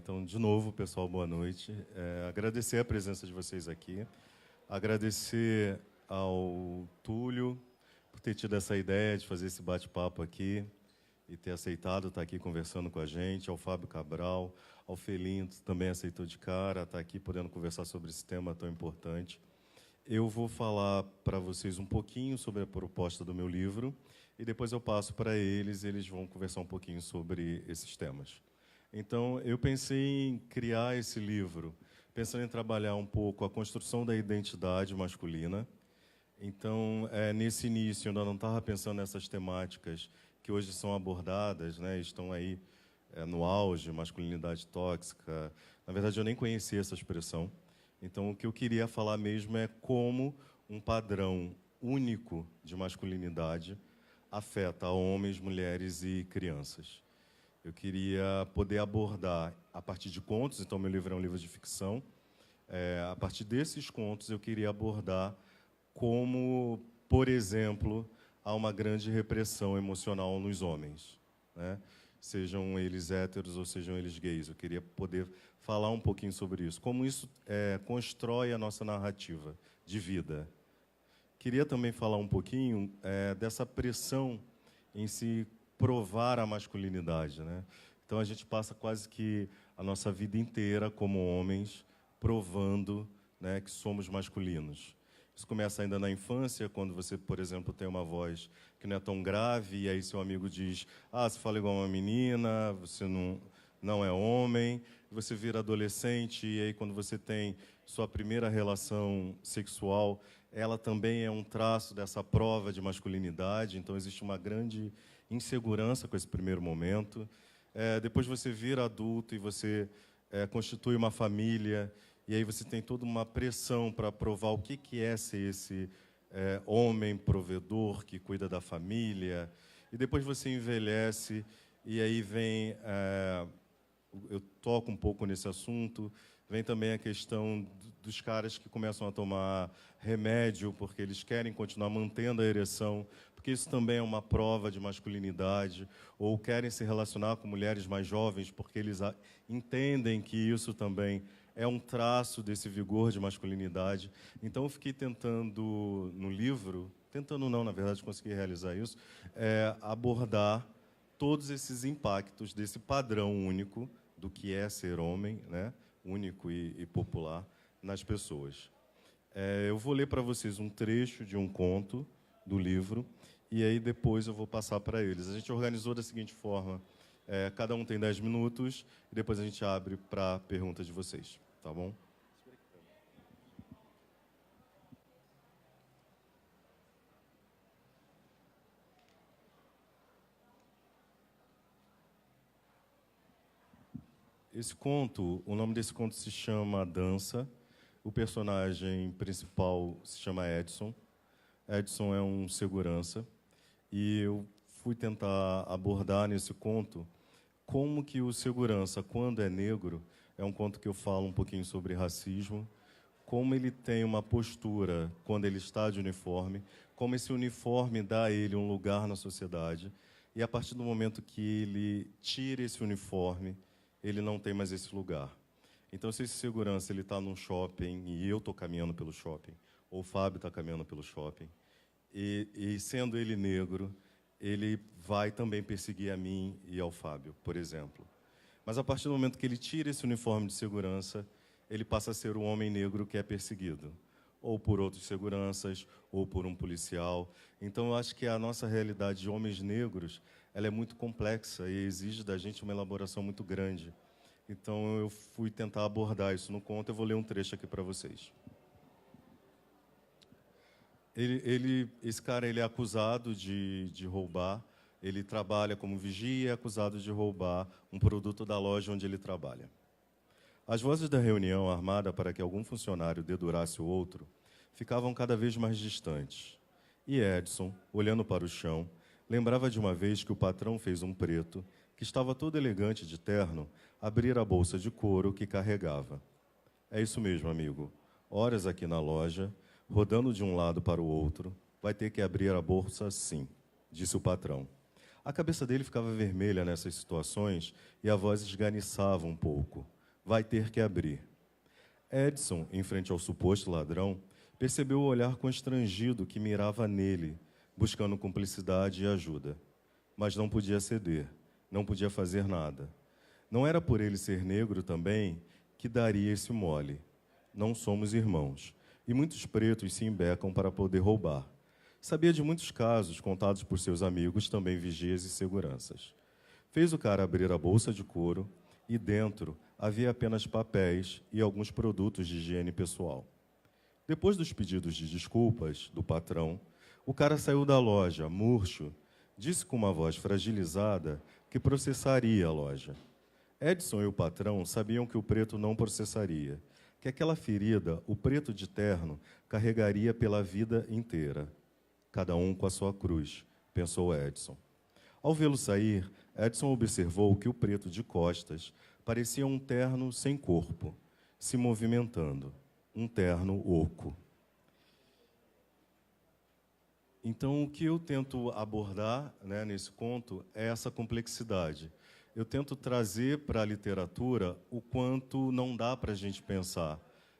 Então, de novo, pessoal, boa noite. Agradecer a presença de vocês aqui. Agradecer ao Túlio por ter tido essa ideia de fazer esse bate-papo aqui e ter aceitado estar aqui conversando com a gente, ao Fábio Cabral, ao Felinto, também aceitou de cara, estar aqui podendo conversar sobre esse tema tão importante. Eu vou falar para vocês um pouquinho sobre a proposta do meu livro e depois eu passo para eles e eles vão conversar um pouquinho sobre esses temas. Então, eu pensei em criar esse livro, pensando em trabalhar um pouco a construção da identidade masculina. Então, nesse início, eu ainda não estava pensando nessas temáticas que hoje são abordadas, né, estão aí no auge, masculinidade tóxica. Na verdade, eu nem conhecia essa expressão. Então, o que eu queria falar mesmo é como um padrão único de masculinidade afeta homens, mulheres e crianças. Eu queria poder abordar a partir de contos, então meu livro é um livro de ficção. A partir desses contos, eu queria abordar como, por exemplo, há uma grande repressão emocional nos homens, né? Sejam eles héteros ou sejam eles gays. Eu queria poder falar um pouquinho sobre isso, como isso constrói a nossa narrativa de vida. Queria também falar um pouquinho dessa pressão em se provar a masculinidade, né? Então, a gente passa quase que a nossa vida inteira como homens provando, né, que somos masculinos. Isso começa ainda na infância, quando você, por exemplo, tem uma voz que não é tão grave, e aí seu amigo diz, você fala igual uma menina, você não é homem. Você vira adolescente, e aí quando você tem sua primeira relação sexual, ela também é um traço dessa prova de masculinidade, então existe uma grande insegurança com esse primeiro momento. Depois você vira adulto e você constitui uma família, e aí você tem toda uma pressão para provar o que é ser esse homem provedor que cuida da família. E depois você envelhece, e aí vem... eu toco um pouco nesse assunto, vem também a questão dos caras que começam a tomar remédio porque eles querem continuar mantendo a ereção, porque isso também é uma prova de masculinidade, ou querem se relacionar com mulheres mais jovens porque eles entendem que isso também é um traço desse vigor de masculinidade. Então, eu fiquei tentando, no livro, tentando não, na verdade, consegui realizar isso, abordar todos esses impactos desse padrão único do que é ser homem, né, único e popular, nas pessoas. Eu vou ler para vocês um trecho de um conto do livro, e aí depois eu vou passar para eles. A gente organizou da seguinte forma, cada um tem 10 minutos, e depois a gente abre para perguntas de vocês, tá bom? Esse conto, o nome desse conto se chama Dança. O personagem principal se chama Edson. Edson é um segurança. E eu fui tentar abordar nesse conto como que o segurança, quando é negro, é um conto que eu falo um pouquinho sobre racismo, como ele tem uma postura quando ele está de uniforme, como esse uniforme dá a ele um lugar na sociedade, e a partir do momento que ele tira esse uniforme, ele não tem mais esse lugar. Então, se esse segurança está num shopping e eu estou caminhando pelo shopping, ou o Fábio está caminhando pelo shopping, e sendo ele negro, ele vai também perseguir a mim e ao Fábio, por exemplo. Mas a partir do momento que ele tira esse uniforme de segurança, ele passa a ser o homem negro que é perseguido, ou por outros seguranças, ou por um policial. Então, eu acho que a nossa realidade de homens negros, ela é muito complexa e exige da gente uma elaboração muito grande. Então, eu fui tentar abordar isso no conto. Eu vou ler um trecho aqui para vocês. Esse cara ele é acusado de roubar. Ele trabalha como vigia e é acusado de roubar um produto da loja onde ele trabalha. As vozes da reunião, armada para que algum funcionário dedurasse o outro, ficavam cada vez mais distantes. E Edson, olhando para o chão, lembrava de uma vez que o patrão fez um preto, que estava todo elegante de terno, abrir a bolsa de couro que carregava. É isso mesmo, amigo. Horas aqui na loja, rodando de um lado para o outro, vai ter que abrir a bolsa sim, disse o patrão. A cabeça dele ficava vermelha nessas situações e a voz esganiçava um pouco. Vai ter que abrir. Edson, em frente ao suposto ladrão, percebeu o olhar constrangido que mirava nele, buscando cumplicidade e ajuda. Mas não podia ceder, não podia fazer nada. Não era por ele ser negro também que daria esse mole. Não somos irmãos, e muitos pretos se embecam para poder roubar. Sabia de muitos casos contados por seus amigos, também vigias e seguranças. Fez o cara abrir a bolsa de couro e dentro havia apenas papéis e alguns produtos de higiene pessoal. Depois dos pedidos de desculpas do patrão, o cara saiu da loja, murcho, disse com uma voz fragilizada que processaria a loja. Edson e o patrão sabiam que o preto não processaria, que aquela ferida o preto de terno carregaria pela vida inteira. Cada um com a sua cruz, pensou Edson. Ao vê-lo sair, Edson observou que o preto de costas parecia um terno sem corpo, se movimentando, um terno oco. Então, o que eu tento abordar, né, nesse conto é essa complexidade. Eu tento trazer para a literatura o quanto não dá para a gente pensar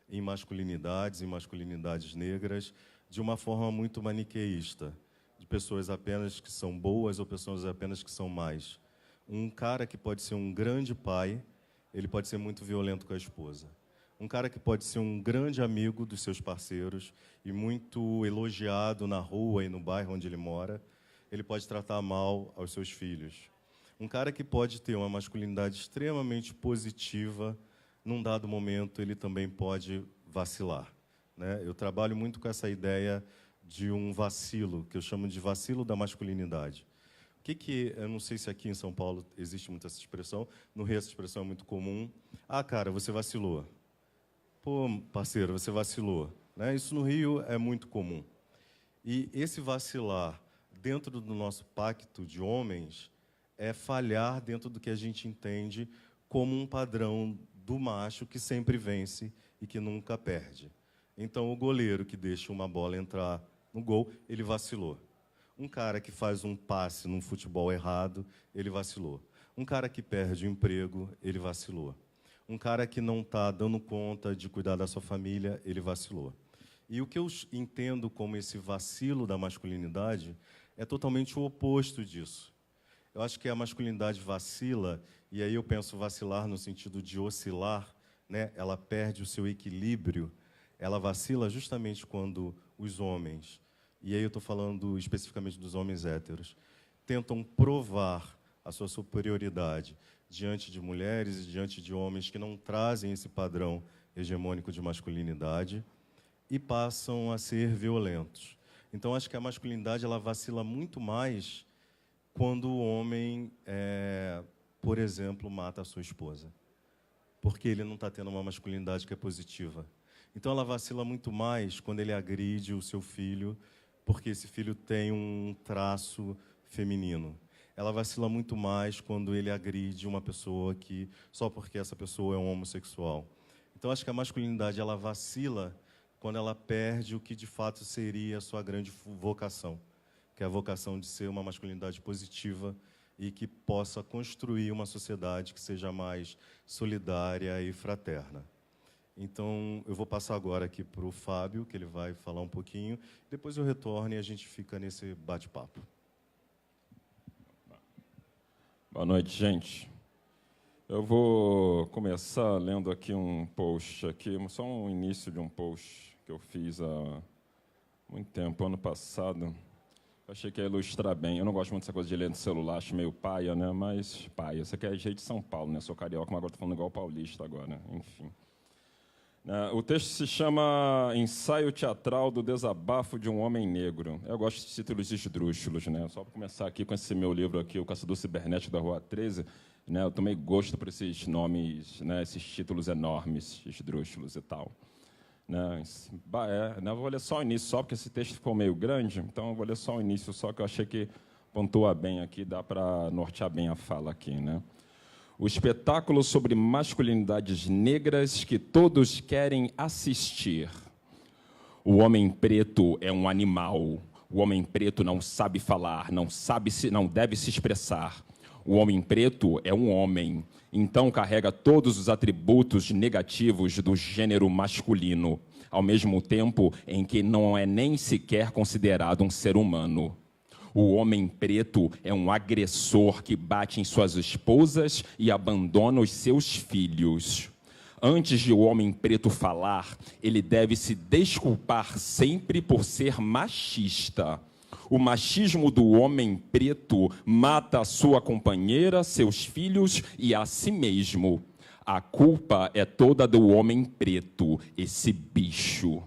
em masculinidades negras, de uma forma muito maniqueísta, de pessoas apenas que são boas ou pessoas apenas que são más. Um cara que pode ser um grande pai, ele pode ser muito violento com a esposa. Um cara que pode ser um grande amigo dos seus parceiros e muito elogiado na rua e no bairro onde ele mora, ele pode tratar mal aos seus filhos. Um cara que pode ter uma masculinidade extremamente positiva, num dado momento ele também pode vacilar. Né? Eu trabalho muito com essa ideia de um vacilo, que eu chamo de vacilo da masculinidade. Eu não sei se aqui em São Paulo existe muito essa expressão, no Rio essa expressão é muito comum. Ah, cara, você vacilou. Pô, parceiro, você vacilou. Né? Isso no Rio é muito comum. E esse vacilar dentro do nosso pacto de homens é falhar dentro do que a gente entende como um padrão do macho que sempre vence e que nunca perde. Então, o goleiro que deixa uma bola entrar no gol, ele vacilou. Um cara que faz um passe num futebol errado, ele vacilou. Um cara que perde o emprego, ele vacilou. Um cara que não está dando conta de cuidar da sua família, ele vacilou. E o que eu entendo como esse vacilo da masculinidade é totalmente o oposto disso. Eu acho que a masculinidade vacila, e aí eu penso vacilar no sentido de oscilar, né? Ela perde o seu equilíbrio. Ela vacila justamente quando os homens, e aí eu estou falando especificamente dos homens héteros, tentam provar a sua superioridade diante de mulheres e diante de homens que não trazem esse padrão hegemônico de masculinidade e passam a ser violentos. Então, acho que a masculinidade ela vacila muito mais quando o homem, por exemplo, mata a sua esposa, porque ele não está tendo uma masculinidade que é positiva. Então, ela vacila muito mais quando ele agride o seu filho, porque esse filho tem um traço feminino. Ela vacila muito mais quando ele agride uma pessoa só porque essa pessoa é um homossexual. Então, acho que a masculinidade ela vacila quando ela perde o que, de fato, seria a sua grande vocação, que é a vocação de ser uma masculinidade positiva e que possa construir uma sociedade que seja mais solidária e fraterna. Então, eu vou passar agora aqui para o Fábio, que ele vai falar um pouquinho, depois eu retorno e a gente fica nesse bate-papo. Boa noite, gente. Eu vou começar lendo aqui um post, só um início de um post que eu fiz há muito tempo, ano passado. Achei que ia ilustrar bem. Eu não gosto muito dessa coisa de ler no celular, acho meio paia, né? Mas paia, isso aqui é jeito de São Paulo, né? Sou carioca, mas agora estou falando igual paulista agora, enfim. O texto se chama Ensaio Teatral do Desabafo de um Homem Negro. Eu gosto de títulos esdrúxulos, né? Só para começar aqui com esse meu livro aqui, O Caçador Cibernético da Rua 13, né? Eu tomei gosto por esses nomes, né? Esses títulos enormes, esdrúxulos e tal. Eu vou ler só o início, só porque esse texto ficou meio grande, então eu vou ler só o início, só que eu achei que pontua bem aqui, dá para nortear bem a fala aqui, né? O espetáculo sobre masculinidades negras que todos querem assistir. O homem preto é um animal, O homem preto não sabe falar, não deve se expressar. O homem preto é um homem, então carrega todos os atributos negativos do gênero masculino, ao mesmo tempo em que não é nem sequer considerado um ser humano. O homem preto é um agressor que bate em suas esposas e abandona os seus filhos. Antes de o homem preto falar, ele deve se desculpar sempre por ser machista. O machismo do homem preto mata a sua companheira, seus filhos e a si mesmo. A culpa é toda do homem preto, esse bicho.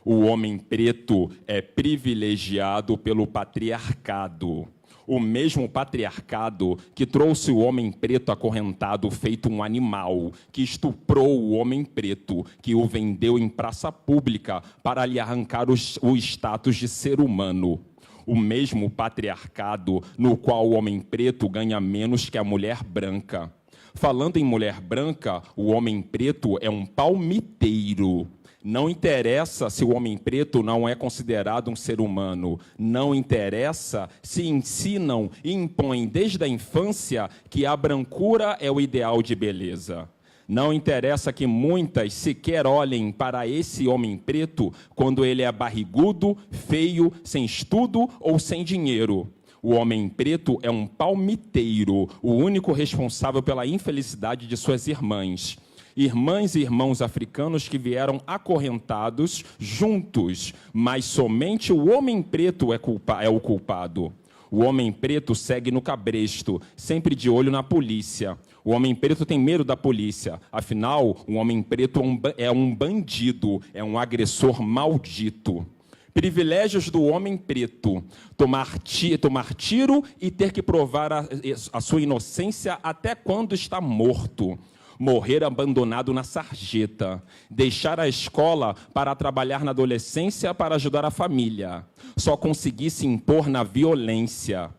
O homem preto é privilegiado pelo patriarcado. O mesmo patriarcado que trouxe o homem preto acorrentado feito um animal, que estuprou o homem preto, que o vendeu em praça pública para lhe arrancar o status de ser humano. O mesmo patriarcado no qual o homem preto ganha menos que a mulher branca. Falando em mulher branca, o homem preto é um palmiteiro. Não interessa se o homem preto não é considerado um ser humano. Não interessa se ensinam e impõem desde a infância que a brancura é o ideal de beleza. Não interessa que muitas sequer olhem para esse homem preto quando ele é barrigudo, feio, sem estudo ou sem dinheiro. O homem preto é um palmiteiro, o único responsável pela infelicidade de suas irmãs. Irmãs e irmãos africanos que vieram acorrentados juntos, mas somente o homem preto é o culpado. O homem preto segue no cabresto, sempre de olho na polícia. O homem preto tem medo da polícia. Afinal, o homem preto é um bandido, é um agressor maldito. Privilégios do homem preto: tomar tiro e ter que provar a sua inocência até quando está morto. Morrer abandonado na sarjeta, deixar a escola para trabalhar na adolescência para ajudar a família, só conseguir se impor na violência,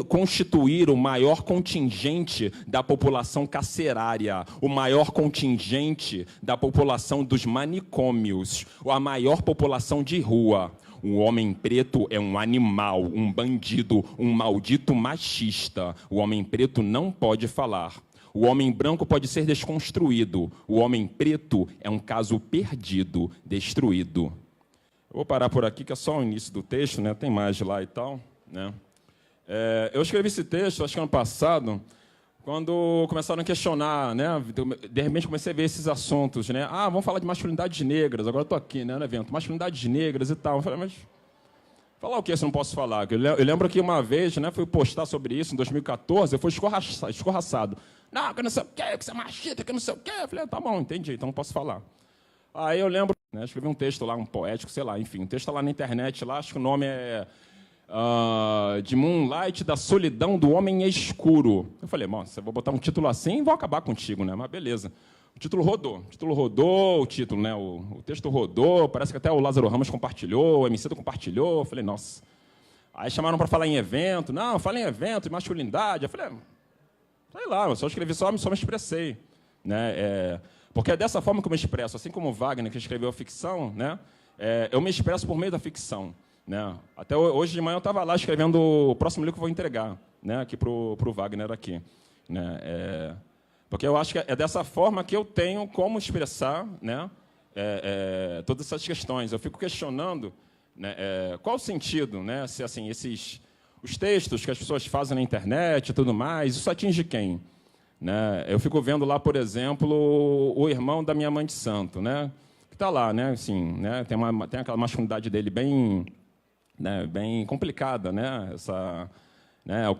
constituir o maior contingente da população carcerária, o maior contingente da população dos manicômios, a maior população de rua. O homem preto é um animal, um bandido, um maldito machista. O homem preto não pode falar. O homem branco pode ser desconstruído. O homem preto é um caso perdido, destruído. Eu vou parar por aqui, que é só o início do texto, né? Tem mais lá e tal, né? Eu escrevi esse texto, acho que ano passado, quando começaram a questionar, né? De repente comecei a ver esses assuntos, né? Ah, vamos falar de masculinidades negras. Agora estou aqui, né, no evento. Masculinidades negras e tal. Eu falei, mas falar o que se não posso falar? Eu lembro que uma vez, né, fui postar sobre isso, em 2014, eu fui escorraçado. Não, que não sei o quê, que você é machista, que não sei o quê. Eu falei, tá bom, entendi, então não posso falar. Aí eu lembro, né, escrevi um texto lá, um poético, sei lá, enfim, um texto lá na internet, lá, acho que o nome é de Moonlight, da solidão do homem escuro. Eu falei, nossa, eu vou botar um título assim e vou acabar contigo, né? Mas beleza. O título rodou, o título, né? O texto rodou, parece que até o Lázaro Ramos compartilhou, o Emicida compartilhou. Eu falei, nossa. Aí chamaram para falar em evento. Não, fala em evento, em masculinidade. Eu falei, sei lá, eu só escrevi, só me expressei. Né? Porque é dessa forma que eu me expresso. Assim como o Wagner, que escreveu a ficção, né? Eu me expresso por meio da ficção. Né? Até hoje de manhã eu estava lá escrevendo o próximo livro que eu vou entregar, né? Aqui para o Wagner. Aqui, né? Porque eu acho que é dessa forma que eu tenho como expressar, né, todas essas questões. Eu fico questionando, né, qual o sentido, né, se assim, os textos que as pessoas fazem na internet e tudo mais, isso atinge quem? Né? Eu fico vendo lá, por exemplo, o irmão da minha mãe de santo, né, que está lá, né, assim, né, tem aquela masculinidade dele bem, né, bem complicada, né, né, o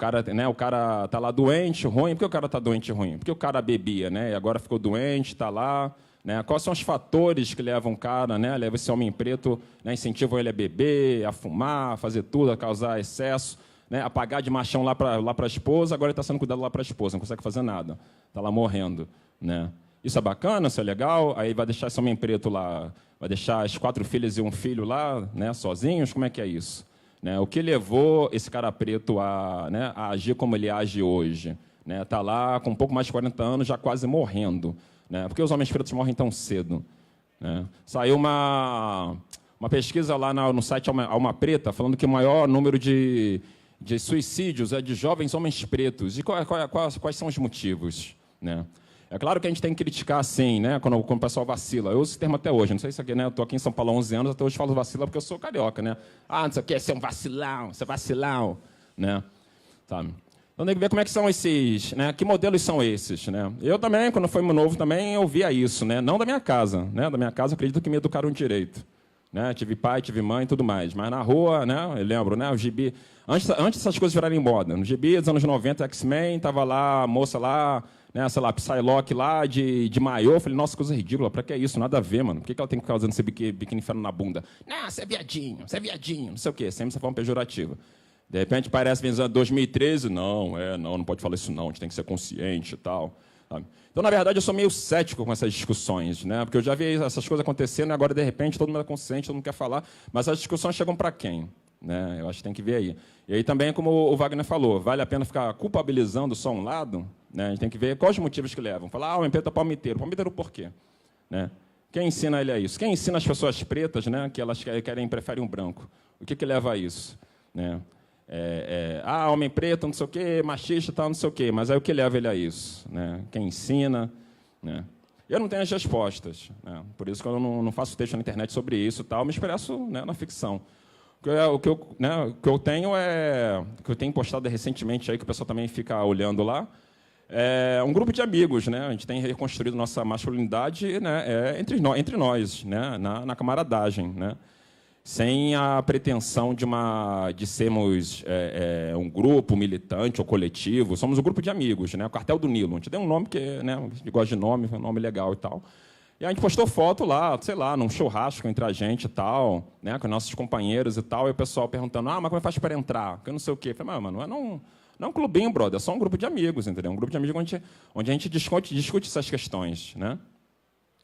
cara tá lá doente, ruim. Por que o cara está doente, ruim? Porque o cara bebia, né, e agora ficou doente, está lá. Né, quais são os fatores que levam o cara, né, levam esse homem preto, né, incentivam ele a beber, a fumar, a fazer tudo, a causar excesso, né, a pagar de machão lá para a esposa, agora ele está sendo cuidado lá para a esposa, não consegue fazer nada, está lá morrendo. Né. Isso é bacana, isso é legal, aí vai deixar esse homem preto lá, vai deixar as 4 filhas e um filho lá, né, sozinhos, como é que é isso? Né, o que levou esse cara preto né, a agir como ele age hoje? Está lá com um pouco mais de 40 anos, já quase morrendo. Né, por que os homens pretos morrem tão cedo? Né? Saiu uma uma pesquisa lá no site Alma Preta, falando que o maior número de suicídios é de jovens homens pretos. E quais são os motivos? Né? É claro que a gente tem que criticar, sim, né, quando o pessoal vacila. Eu uso esse termo até hoje, não sei se aqui, né, eu estou aqui em São Paulo há 11 anos, até hoje falo vacila porque eu sou carioca. Né? Ah, não sei o que, você é um vacilão, você é vacilão. Né? Sabe? Então tem que ver como é que são esses, né? Que modelos são esses, né? Eu também, quando fui novo, também ouvia isso, né? Não da minha casa, né? Da minha casa, acredito que me educaram direito, né? Tive pai, tive mãe e tudo mais, mas na rua, né? Eu lembro, né? O gibi, antes essas coisas virarem moda, no gibi dos anos 90, X-Men, tava lá a moça lá, né? Sei lá, Psylocke lá de maiô, eu falei, nossa, coisa ridícula, pra que isso? Nada a ver, mano. Por que ela tem que ficar usando esse biquíni enfiando na bunda? Não, você é viadinho, não sei o quê, sempre essa forma pejorativa. De repente parece que em 2013, não pode falar isso não, a gente tem que ser consciente e tal. Sabe? Então, na verdade, eu sou meio cético com essas discussões, né? Porque eu já vi essas coisas acontecendo e agora, de repente, todo mundo é consciente, todo mundo quer falar, mas as discussões chegam para quem? Né? Eu acho que tem que ver aí. E aí também, como o Wagner falou, vale a pena ficar culpabilizando só um lado? Né? A gente tem que ver quais os motivos que levam. Falar, o preto é palmiteiro. Palmiteiro por quê? Né? Quem ensina ele a isso? Quem ensina as pessoas pretas, né, que elas preferem um branco? O que leva a isso? Né? Homem preto, não sei o quê, machista, tal, não sei o quê. Mas aí o que leva ele a isso? Né? Quem ensina? Né? Eu não tenho as respostas. Né? Por isso que eu não faço texto na internet sobre isso, tal, me expresso, né, na ficção. O que eu tenho que eu tenho postado recentemente, aí, que o pessoal também fica olhando lá, é um grupo de amigos. Né? A gente tem reconstruído nossa masculinidade, né, entre nós, né, na camaradagem. Né? Sem a pretensão de sermos um grupo militante ou coletivo. Somos um grupo de amigos, né? O Cartel do Nilo. A gente deu um nome, porque, né, a gente gosta de nome, um nome legal e tal. E a gente postou foto lá, sei lá, num churrasco entre a gente e tal, né, com nossos companheiros e tal, e o pessoal perguntando, mas como é que faz para entrar? Que eu não sei o quê. Eu falei, mano, não é um clubinho, brother, é só um grupo de amigos, entendeu? Um grupo de amigos onde a gente discute essas questões, né?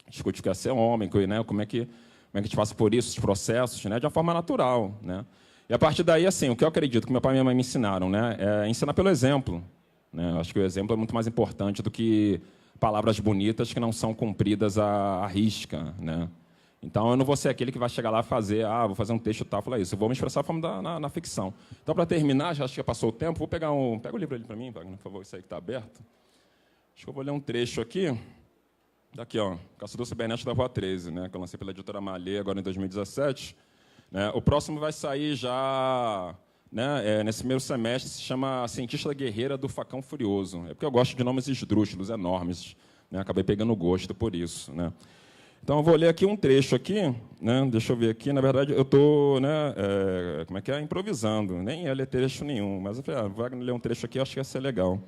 Discute o que é ser homem, né? Como é que a gente passa por isso, os processos, né, de uma forma natural. Né? E, a partir daí, assim, o que eu acredito que meu pai e minha mãe me ensinaram, né, é ensinar pelo exemplo. Né? Eu acho que o exemplo é muito mais importante do que palavras bonitas que não são cumpridas à risca. Né? Então, eu não vou ser aquele que vai chegar lá e fazer, vou fazer um texto e tal, falar isso. Eu vou me expressar na ficção. Então, para terminar, já acho que já passou o tempo, vou pegar pega o livro ali para mim, Wagner, por favor, isso aí que está aberto. Acho que eu vou ler um trecho aqui. Daqui, ó, Caçador Cibernético da Rua 13, né, que eu lancei pela editora Malê agora em 2017. Né, o próximo vai sair já, né, nesse primeiro semestre, se chama Cientista Guerreira do Facão Furioso. É porque eu gosto de nomes esdrúxulos, enormes. Né, acabei pegando gosto por isso. Né. Então, eu vou ler aqui um trecho aqui. Né, deixa eu ver aqui. Na verdade, eu estou, né, improvisando. Nem ia ler trecho nenhum. Mas eu falei, Wagner ler um trecho aqui, acho que ia ser legal.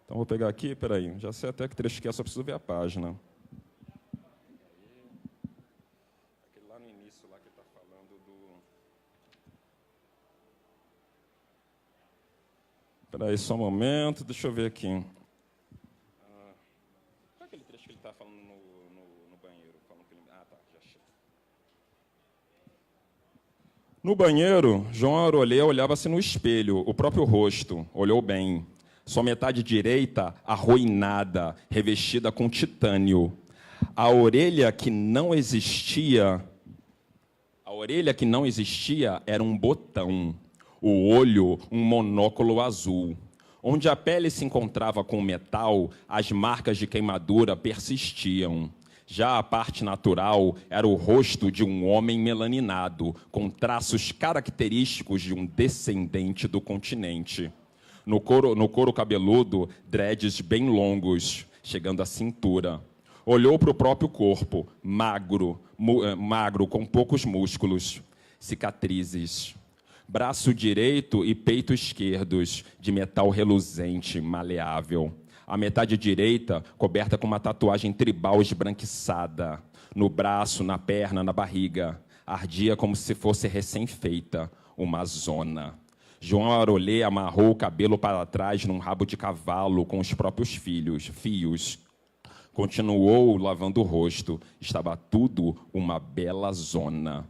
Então, vou pegar aqui, peraí. Já sei até que trecho que é, só preciso ver a página. Espera aí só um momento, deixa eu ver aqui. Qual é aquele trecho que ele está falando no banheiro? Tá, já achei. No banheiro, João Arolê olhava-se no espelho, o próprio rosto, olhou bem. Sua metade direita arruinada, revestida com titânio. A orelha que não existia era um botão. O olho, um monóculo azul. Onde a pele se encontrava com o metal, as marcas de queimadura persistiam. Já a parte natural era o rosto de um homem melaninado, com traços característicos de um descendente do continente. No couro cabeludo, dreads bem longos, chegando à cintura. Olhou para o próprio corpo, magro, com poucos músculos, cicatrizes. Braço direito e peito esquerdos, de metal reluzente, maleável. A metade direita coberta com uma tatuagem tribal esbranquiçada. No braço, na perna, na barriga. Ardia como se fosse recém-feita, uma zona. João Arolê amarrou o cabelo para trás num rabo de cavalo com os próprios fios. Continuou lavando o rosto. Estava tudo uma bela zona.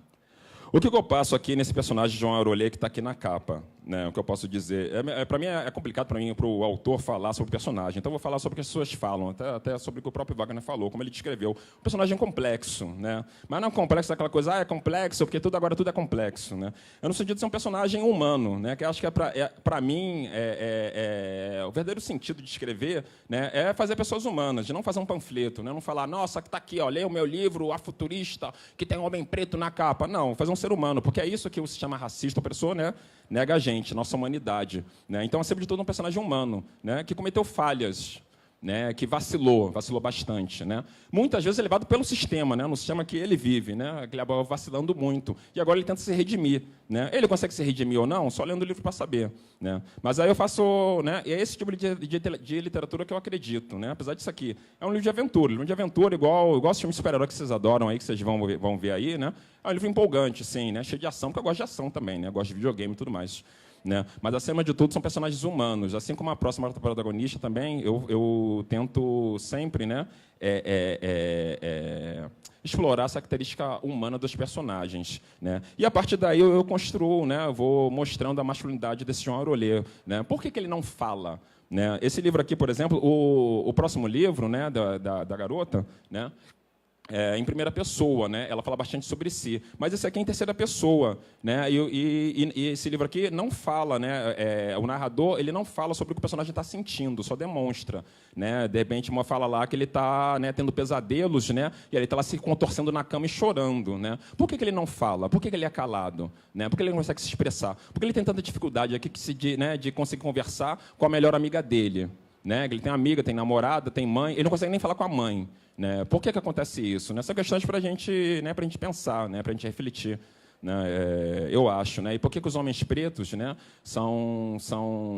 O que eu passo aqui nesse personagem de João Arolê, que está aqui na capa? né, o que eu posso dizer. Para mim é complicado para o autor falar sobre o personagem. Então, eu vou falar sobre o que as pessoas falam, até sobre o que o próprio Wagner falou, como ele descreveu. O personagem é complexo, né? Mas não é complexo aquela coisa, é complexo, porque agora tudo é complexo. Né? Eu, no sentido de ser um personagem humano, né, que acho que, para mim, o verdadeiro sentido de escrever, né, é fazer pessoas humanas, de não fazer um panfleto, né, não falar, nossa, que está aqui, ó, leia o meu livro, A Futurista, que tem um homem preto na capa. Não, fazer um ser humano, porque é isso que se chama racista, a pessoa, né, nega a gente, nossa humanidade. Né? Então, acima de tudo, um personagem humano, né, que cometeu falhas, né, que vacilou bastante. Né? Muitas vezes é levado pelo sistema, né, no sistema que ele vive, né, que ele acaba vacilando muito. E agora ele tenta se redimir. Né? Ele consegue se redimir ou não? Só lendo o livro para saber. Né? Mas aí eu faço... Né, e é esse tipo de literatura que eu acredito. Né? Apesar disso aqui. É um livro de aventura. Livro de aventura igual os filmes de super-herói que vocês adoram, aí, que vocês vão ver aí. Né? É um livro empolgante, sim, né? Cheio de ação, porque eu gosto de ação também. Né? Eu gosto de videogame e tudo mais. Né? Mas, acima de tudo, são personagens humanos. Assim como a próxima protagonista também, eu tento sempre, né, explorar essa característica humana dos personagens. Né? E, a partir daí, eu construo, né, eu vou mostrando a masculinidade desse João Aurolê. Né? Por que ele não fala? Né? Esse livro aqui, por exemplo, o próximo livro, né, da garota, né, em primeira pessoa, né? Ela fala bastante sobre si, mas esse aqui é em terceira pessoa, né? E esse livro aqui não fala, né? O narrador ele não fala sobre o que o personagem está sentindo, só demonstra, né? De repente uma fala lá que ele está, né, tendo pesadelos, né? E ele está lá se contorcendo na cama e chorando, né? Por que ele não fala? Por que ele é calado? Né? Por que ele não consegue se expressar? Por que ele tem tanta dificuldade aqui de conseguir conversar com a melhor amiga dele? Né? Ele tem amiga, tem namorada, tem mãe, ele não consegue nem falar com a mãe. Né? Por que acontece isso? São questões para a gente pensar, né? Para a gente refletir. Né? Eu acho. Né? E por que os homens pretos, né,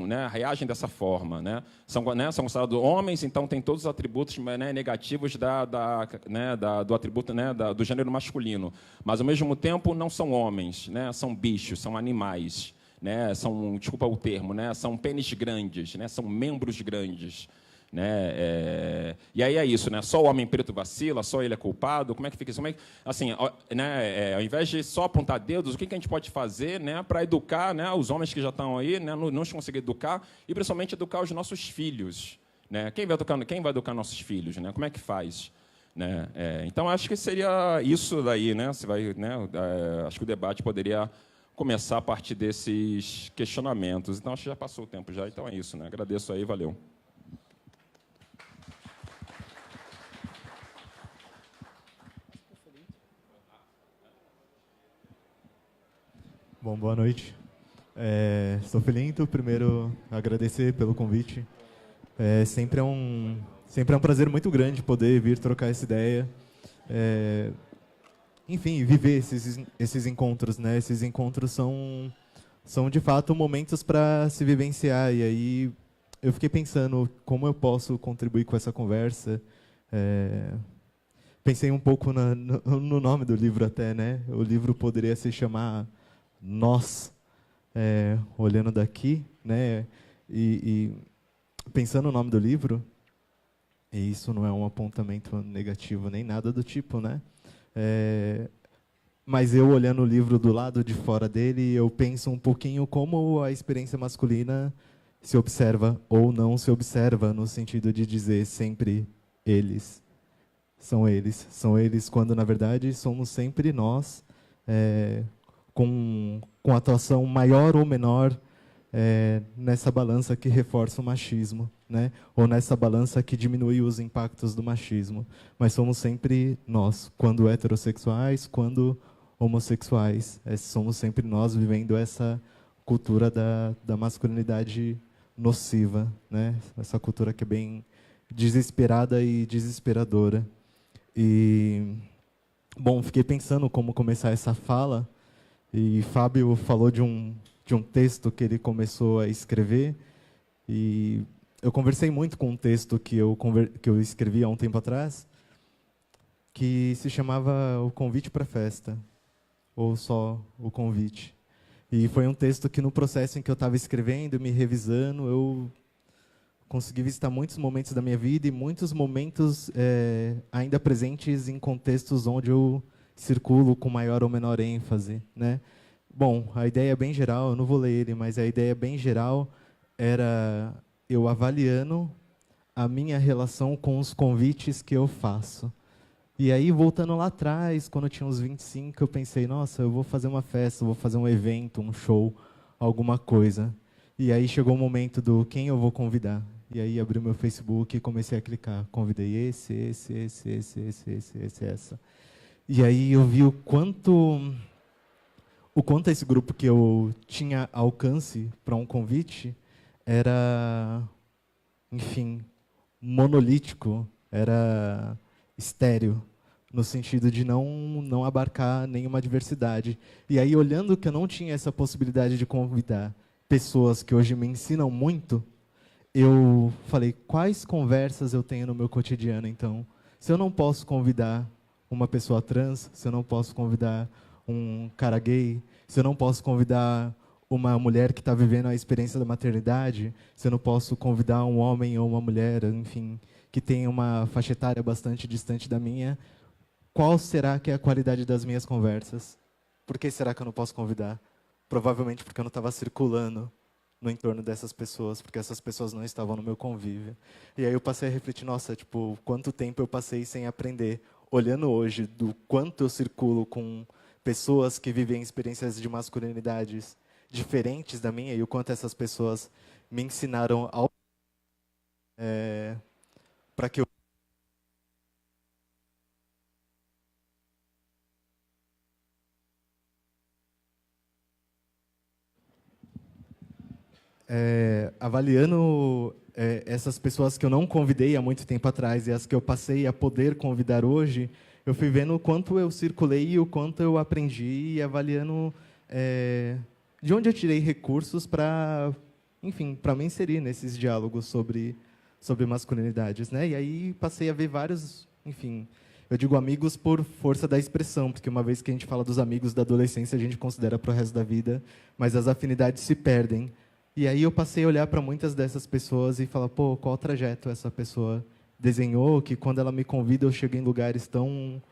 né, reagem dessa forma? Né? São considerados homens, então têm todos os atributos, né, negativos do atributo, né, do gênero masculino. Mas, ao mesmo tempo, não são homens, né? São bichos, são animais. Né, desculpa o termo, né, são pênis grandes, né, são membros grandes. Né, e aí é isso, né, só o homem preto vacila, só ele é culpado, como é que fica isso? Assim, né, ao invés de só apontar dedos, o que a gente pode fazer, né, para educar, né, os homens que já estão aí, né, não conseguir educar, e principalmente educar os nossos filhos? Né? Quem vai educar nossos filhos? Né? Como é que faz? Né? Então, acho que seria isso daí. Né? Acho que o debate poderia começar a partir desses questionamentos. Então, acho que já passou o tempo já, então é isso. Né? Agradeço aí, valeu. Bom, boa noite. Sou Felinto, primeiro agradecer pelo convite. Sempre é um prazer muito grande poder vir trocar essa ideia. Enfim, viver esses encontros, né? Esses encontros são de fato momentos para se vivenciar. E aí eu fiquei pensando como eu posso contribuir com essa conversa. Pensei um pouco no nome do livro até, né? O livro poderia se chamar Nós, olhando daqui, né? E pensando no nome do livro, e isso não é um apontamento negativo nem nada do tipo, né? Mas eu, olhando o livro do lado de fora dele, eu penso um pouquinho como a experiência masculina se observa ou não se observa, no sentido de dizer sempre eles. São eles, quando, na verdade, somos sempre nós, com atuação maior ou menor nessa balança que reforça o machismo, né? Ou nessa balança que diminui os impactos do machismo. Mas somos sempre nós, quando heterossexuais, quando homossexuais. Somos sempre nós vivendo essa cultura da masculinidade nociva, né? Essa cultura que é bem desesperada e desesperadora. E, bom, fiquei pensando como começar essa fala, e Fábio falou de um texto que ele começou a escrever, e eu conversei muito com um texto que eu escrevi há um tempo atrás, que se chamava O Convite para a Festa, ou só O Convite. E foi um texto que, no processo em que eu estava escrevendo, me revisando, eu consegui visitar muitos momentos da minha vida, e muitos momentos ainda presentes em contextos onde eu circulo com maior ou menor ênfase, né? Bom, a ideia bem geral, eu não vou ler ele, mas a ideia bem geral era eu avaliando a minha relação com os convites que eu faço. E aí, voltando lá atrás, quando eu tinha uns 25, eu pensei, nossa, eu vou fazer uma festa, eu vou fazer um evento, um show, alguma coisa. E aí chegou o momento do quem eu vou convidar. E aí abri meu Facebook e comecei a clicar. Convidei essa. E aí eu vi o quanto esse grupo que eu tinha alcance para um convite era, enfim, monolítico, era estéreo, no sentido de não abarcar nenhuma diversidade. E aí, olhando que eu não tinha essa possibilidade de convidar pessoas que hoje me ensinam muito, eu falei, quais conversas eu tenho no meu cotidiano, então? Se eu não posso convidar uma pessoa trans, se eu não posso convidar um cara gay, se eu não posso convidar uma mulher que está vivendo a experiência da maternidade, se eu não posso convidar um homem ou uma mulher, enfim, que tem uma faixa etária bastante distante da minha, qual será que é a qualidade das minhas conversas? Por que será que eu não posso convidar? Provavelmente porque eu não estava circulando no entorno dessas pessoas, porque essas pessoas não estavam no meu convívio. E aí eu passei a refletir, nossa, tipo, quanto tempo eu passei sem aprender, olhando hoje do quanto eu circulo com pessoas que vivem experiências de masculinidades diferentes da minha e o quanto essas pessoas me ensinaram para que eu avaliando essas pessoas que eu não convidei há muito tempo atrás e as que eu passei a poder convidar hoje, eu fui vendo o quanto eu circulei e o quanto eu aprendi e avaliando de onde eu tirei recursos para, enfim, para me inserir nesses diálogos sobre masculinidades, né? E aí passei a ver vários, enfim, eu digo amigos por força da expressão, porque uma vez que a gente fala dos amigos da adolescência, a gente considera para o resto da vida, mas as afinidades se perdem. E aí eu passei a olhar para muitas dessas pessoas e falar, pô, qual trajeto essa pessoa desenhou, que quando ela me convida eu chego em lugares tão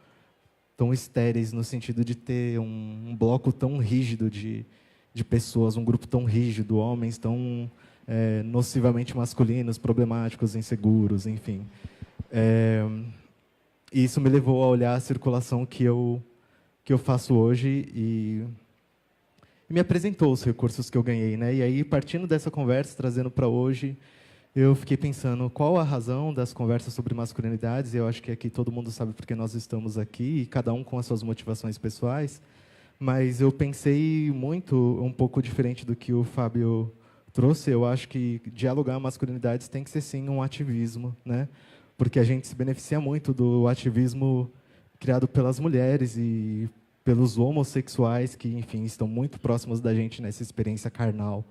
estéreis, no sentido de ter um bloco tão rígido de pessoas, um grupo tão rígido, homens tão nocivamente masculinos, problemáticos, inseguros, enfim. E isso me levou a olhar a circulação que eu faço hoje e me apresentou os recursos que eu ganhei, né? E aí, partindo dessa conversa, trazendo para hoje, eu fiquei pensando qual a razão das conversas sobre masculinidades. E eu acho que aqui todo mundo sabe porque nós estamos aqui, e cada um com as suas motivações pessoais. Mas eu pensei muito, um pouco diferente do que o Fábio trouxe. Eu acho que dialogar masculinidades tem que ser, sim, um ativismo, né? Porque a gente se beneficia muito do ativismo criado pelas mulheres e pelos homossexuais que, enfim, estão muito próximos da gente nessa experiência carnal,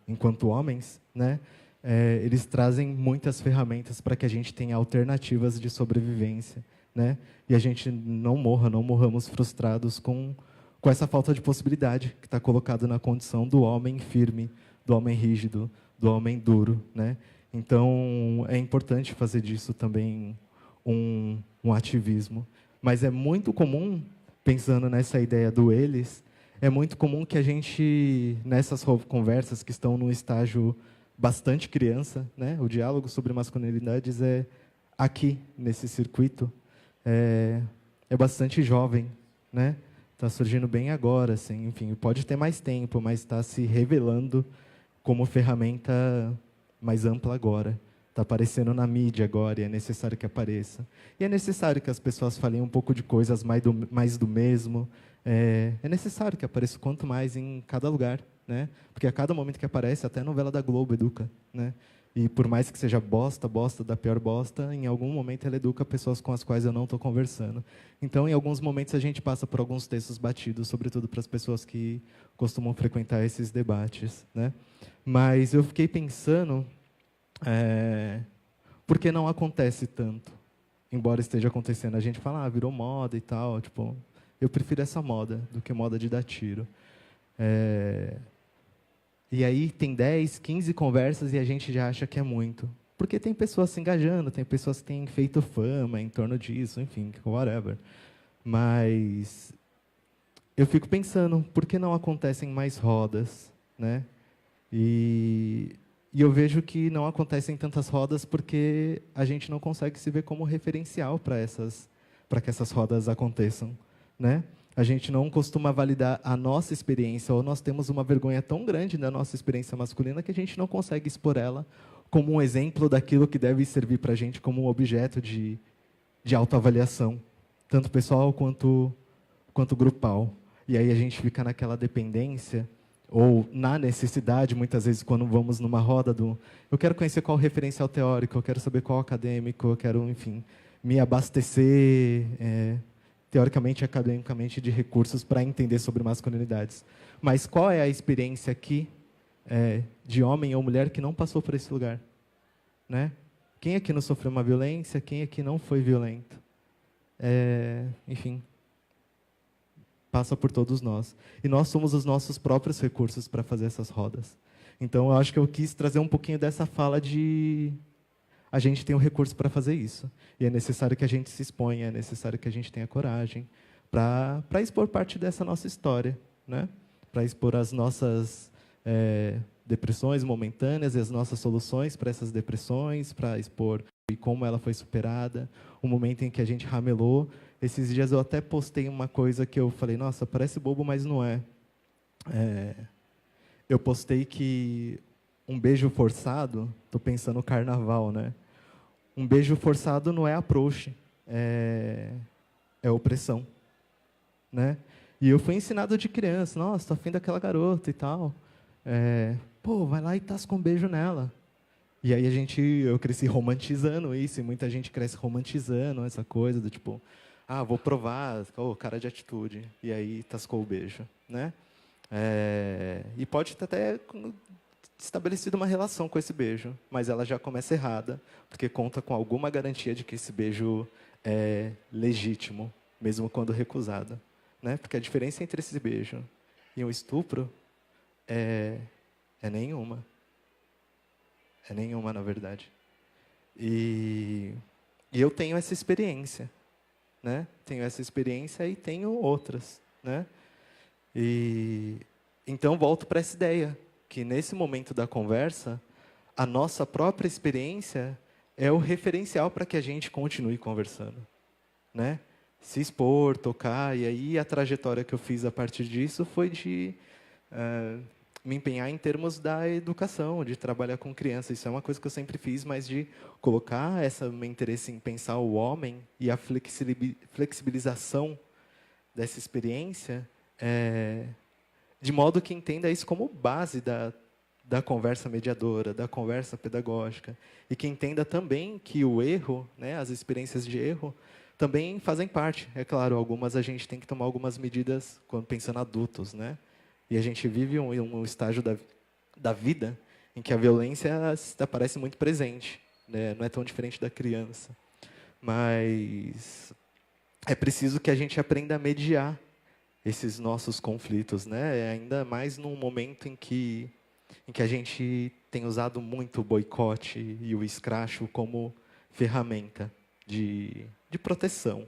enquanto homens, né? Eles trazem muitas ferramentas para que a gente tenha alternativas de sobrevivência, né? E a gente não morramos frustrados com essa falta de possibilidade que está colocado na condição do homem firme, do homem rígido, do homem duro, né? Então, é importante fazer disso também um ativismo. Mas é muito comum, pensando nessa ideia do eles, é muito comum que a gente, nessas conversas que estão num estágio bastante criança, né? O diálogo sobre masculinidades é aqui, nesse circuito, é bastante jovem, né? Está surgindo bem agora, assim, enfim, pode ter mais tempo, mas está se revelando como ferramenta mais ampla agora. Está aparecendo na mídia agora e é necessário que apareça. E é necessário que as pessoas falem um pouco de coisas mais do mesmo. É necessário que apareça quanto mais em cada lugar, né? Porque a cada momento que aparece, até a novela da Globo educa, né? E por mais que seja bosta da pior bosta, em algum momento ela educa pessoas com as quais eu não estou conversando. Então, em alguns momentos, a gente passa por alguns textos batidos, sobretudo para as pessoas que costumam frequentar esses debates, né? Mas eu fiquei pensando, por que não acontece tanto? Embora esteja acontecendo, a gente fala, virou moda e tal, tipo, eu prefiro essa moda do que moda de dar tiro. E aí tem 10, 15 conversas e a gente já acha que é muito. Porque tem pessoas se engajando, tem pessoas que têm feito fama em torno disso, enfim, whatever. Mas eu fico pensando, por que não acontecem mais rodas, né? E eu vejo que não acontecem tantas rodas porque a gente não consegue se ver como referencial para que essas rodas aconteçam, né? A gente não costuma validar a nossa experiência, ou nós temos uma vergonha tão grande da nossa experiência masculina que a gente não consegue expor ela como um exemplo daquilo que deve servir para a gente como um objeto de autoavaliação, tanto pessoal quanto grupal. E aí a gente fica naquela dependência, ou na necessidade, muitas vezes, quando vamos numa roda do... Eu quero conhecer qual referencial teórico, eu quero saber qual acadêmico, eu quero, enfim, me abastecer, teoricamente e academicamente, de recursos para entender sobre masculinidades. Mas qual é a experiência aqui de homem ou mulher que não passou por esse lugar? Né? Quem aqui não sofreu uma violência? Quem aqui não foi violento? Enfim, passa por todos nós. E nós somos os nossos próprios recursos para fazer essas rodas. Então, eu acho que eu quis trazer um pouquinho dessa fala de... A gente tem o recurso para fazer isso. E é necessário que a gente se exponha, é necessário que a gente tenha coragem para expor parte dessa nossa história, né? Para expor as nossas depressões momentâneas e as nossas soluções para essas depressões, para expor e como ela foi superada, o momento em que a gente ramelou. Esses dias eu até postei uma coisa que eu falei, nossa, parece bobo, mas não é. Eu postei que um beijo forçado, estou pensando no carnaval, né? Um beijo forçado não é approach, é opressão, né? E eu fui ensinado de criança, nossa, estou afim daquela garota e tal. Pô, vai lá e tasca um beijo nela. E aí eu cresci romantizando isso, e muita gente cresce romantizando essa coisa do tipo, vou provar, cara de atitude. E aí tascou o beijo, né? E pode ter até estabelecido uma relação com esse beijo, mas ela já começa errada, porque conta com alguma garantia de que esse beijo é legítimo, mesmo quando recusado, né? Porque a diferença entre esse beijo e um estupro é nenhuma. É nenhuma, na verdade. E eu tenho essa experiência, né? Tenho essa experiência e tenho outras, né? E então volto para essa ideia, que nesse momento da conversa, a nossa própria experiência é o referencial para que a gente continue conversando, né? Se expor, tocar, e aí a trajetória que eu fiz a partir disso foi de me empenhar em termos da educação, de trabalhar com crianças. Isso é uma coisa que eu sempre fiz, mas de colocar meu interesse em pensar o homem e a flexibilização dessa experiência, de modo que entenda isso como base da conversa mediadora, da conversa pedagógica, e que entenda também que o erro, né, as experiências de erro, também fazem parte. É claro, algumas a gente tem que tomar algumas medidas quando pensando adultos, né? E a gente vive um estágio da vida em que a violência aparece muito presente, né? Não é tão diferente da criança. Mas é preciso que a gente aprenda a mediar esses nossos conflitos, né? Ainda mais num momento em que a gente tem usado muito o boicote e o escracho como ferramenta de proteção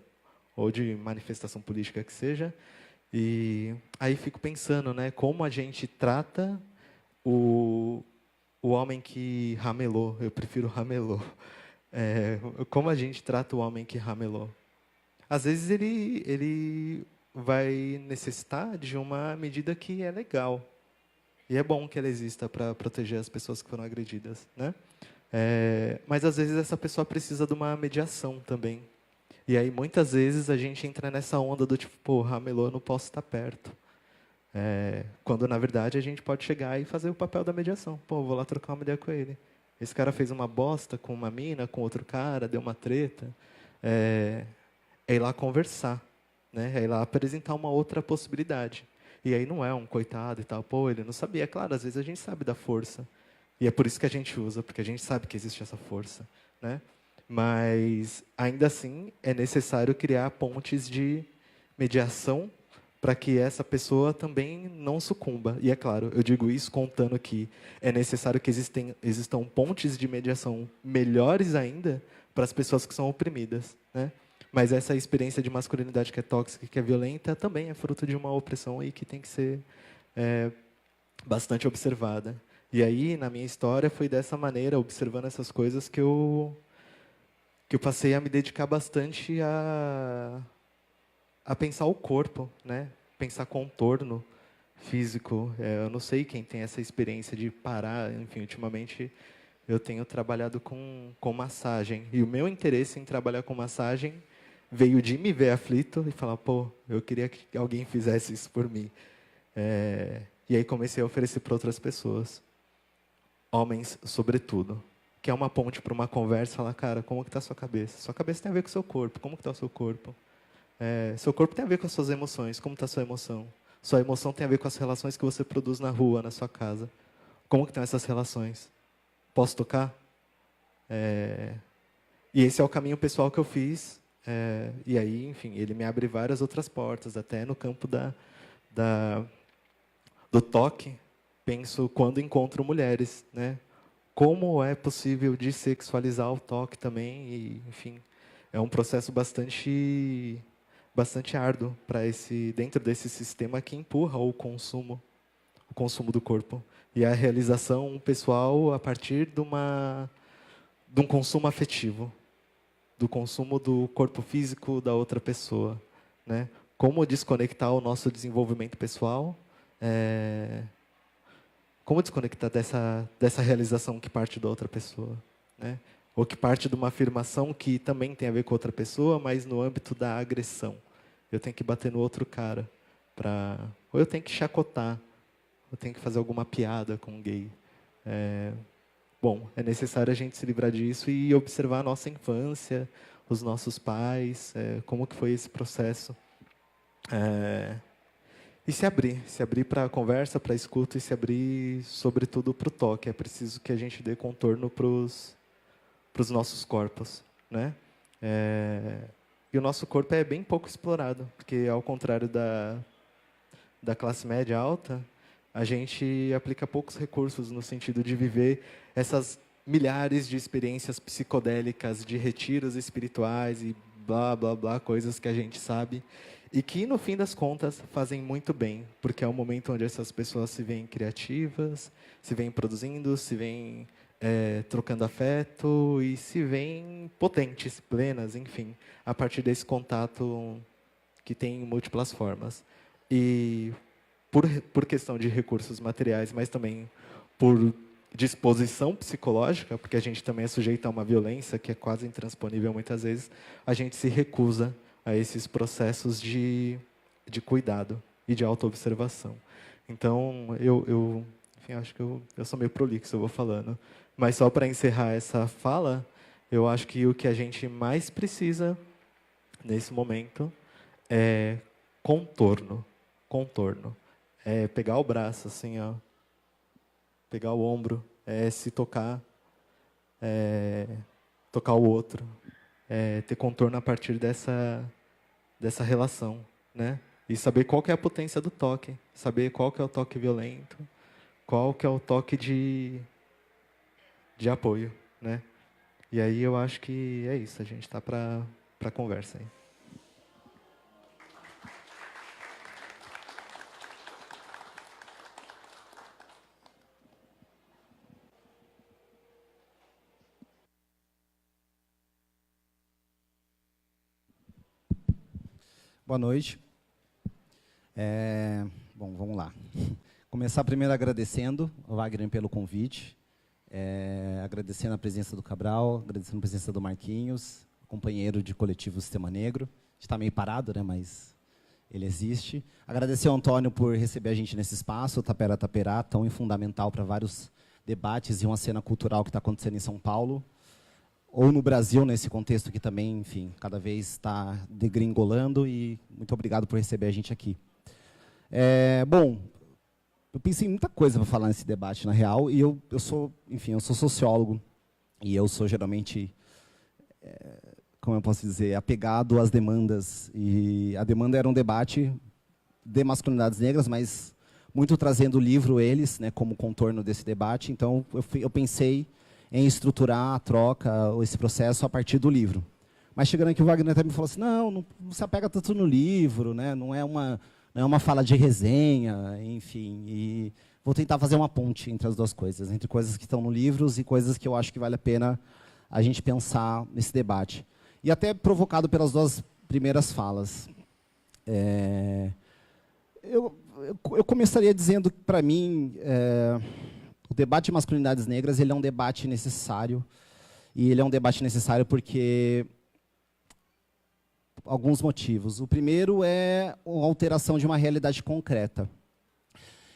ou de manifestação política que seja. E aí fico pensando, né, como a gente trata o homem que ramelou. Eu prefiro ramelou. Como a gente trata o homem que ramelou. Às vezes ele vai necessitar de uma medida que é legal. E é bom que ela exista para proteger as pessoas que foram agredidas, né? Mas às vezes essa pessoa precisa de uma mediação também. E aí, muitas vezes, a gente entra nessa onda do tipo, pô, ramelou, eu não posso estar perto. Quando, na verdade, a gente pode chegar e fazer o papel da mediação. Pô, vou lá trocar uma ideia com ele. Esse cara fez uma bosta com uma mina, com outro cara, deu uma treta. É ir lá conversar, né? É ir lá apresentar uma outra possibilidade. E aí não é um coitado e tal. Pô, ele não sabia. É claro, às vezes a gente sabe da força. E é por isso que a gente usa, porque a gente sabe que existe essa força, né? Mas, ainda assim, é necessário criar pontes de mediação para que essa pessoa também não sucumba. E, é claro, eu digo isso contando que é necessário que existam pontes de mediação melhores ainda para as pessoas que são oprimidas, né? Mas essa experiência de masculinidade que é tóxica, que é violenta, também é fruto de uma opressão e que tem que ser bastante observada. E aí, na minha história, foi dessa maneira, observando essas coisas, que eu passei a me dedicar bastante a pensar o corpo, né? Pensar contorno físico. Eu não sei quem tem essa experiência de parar, enfim, ultimamente eu tenho trabalhado com massagem. E o meu interesse em trabalhar com massagem veio de me ver aflito e falar, pô, eu queria que alguém fizesse isso por mim. E aí comecei a oferecer para outras pessoas. Homens, sobretudo. Que é uma ponte para uma conversa, falar, cara, como que está a sua cabeça? Sua cabeça tem a ver com o seu corpo, como que está o seu corpo? Seu corpo tem a ver com as suas emoções, como está a sua emoção? Sua emoção tem a ver com as relações que você produz na rua, na sua casa. Como que estão essas relações? Posso tocar? E esse é o caminho pessoal que eu fiz. E aí, enfim, ele me abre várias outras portas, até no campo do toque. Penso quando encontro mulheres, né? Como é possível dessexualizar o toque também? E, enfim, é um processo bastante árduo para dentro desse sistema que empurra o consumo do corpo e a realização pessoal a partir de um consumo afetivo, do consumo do corpo físico da outra pessoa, né? Como desconectar o nosso desenvolvimento pessoal? Como desconectar dessa realização que parte da outra pessoa, né? Ou que parte de uma afirmação que também tem a ver com outra pessoa, mas no âmbito da agressão. Eu tenho que bater no outro cara, ou eu tenho que chacotar, eu tenho que fazer alguma piada com um gay. Bom, é necessário a gente se livrar disso e observar a nossa infância, os nossos pais, como que foi esse processo. E se abrir para a conversa, para a escuta e se abrir, sobretudo, para o toque. É preciso que a gente dê contorno para os nossos corpos, né? E o nosso corpo é bem pouco explorado, porque, ao contrário da classe média alta, a gente aplica poucos recursos no sentido de viver essas milhares de experiências psicodélicas, de retiros espirituais e blá, blá, blá, coisas que a gente sabe. E que, no fim das contas, fazem muito bem, porque é um momento onde essas pessoas se veem criativas, se veem produzindo, se veem trocando afeto e se veem potentes, plenas, enfim, a partir desse contato que tem múltiplas formas. E por questão de recursos materiais, mas também por disposição psicológica, porque a gente também é sujeito a uma violência que é quase intransponível muitas vezes, a gente se recusa a esses processos de cuidado e de autoobservação. Então, enfim, acho que eu sou meio prolixo, eu vou falando. Mas só para encerrar essa fala, eu acho que o que a gente mais precisa nesse momento é contorno. Contorno. É pegar o braço, assim, ó, pegar o ombro, se tocar, tocar o outro, ter contorno a partir dessa relação, né? E saber qual que é a potência do toque, saber qual que é o toque violento, qual que é o toque de apoio, né? E aí eu acho que é isso, a gente está para conversa aí. Boa noite. Bom, vamos lá. Começar primeiro agradecendo ao Wagner pelo convite, agradecendo a presença do Cabral, agradecendo a presença do Marquinhos, companheiro de coletivo Sistema Negro. A gente está meio parado, né, mas ele existe. Agradecer ao Antônio por receber a gente nesse espaço, o Tapera Taperá, tão fundamental para vários debates e uma cena cultural que está acontecendo em São Paulo, ou no Brasil, nesse contexto que também, enfim, cada vez está degringolando, e muito obrigado por receber a gente aqui. Bom, eu pensei em muita coisa para falar nesse debate, na real, e eu sou sociólogo, e eu sou geralmente, como eu posso dizer, apegado às demandas, e a demanda era um debate de masculinidades negras, mas muito trazendo o livro Eles, né, como contorno desse debate. Então, eu pensei em estruturar a troca, esse processo, a partir do livro. Mas chegando aqui, o Wagner até me falou assim, não se apega tanto no livro, né? Não é uma fala de resenha, enfim. E vou tentar fazer uma ponte entre as duas coisas, entre coisas que estão no livro e coisas que eu acho que vale a pena a gente pensar nesse debate. E até provocado pelas duas primeiras falas. Eu começaria dizendo que, para mim, o debate de masculinidades negras ele é um debate necessário. E ele é um debate necessário porque alguns motivos. O primeiro é a alteração de uma realidade concreta.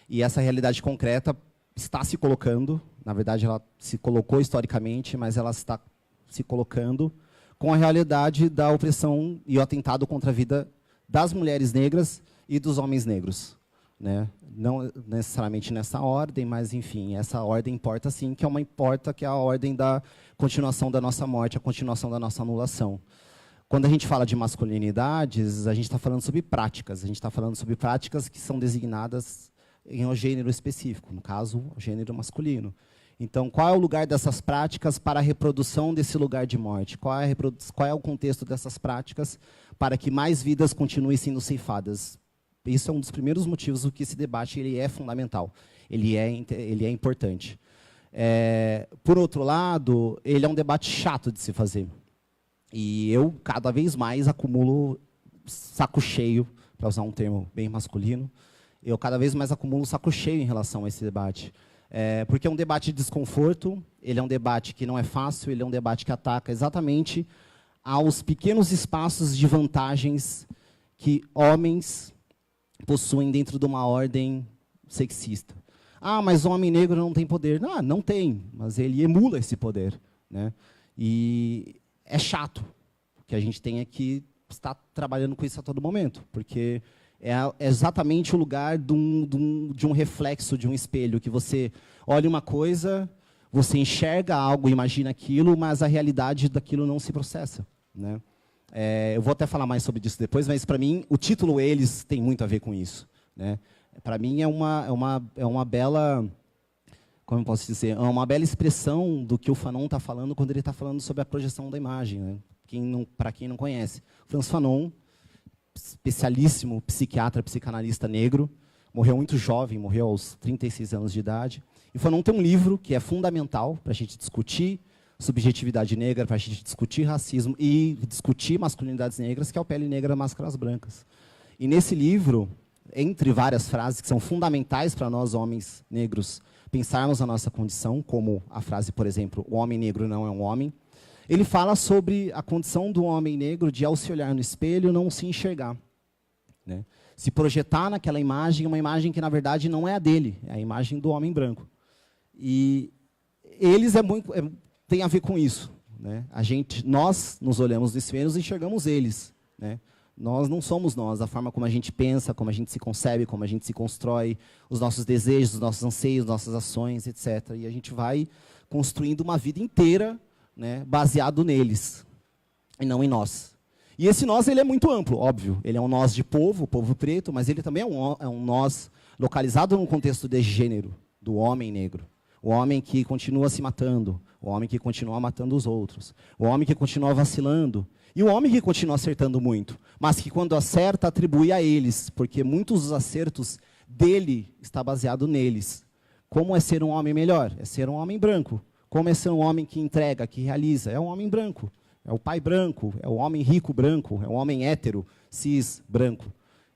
E essa realidade concreta está se colocando, na verdade, ela se colocou historicamente, mas ela está se colocando com a realidade da opressão e o atentado contra a vida das mulheres negras e dos homens negros. Né? Não necessariamente nessa ordem, mas, enfim, essa ordem importa sim, que é a ordem da continuação da nossa morte, a continuação da nossa anulação. Quando a gente fala de masculinidades, a gente está falando sobre práticas. A gente está falando sobre práticas que são designadas em um gênero específico, no caso, o gênero masculino. Então, qual é o lugar dessas práticas para a reprodução desse lugar de morte? Qual é o contexto dessas práticas para que mais vidas continuem sendo ceifadas? Isso é um dos primeiros motivos do que esse debate ele é fundamental, ele é importante. Por outro lado, ele é um debate chato de se fazer. E eu, cada vez mais, acumulo saco cheio, para usar um termo bem masculino, eu cada vez mais acumulo saco cheio em relação a esse debate. Porque é um debate de desconforto, ele é um debate que não é fácil, ele é um debate que ataca exatamente aos pequenos espaços de vantagens que homens possuem dentro de uma ordem sexista. Ah, mas o homem negro não tem poder. Não tem, mas ele emula esse poder. Né? E é chato que a gente tenha que estar trabalhando com isso a todo momento, porque é exatamente o lugar de um reflexo, de um espelho, que você olha uma coisa, você enxerga algo, imagina aquilo, mas a realidade daquilo não se processa. Né? Eu vou até falar mais sobre isso depois, mas, para mim, o título Eles tem muito a ver com isso. Né? Para mim, é uma bela... Como eu posso dizer? É uma bela expressão do que o Fanon está falando quando ele está falando sobre a projeção da imagem. Né? Para quem não conhece. Franz Fanon, especialíssimo psiquiatra, psicanalista negro, morreu muito jovem, morreu aos 36 anos de idade. E Fanon tem um livro que é fundamental para a gente discutir subjetividade negra, para a gente discutir racismo e discutir masculinidades negras, que é o Pele Negra, Máscaras Brancas. E nesse livro, entre várias frases que são fundamentais para nós, homens negros, pensarmos a nossa condição, como a frase, por exemplo, o homem negro não é um homem, ele fala sobre a condição do homem negro de, ao se olhar no espelho, não se enxergar. Né? Se projetar naquela imagem, uma imagem que, na verdade, não é a dele, é a imagem do homem branco. E eles tem a ver com isso. Né? Nós nos olhamos no espelho e enxergamos eles. Né? Nós não somos nós, a forma como a gente pensa, como a gente se concebe, como a gente se constrói, os nossos desejos, os nossos anseios, nossas ações, etc. E a gente vai construindo uma vida inteira, né, baseado neles, e não em nós. E esse nós ele é muito amplo, óbvio. Ele é um nós de povo preto, mas ele também é um nós localizado num contexto de gênero, do homem negro. O homem que continua se matando, o homem que continua matando os outros, o homem que continua vacilando, e o homem que continua acertando muito, mas que quando acerta, atribui a eles, porque muitos dos acertos dele está baseado neles. Como é ser um homem melhor? É ser um homem branco. Como é ser um homem que entrega, que realiza? É um homem branco. É o pai branco, é o homem rico branco, é o homem hétero, cis, branco.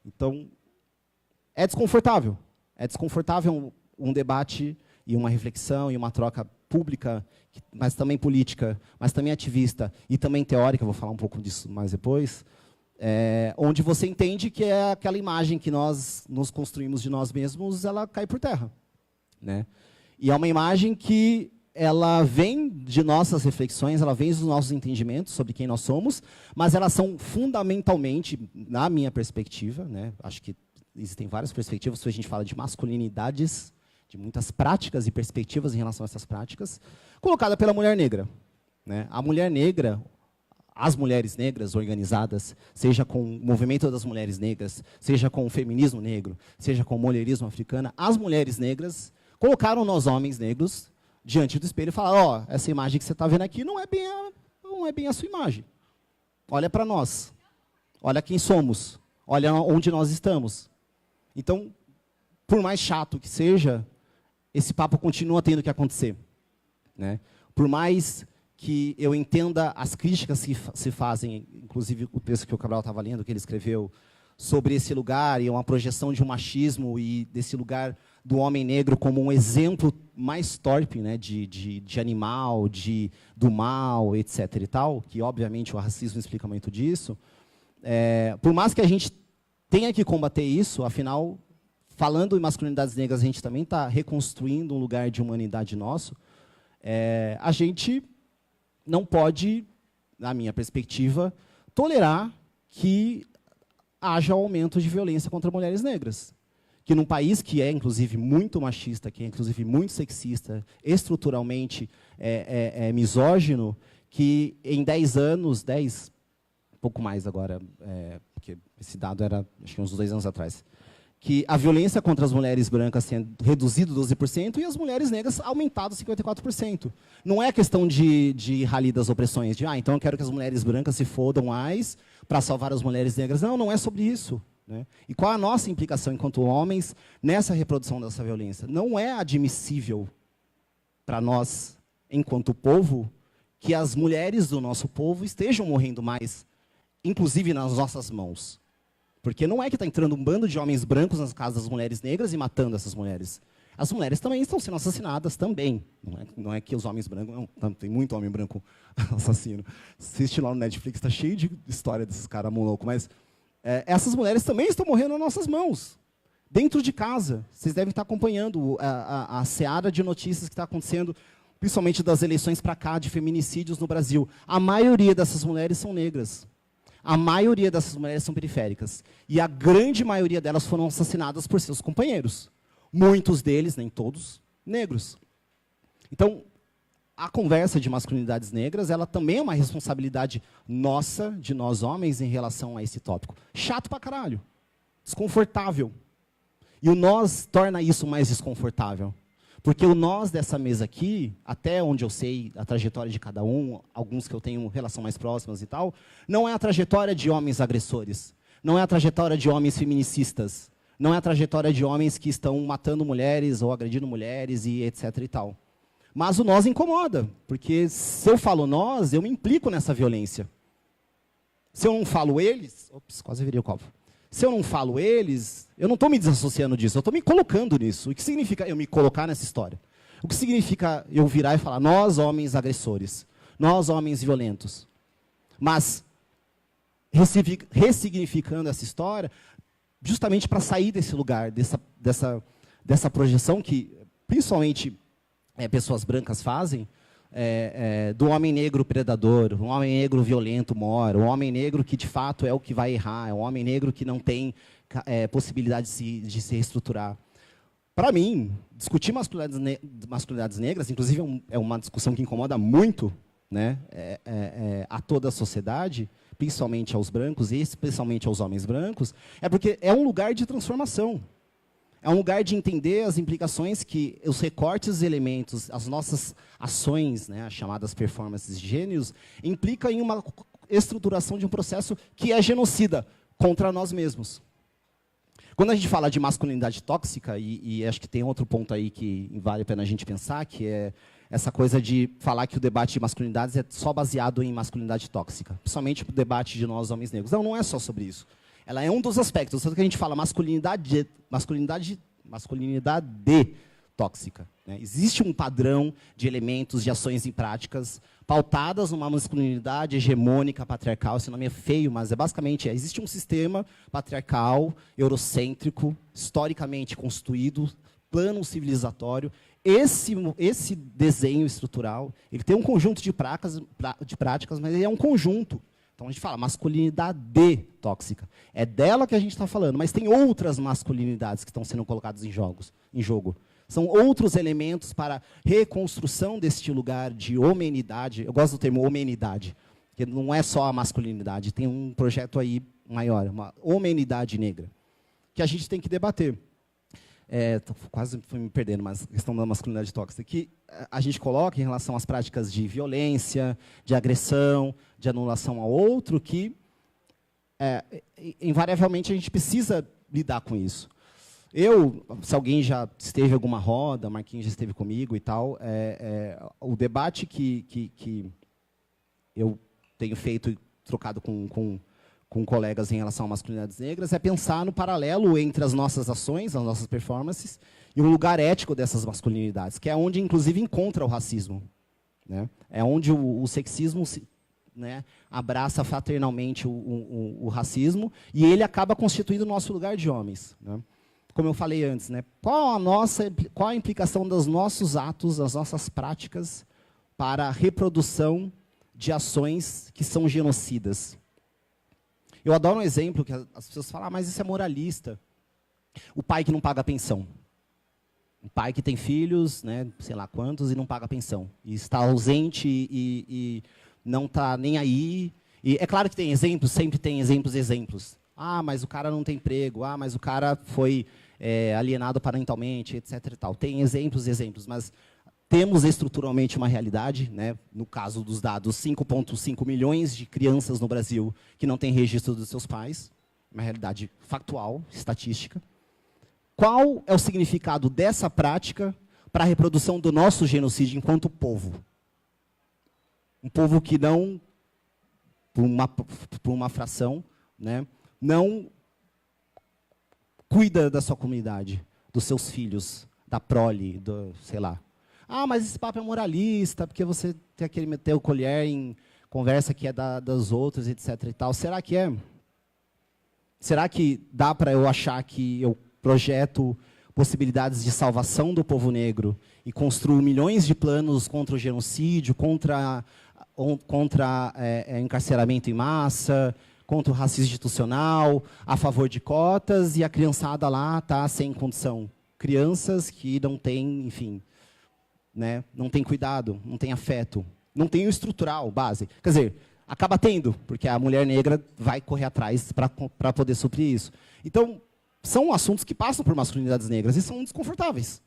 Então, é desconfortável. É desconfortável um debate e uma reflexão e uma troca pública, mas também política, mas também ativista e também teórica, vou falar um pouco disso mais depois, onde você entende que é aquela imagem que nós nos construímos de nós mesmos, ela cai por terra. Né? E é uma imagem que ela vem de nossas reflexões, ela vem dos nossos entendimentos sobre quem nós somos, mas elas são fundamentalmente, na minha perspectiva, né, acho que existem várias perspectivas, se a gente fala de masculinidades, de muitas práticas e perspectivas em relação a essas práticas, colocada pela mulher negra. Né? A mulher negra, as mulheres negras organizadas, seja com o movimento das mulheres negras, seja com o feminismo negro, seja com o mulherismo africano, as mulheres negras colocaram nós homens negros diante do espelho e falaram, essa imagem que você está vendo aqui não é bem a sua imagem. olha para nós, olha quem somos, olha onde nós estamos. Então, por mais chato que seja, esse papo continua tendo que acontecer, né? Por mais que eu entenda as críticas que se fazem, inclusive o texto que o Cabral estava lendo, que ele escreveu, sobre esse lugar, e uma projeção de um machismo, e desse lugar do homem negro como um exemplo mais torpe, né, de animal, do mal, etc. e tal, que, obviamente, o racismo explica muito disso. Por mais que a gente tenha que combater isso, afinal, falando em masculinidades negras, a gente também está reconstruindo um lugar de humanidade nosso, a gente não pode, na minha perspectiva, tolerar que haja aumento de violência contra mulheres negras. Que num país que é, inclusive, muito machista, que é, inclusive, muito sexista, estruturalmente misógino, que em 10 anos, um pouco mais agora, porque esse dado era, acho que uns 2 anos atrás, que a violência contra as mulheres brancas tenha reduzido 12% e as mulheres negras aumentado 54%. Não é questão de rali das opressões, então eu quero que as mulheres brancas se fodam mais para salvar as mulheres negras. Não, não é sobre isso, né? E qual a nossa implicação enquanto homens nessa reprodução dessa violência? Não é admissível para nós, enquanto povo, que as mulheres do nosso povo estejam morrendo mais, inclusive nas nossas mãos. Porque não é que está entrando um bando de homens brancos nas casas das mulheres negras e matando essas mulheres. As mulheres também estão sendo assassinadas também. Não é que os homens brancos... Não, tem muito homem branco assassino. Assiste lá no Netflix, está cheio de história desses caras malucos. Mas essas mulheres também estão morrendo nas nossas mãos. Dentro de casa. Vocês devem estar acompanhando a seara de notícias que está acontecendo, principalmente das eleições para cá, de feminicídios no Brasil. A maioria dessas mulheres são negras. A maioria dessas mulheres são periféricas. E a grande maioria delas foram assassinadas por seus companheiros. Muitos deles, nem todos, negros. Então, a conversa de masculinidades negras, ela também é uma responsabilidade nossa, de nós homens, em relação a esse tópico. Chato pra caralho. Desconfortável. E o nós torna isso mais desconfortável. Porque o nós dessa mesa aqui, até onde eu sei a trajetória de cada um, alguns que eu tenho relação mais próximas e tal, não é a trajetória de homens agressores, não é a trajetória de homens feminicistas, não é a trajetória de homens que estão matando mulheres ou agredindo mulheres e etc. e tal. Mas o nós incomoda, porque se eu falo nós, eu me implico nessa violência. Se eu não falo eles... Ops, quase virei o copo. Se eu não falo eles, eu não estou me desassociando disso, eu estou me colocando nisso. O que significa eu me colocar nessa história? O que significa eu virar e falar, nós, homens agressores, nós, homens violentos. Mas, ressignificando essa história, justamente para sair desse lugar, dessa projeção que, principalmente, pessoas brancas fazem, do homem negro predador, um homem negro violento mora, um homem negro que, de fato, é o que vai errar, é um homem negro que não tem possibilidade de se reestruturar. Para mim, discutir masculinidades negras, inclusive é uma discussão que incomoda muito, né, a toda a sociedade, principalmente aos brancos e especialmente aos homens brancos, é porque é um lugar de transformação. É um lugar de entender as implicações que os recortes dos elementos, as nossas ações, né, as chamadas performances de gênios, implicam em uma estruturação de um processo que é genocida contra nós mesmos. Quando a gente fala de masculinidade tóxica, e acho que tem outro ponto aí que vale a pena a gente pensar, que é essa coisa de falar que o debate de masculinidades é só baseado em masculinidade tóxica, principalmente o debate de nós, homens negros. Não, não é só sobre isso. Ela é um dos aspectos. Tanto que a gente fala masculinidade tóxica, né? Existe um padrão de elementos, de ações e práticas pautadas numa masculinidade hegemônica, patriarcal. Esse nome é feio, mas basicamente existe um sistema patriarcal, eurocêntrico, historicamente construído, plano civilizatório. Esse desenho estrutural, ele tem um conjunto de práticas, mas ele é um conjunto. Então, a gente fala masculinidade tóxica. É dela que a gente está falando, mas tem outras masculinidades que estão sendo colocadas em jogo. São outros elementos para reconstrução deste lugar de homenidade. Eu gosto do termo homenidade, porque não é só a masculinidade, tem um projeto aí maior, uma homenidade negra, que a gente tem que debater. quase fui me perdendo, mas a questão da masculinidade tóxica, que a gente coloca em relação às práticas de violência, de agressão, de anulação ao outro, que invariavelmente a gente precisa lidar com isso. Se alguém já esteve em alguma roda, Marquinhos já esteve comigo e tal, o debate que eu tenho feito e trocado com colegas em relação a masculinidades negras é pensar no paralelo entre as nossas ações, as nossas performances, e um lugar ético dessas masculinidades, que é onde, inclusive, encontra o racismo. Né? É onde o sexismo né, abraça fraternalmente o racismo, e ele acaba constituindo o nosso lugar de homens. Né? Como eu falei antes, né, qual a implicação dos nossos atos, das nossas práticas, para a reprodução de ações que são genocidas? Eu adoro um exemplo que as pessoas falam, mas isso é moralista. O pai que não paga pensão. O pai que tem filhos, né, sei lá quantos, e não paga pensão. E está ausente e não está nem aí. E é claro que tem exemplos, sempre tem exemplos. Ah, mas o cara não tem emprego. Ah, mas o cara foi alienado parentalmente, etc. E tal. Tem exemplos, mas temos estruturalmente uma realidade, né? No caso dos dados, 5,5 milhões de crianças no Brasil que não têm registro dos seus pais, uma realidade factual, estatística. Qual é o significado dessa prática para a reprodução do nosso genocídio enquanto povo? Um povo que não, por uma fração, né, não cuida da sua comunidade, dos seus filhos, da prole, sei lá. Ah, mas esse papo é moralista, porque você tem aquele meter o colher em conversa que é das outras, etc. e tal. Será que é? Será que dá para eu achar que eu projeto possibilidades de salvação do povo negro e construo milhões de planos contra o genocídio, contra encarceramento em massa, contra o racismo institucional, a favor de cotas, e a criançada lá está sem condição? Crianças que não têm, enfim, né, não tem cuidado, não tem afeto, não tem o estrutural, base. Quer dizer, acaba tendo, porque a mulher negra vai correr atrás para poder suprir isso. Então, são assuntos que passam por masculinidades negras e são desconfortáveis.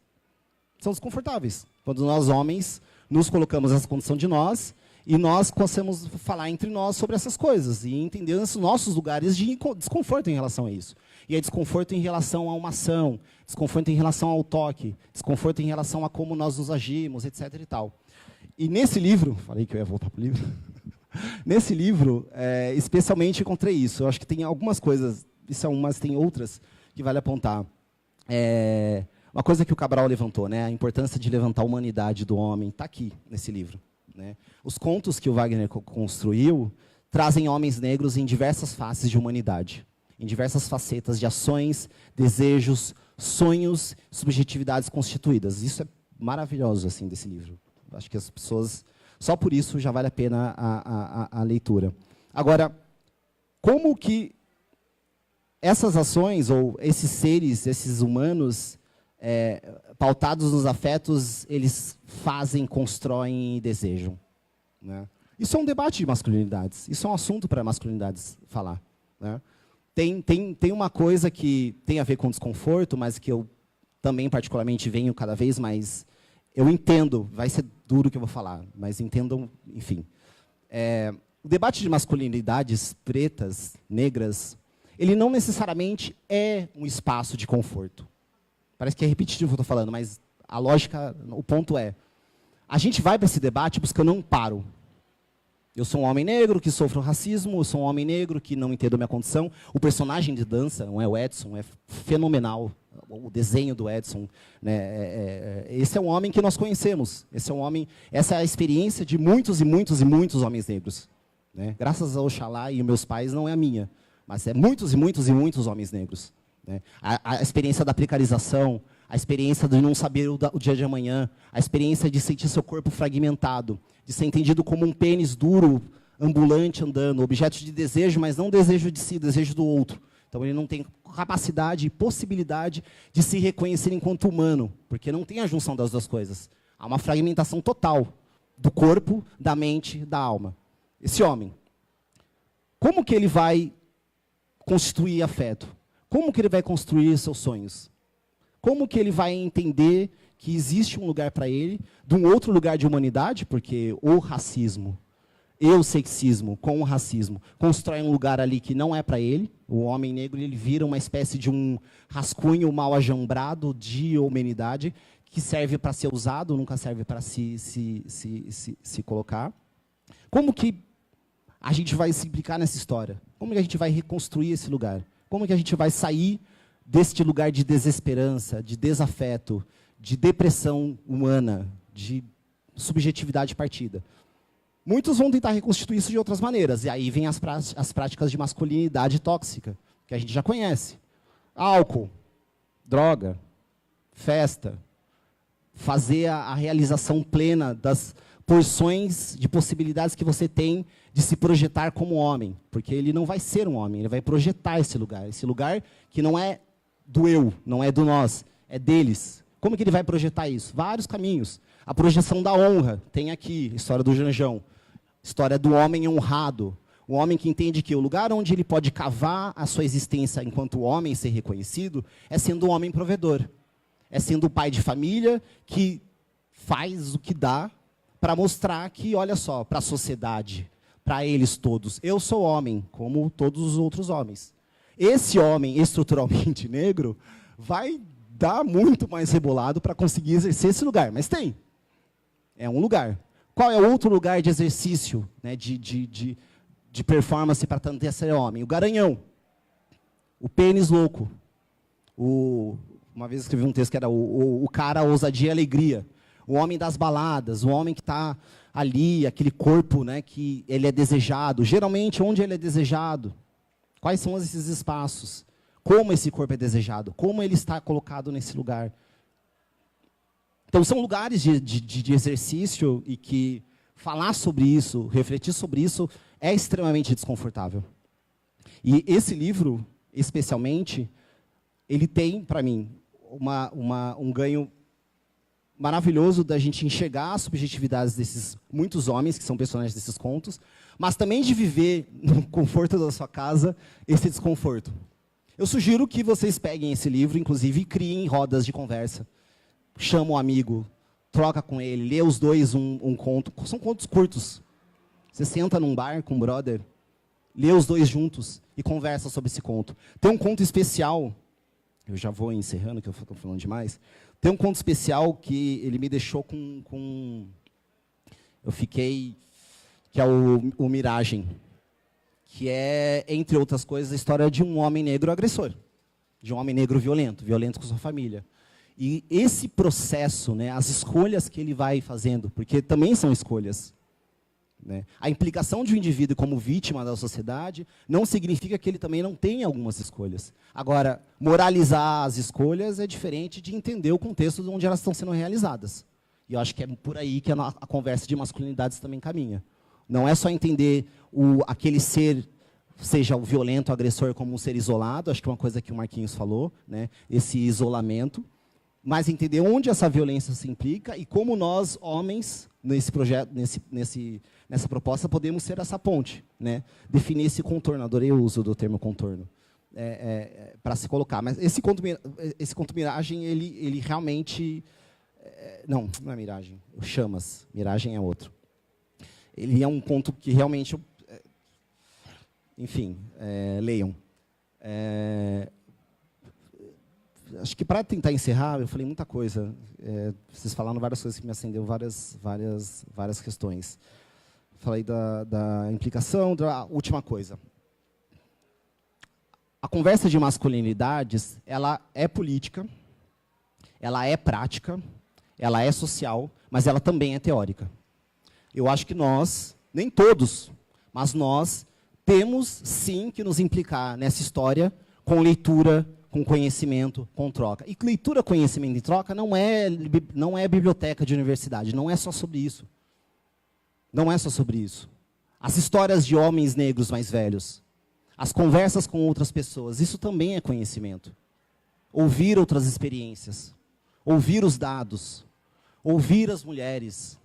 São desconfortáveis. Quando nós, homens, nos colocamos nessa condição de nós, e nós conseguimos falar entre nós sobre essas coisas, e entender os nossos lugares de desconforto em relação a isso. E é desconforto em relação a uma ação, desconforto em relação ao toque, desconforto em relação a como nós nos agimos, etc. e tal. E nesse livro, falei que eu ia voltar para o livro, nesse livro, especialmente encontrei isso. Eu acho que tem algumas coisas, isso é uma, mas tem outras que vale apontar. Uma coisa que o Cabral levantou, né, a importância de levantar a humanidade do homem, está aqui nesse livro. Né? Os contos que o Wagner construiu trazem homens negros em diversas faces de humanidade, em diversas facetas de ações, desejos, sonhos, subjetividades constituídas. Isso é maravilhoso assim, desse livro. Acho que as pessoas, só por isso já vale a pena a leitura. Agora, como que essas ações, ou esses seres, esses humanos, pautados nos afetos, eles fazem, constroem e desejam? Né? Isso é um debate de masculinidades. Isso é um assunto para masculinidades falar. Né? Tem uma coisa que tem a ver com desconforto, mas que eu também particularmente venho cada vez mais... Eu entendo, vai ser duro o que eu vou falar, mas entendam, enfim. O debate de masculinidades pretas, negras, ele não necessariamente é um espaço de conforto. Parece que é repetitivo o que eu estou falando, mas a lógica, o ponto é, a gente vai para esse debate buscando um amparo. Eu sou um homem negro que sofro racismo, eu sou um homem negro que não entendo a minha condição. O personagem de dança, não é o Edson, é fenomenal. O desenho do Edson, né, esse é um homem que nós conhecemos. Esse é um homem, essa é a experiência de muitos e muitos e muitos homens negros. Né? Graças ao Oxalá e meus pais não é a minha, mas é muitos e muitos e muitos homens negros. Né? A experiência da precarização, a experiência de não saber o dia de amanhã, a experiência de sentir seu corpo fragmentado, de ser entendido como um pênis duro, ambulante, andando, objeto de desejo, mas não desejo de si, desejo do outro. Então, ele não tem capacidade e possibilidade de se reconhecer enquanto humano, porque não tem a junção das duas coisas. Há uma fragmentação total do corpo, da mente, da alma. Esse homem, como que ele vai constituir afeto? Como que ele vai construir seus sonhos? Como que ele vai entender que existe um lugar para ele, de um outro lugar de humanidade, porque o racismo e o sexismo com o racismo constroem um lugar ali que não é para ele. O homem negro ele vira uma espécie de um rascunho mal ajambrado de humanidade que serve para ser usado, nunca serve para se colocar. Como que a gente vai se implicar nessa história? Como que a gente vai reconstruir esse lugar? Como que a gente vai sair deste lugar de desesperança, de desafeto, de depressão humana, de subjetividade partida? Muitos vão tentar reconstituir isso de outras maneiras, e aí vem as práticas de masculinidade tóxica, que a gente já conhece. Álcool, droga, festa, fazer a realização plena das porções de possibilidades que você tem de se projetar como homem, porque ele não vai ser um homem, ele vai projetar esse lugar que não é do eu, não é do nós, é deles. Como que ele vai projetar isso? Vários caminhos. A projeção da honra, tem aqui, história do Janjão, história do homem honrado, o homem que entende que o lugar onde ele pode cavar a sua existência enquanto homem, ser reconhecido, é sendo um homem provedor, é sendo o pai de família que faz o que dá para mostrar que, olha só, para a sociedade, para eles todos, eu sou homem, como todos os outros homens. Esse homem estruturalmente negro vai dar muito mais rebolado para conseguir exercer esse lugar, mas tem. É um lugar. Qual é outro lugar de exercício, né, de performance para tentar ser homem? O garanhão, o pênis louco. Uma vez eu escrevi um texto que era o cara, a ousadia e a alegria. O homem das baladas, o homem que está ali, aquele corpo, né, que ele é desejado. Geralmente, onde ele é desejado? Quais são esses espaços? Como esse corpo é desejado? Como ele está colocado nesse lugar? Então, são lugares de exercício e que falar sobre isso, refletir sobre isso, é extremamente desconfortável. E esse livro, especialmente, ele tem, para mim, um ganho maravilhoso da gente enxergar as subjetividades desses muitos homens, que são personagens desses contos, mas também de viver no conforto da sua casa esse desconforto. Eu sugiro que vocês peguem esse livro, inclusive, e criem rodas de conversa. Chama um amigo, troca com ele, lê os dois um conto. São contos curtos. Você senta num bar com um brother, lê os dois juntos e conversa sobre esse conto. Tem um conto especial, eu já vou encerrando, que eu estou falando demais. Tem um conto especial que ele me deixou eu fiquei... que é o Miragem, que é, entre outras coisas, a história de um homem negro agressor, de um homem negro violento com sua família. E esse processo, né, as escolhas que ele vai fazendo, porque também são escolhas, né, a implicação de um indivíduo como vítima da sociedade não significa que ele também não tenha algumas escolhas. Agora, moralizar as escolhas é diferente de entender o contexto de onde elas estão sendo realizadas. E eu acho que é por aí que a conversa de masculinidades também caminha. Não é só entender aquele ser, seja o violento, o agressor, como um ser isolado, acho que é uma coisa que o Marquinhos falou, né, esse isolamento, mas entender onde essa violência se implica e como nós, homens, nesse projeto, nessa proposta, podemos ser essa ponte, né, definir esse contorno. Adorei o uso do termo contorno, para se colocar. Mas esse conto Miragem, ele realmente... não é Miragem, o Chamas, Miragem é outro. Ele é um conto que realmente... enfim, leiam. Acho que para tentar encerrar, eu falei muita coisa. Vocês falaram várias coisas que me acendeu várias questões. Falei da implicação, da última coisa. A conversa de masculinidades, ela é política, ela é prática, ela é social, mas ela também é teórica. Eu acho que nós, nem todos, mas nós temos sim que nos implicar nessa história com leitura, com conhecimento, com troca. E leitura, conhecimento e troca não é biblioteca de universidade, não é só sobre isso. Não é só sobre isso. As histórias de homens negros mais velhos, as conversas com outras pessoas, isso também é conhecimento. Ouvir outras experiências, ouvir os dados, ouvir as mulheres,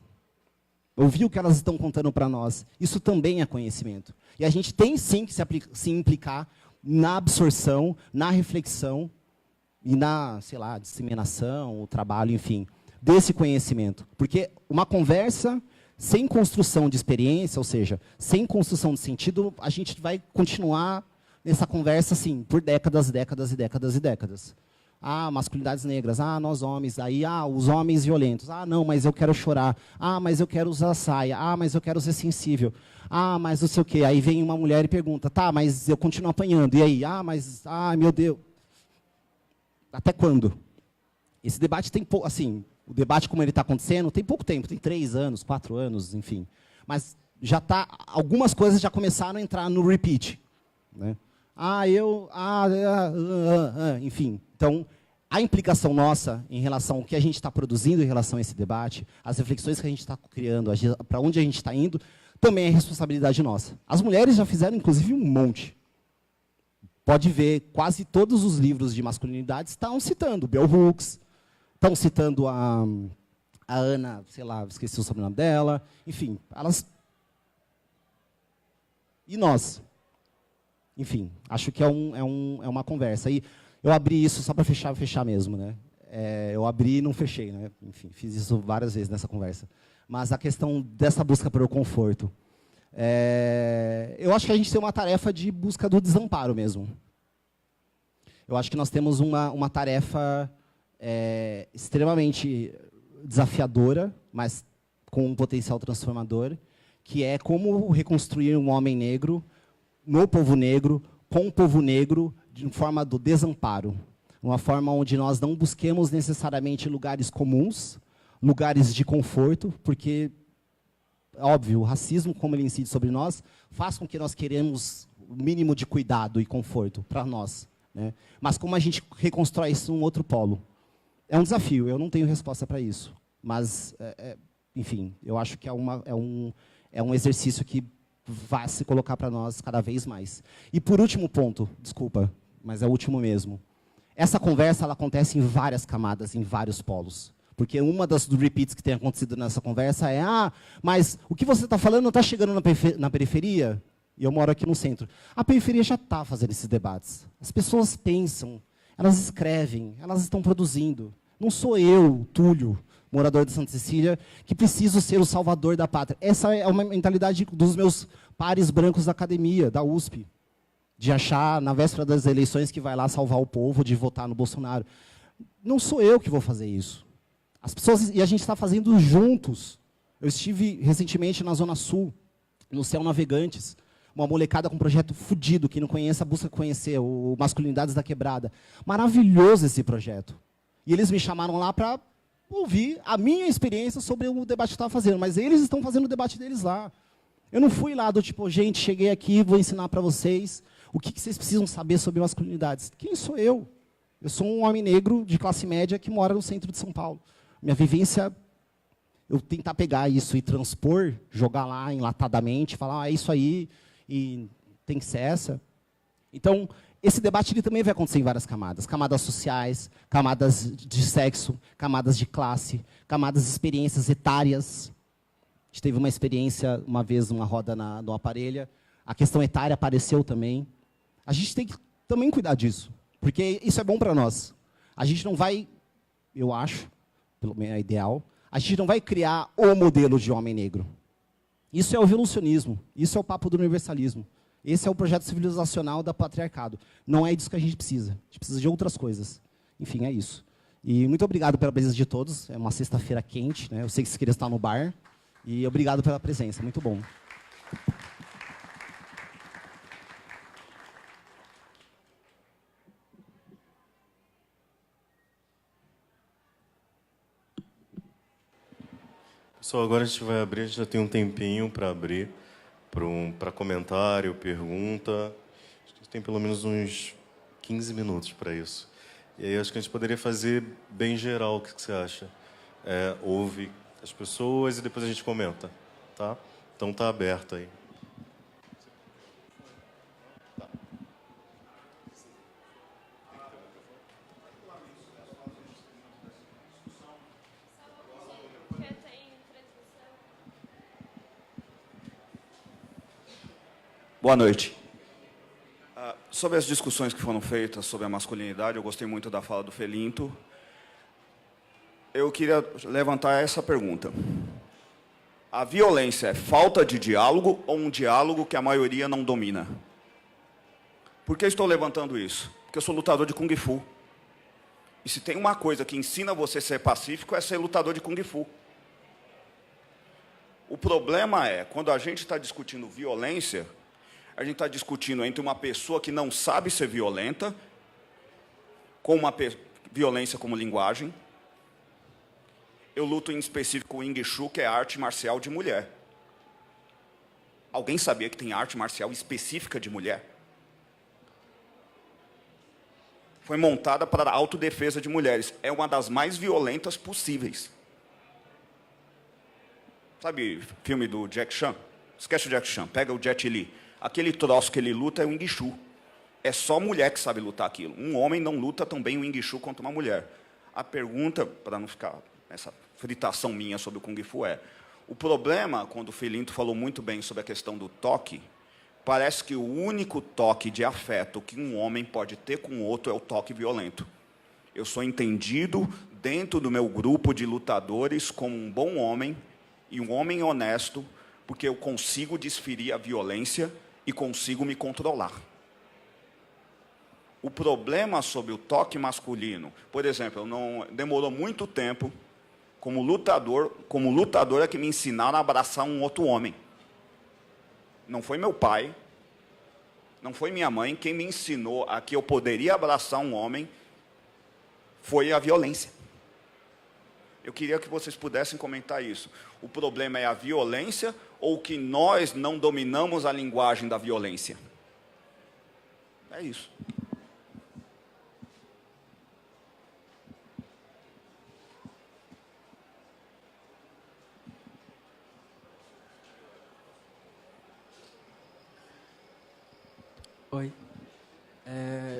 ouvir o que elas estão contando para nós, isso também é conhecimento. E a gente tem sim que se implicar na absorção, na reflexão e na, sei lá, disseminação, o trabalho, enfim, desse conhecimento. Porque uma conversa sem construção de experiência, ou seja, sem construção de sentido, a gente vai continuar nessa conversa assim, por décadas, décadas e décadas e décadas. Ah, masculinidades negras, ah, nós homens, aí, ah, os homens violentos, ah, não, mas eu quero chorar, ah, mas eu quero usar saia, ah, mas eu quero ser sensível, ah, mas não sei o quê. Aí vem uma mulher e pergunta, tá, mas eu continuo apanhando, e aí? Ah, mas, ah, meu Deus. Até quando? Esse debate tem pouco, assim, o debate como ele está acontecendo, tem pouco tempo, tem 3 anos, 4 anos, enfim. Mas já tá, algumas coisas já começaram a entrar no repeat, né? Enfim. Então, a implicação nossa em relação ao que a gente está produzindo em relação a esse debate, as reflexões que a gente está criando, para onde a gente está indo, também é responsabilidade nossa. As mulheres já fizeram, inclusive, um monte. Pode ver, quase todos os livros de masculinidade estão citando Bell Hooks, estão citando a Ana, sei lá, esqueci o sobrenome dela, enfim, elas... E nós? Enfim, acho que é uma conversa. E eu abri isso só para fechar mesmo, né? Eu abri e não fechei, né? Enfim, fiz isso várias vezes nessa conversa. Mas a questão dessa busca pelo conforto. Eu acho que a gente tem uma tarefa de busca do desamparo mesmo. Eu acho que nós temos uma tarefa extremamente desafiadora, mas com um potencial transformador, que é como reconstruir um homem negro no povo negro, com o povo negro, de forma do desamparo. Uma forma onde nós não busquemos necessariamente lugares comuns, lugares de conforto, porque, óbvio, o racismo, como ele incide sobre nós, faz com que nós queremos o mínimo de cuidado e conforto para nós, né? Mas como a gente reconstrói isso num outro polo? É um desafio, eu não tenho resposta para isso. Mas, enfim, eu acho que é um exercício que vai se colocar para nós cada vez mais. E por último ponto, desculpa, mas é o último mesmo. Essa conversa ela acontece em várias camadas, em vários polos. Porque uma das repeats que tem acontecido nessa conversa é mas o que você está falando não está chegando na periferia? E eu moro aqui no centro. A periferia já está fazendo esses debates. As pessoas pensam, elas escrevem, elas estão produzindo. Não sou eu, Túlio, morador de Santa Cecília, que preciso ser o salvador da pátria. Essa é uma mentalidade dos meus pares brancos da academia, da USP, de achar, na véspera das eleições, que vai lá salvar o povo, de votar no Bolsonaro. Não sou eu que vou fazer isso. As pessoas, e a gente está fazendo juntos. Eu estive recentemente na Zona Sul, no Céu Navegantes, uma molecada com um projeto fudido, que não conhece, a busca conhecer, o Masculinidades da Quebrada. Maravilhoso esse projeto. E eles me chamaram lá para ouvir a minha experiência sobre o debate que eu estava fazendo, mas eles estão fazendo o debate deles lá. Eu não fui lá do tipo, gente, cheguei aqui, vou ensinar para vocês o que vocês precisam saber sobre masculinidades. Quem sou eu? Eu sou um homem negro de classe média que mora no centro de São Paulo. Minha vivência, eu tentar pegar isso e transpor, jogar lá enlatadamente, falar, é isso aí, e tem que ser essa. Então, esse debate ele também vai acontecer em várias camadas. Camadas sociais, camadas de sexo, camadas de classe, camadas de experiências etárias. A gente teve uma experiência, uma vez, numa roda no Aparelha. A questão etária apareceu também. A gente tem que também cuidar disso, porque isso é bom para nós. A gente não vai, eu acho, pelo menos é ideal, a gente não vai criar o modelo de homem negro. Isso é o evolucionismo, isso é o papo do universalismo. Esse é o projeto civilizacional da patriarcado. Não é disso que a gente precisa. A gente precisa de outras coisas. Enfim, é isso. E muito obrigado pela presença de todos. É uma sexta-feira quente, né? Eu sei que vocês queriam estar no bar. E obrigado pela presença. Muito bom. Pessoal, agora a gente vai abrir, a gente já tem um tempinho para abrir. Para comentário, pergunta. Acho que tem pelo menos uns 15 minutos para isso. E aí acho que a gente poderia fazer bem geral, o que você acha? Ouve as pessoas e depois a gente comenta, tá? Então tá aberto aí. Boa noite. Sobre as discussões que foram feitas sobre a masculinidade, eu gostei muito da fala do Felinto. Eu queria levantar essa pergunta. A violência é falta de diálogo ou um diálogo que a maioria não domina? Por que estou levantando isso? Porque eu sou lutador de Kung Fu. E se tem uma coisa que ensina você a ser pacífico, é ser lutador de Kung Fu. O problema é, quando a gente está discutindo violência, a gente está discutindo entre uma pessoa que não sabe ser violenta, com uma violência como linguagem. Eu luto em específico o Wing Chun, que é arte marcial de mulher. Alguém sabia que tem arte marcial específica de mulher? Foi montada para a autodefesa de mulheres. É uma das mais violentas possíveis. Sabe filme do Jack Chan? Esquece o Jack Chan, pega o Jet Li. Aquele troço que ele luta é o Wing Chun. É só mulher que sabe lutar aquilo. Um homem não luta tão bem o Wing Chun quanto uma mulher. A pergunta, para não ficar essa fritação minha sobre o Kung Fu, é: o problema, quando o Felinto falou muito bem sobre a questão do toque, parece que o único toque de afeto que um homem pode ter com o outro é o toque violento. Eu sou entendido dentro do meu grupo de lutadores como um bom homem e um homem honesto, porque eu consigo desferir a violência e consigo me controlar. O problema sobre o toque masculino, por exemplo, demorou muito tempo, como lutador é que me ensinaram a abraçar um outro homem. Não foi meu pai, não foi minha mãe, quem me ensinou a que eu poderia abraçar um homem foi a violência. Eu queria que vocês pudessem comentar isso. O problema é a violência ou que nós não dominamos a linguagem da violência? É isso. Oi.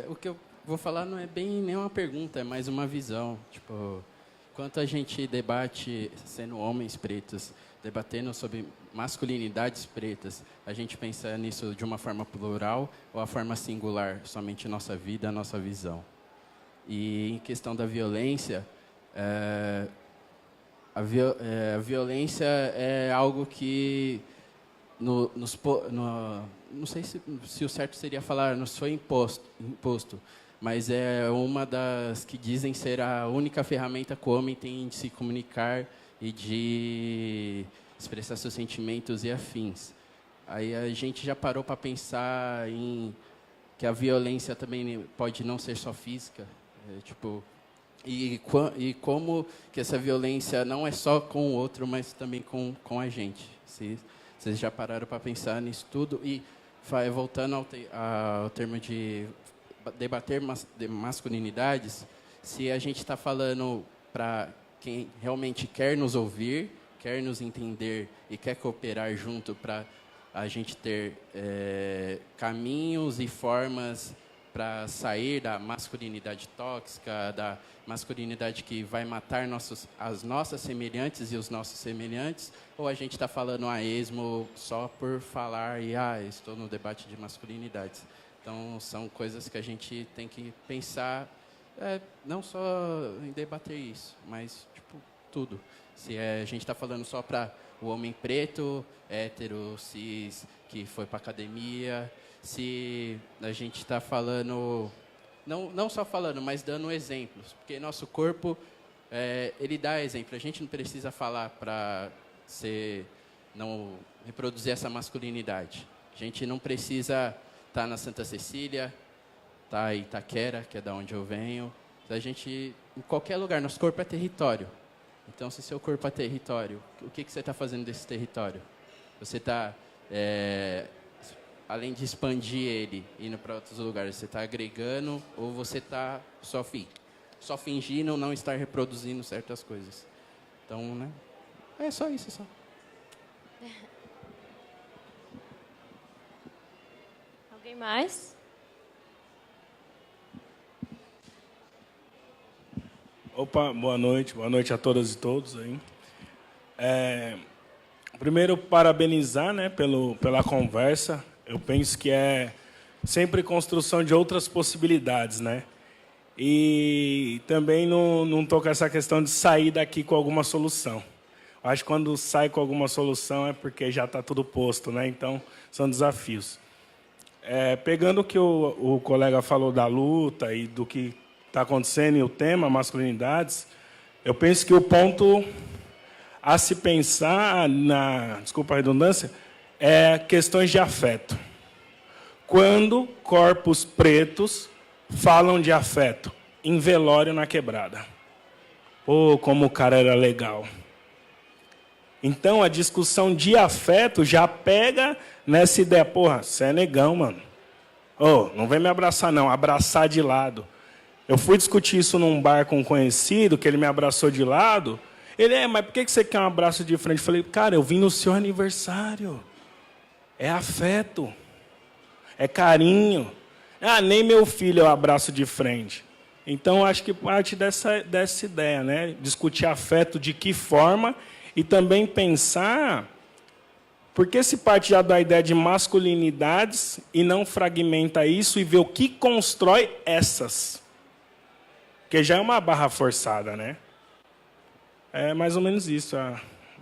O que eu vou falar não é bem nenhuma pergunta, é mais uma visão. Tipo, enquanto a gente debate, sendo homens pretos, debatendo sobre masculinidades pretas, a gente pensa nisso de uma forma plural ou a forma singular, somente nossa vida, nossa visão. E em questão da violência, a violência é algo que não sei se o certo seria falar nos foi imposto, mas é uma das que dizem ser a única ferramenta que o homem tem de se comunicar e de expressar seus sentimentos e afins. Aí a gente já parou para pensar em que a violência também pode não ser só física, e como que essa violência não é só com o outro, mas também com a gente. Vocês já pararam para pensar nisso tudo? E voltando ao termo de debater masculinidades, se a gente está falando para quem realmente quer nos ouvir, quer nos entender e quer cooperar junto para a gente ter caminhos e formas para sair da masculinidade tóxica, da masculinidade que vai matar as nossas semelhantes e os nossos semelhantes, ou a gente está falando a esmo só por falar e estou no debate de masculinidades. Então, são coisas que a gente tem que pensar, não só em debater isso, mas tudo. Se a gente está falando só para o homem preto, hétero, cis, que foi para a academia, se a gente está falando, não só falando, mas dando exemplos, porque nosso corpo, ele dá exemplo. A gente não precisa falar para não reproduzir essa masculinidade. A gente não precisa estar na Santa Cecília, estar em Itaquera, que é da onde eu venho. A gente, em qualquer lugar, nosso corpo é território. Então, se seu corpo é território, o que você está fazendo desse território? Você está, além de expandir ele, indo para outros lugares, você está agregando ou você está só fingindo não estar reproduzindo certas coisas? Então, né? É só isso, só. Alguém mais? Opa, boa noite a todas e todos aí. Primeiro, parabenizar, né, pela conversa. Eu penso que é sempre construção de outras possibilidades, né? E também não estou com essa questão de sair daqui com alguma solução. Eu acho que quando sai com alguma solução é porque já está tudo posto, né? Então, são desafios. Pegando o que o colega falou da luta e do que está acontecendo e o tema masculinidades, eu penso que o ponto a se pensar, desculpa a redundância, é questões de afeto. Quando corpos pretos falam de afeto em velório na quebrada. Oh, como o cara era legal. Então, a discussão de afeto já pega nessa ideia. Porra, você é negão, mano. Oh, não vem me abraçar, não. Abraçar de lado. Eu fui discutir isso num bar com um conhecido, que ele me abraçou de lado. Ele, mas por que você quer um abraço de frente? Eu falei, cara, eu vim no seu aniversário. É afeto. É carinho. Ah, nem meu filho eu abraço de frente. Então, acho que parte dessa ideia, né? Discutir afeto de que forma e também pensar, porque se parte já da ideia de masculinidades e não fragmenta isso e vê o que constrói essas. Porque já é uma barra forçada, né? É mais ou menos isso,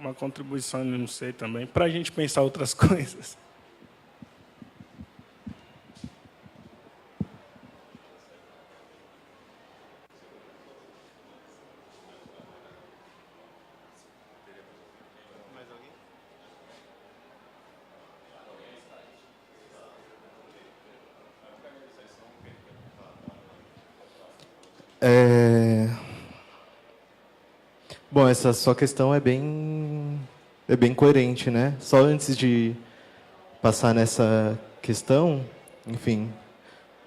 uma contribuição, não sei também, para a gente pensar outras coisas. Bom, essa sua questão é bem coerente, né? Só antes de passar nessa questão, enfim,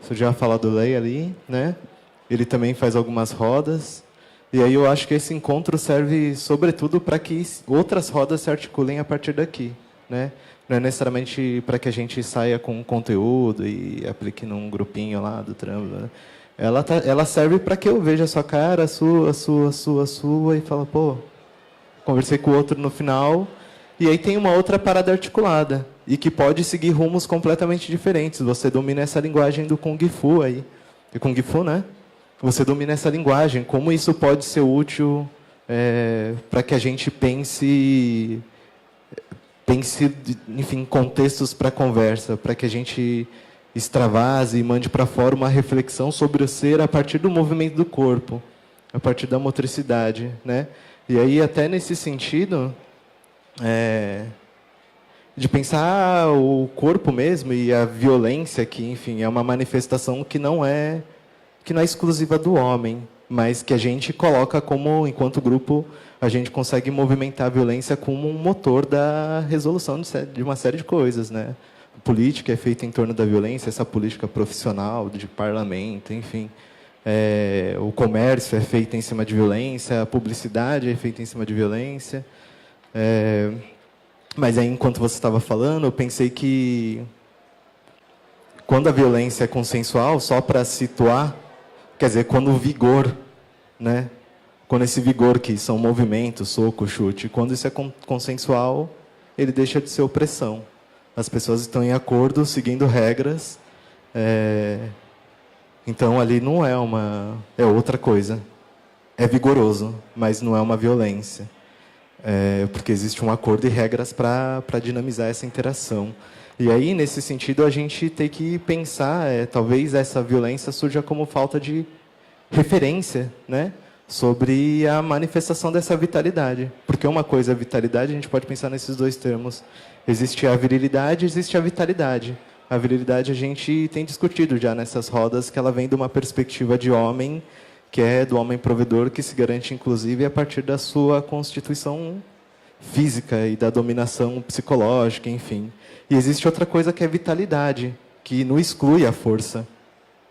você já falou do Lei ali, né? Ele também faz algumas rodas, e aí eu acho que esse encontro serve, sobretudo, para que outras rodas se articulem a partir daqui, né? Não é necessariamente para que a gente saia com conteúdo e aplique num grupinho lá do trampo, né? Ela serve para que eu veja a sua cara, a sua, e fala, pô, conversei com o outro no final, e aí tem uma outra parada articulada, e que pode seguir rumos completamente diferentes. Você domina essa linguagem do Kung Fu aí. E Kung Fu, né? Você domina essa linguagem. Como isso pode ser útil para que a gente pense, enfim, contextos para conversa, para que a gente extravase e mande para fora uma reflexão sobre o ser a partir do movimento do corpo, a partir da motricidade, né? E aí, até nesse sentido, de pensar o corpo mesmo e a violência, que, enfim, é uma manifestação que não é exclusiva do homem, mas que a gente coloca como, enquanto grupo, a gente consegue movimentar a violência como um motor da resolução de uma série de coisas, né? A política é feita em torno da violência, essa política profissional, de parlamento, enfim. O comércio é feito em cima de violência, a publicidade é feita em cima de violência. Mas aí, enquanto você estava falando, eu pensei que quando a violência é consensual, só para situar, quer dizer, quando o vigor, né? Quando esse vigor, que são movimentos, soco, chute, quando isso é consensual, ele deixa de ser opressão. As pessoas estão em acordo, seguindo regras. Então, ali não é é outra coisa. É vigoroso, mas não é uma violência. Porque existe um acordo e regras para dinamizar essa interação. E aí, nesse sentido, a gente tem que pensar, talvez essa violência surja como falta de referência, né, sobre a manifestação dessa vitalidade. Porque uma coisa é vitalidade, a gente pode pensar nesses dois termos. Existe a virilidade, existe a vitalidade. A virilidade a gente tem discutido já nessas rodas, que ela vem de uma perspectiva de homem, que é do homem provedor, que se garante, inclusive, a partir da sua constituição física e da dominação psicológica, enfim. E existe outra coisa que é vitalidade, que não exclui a força,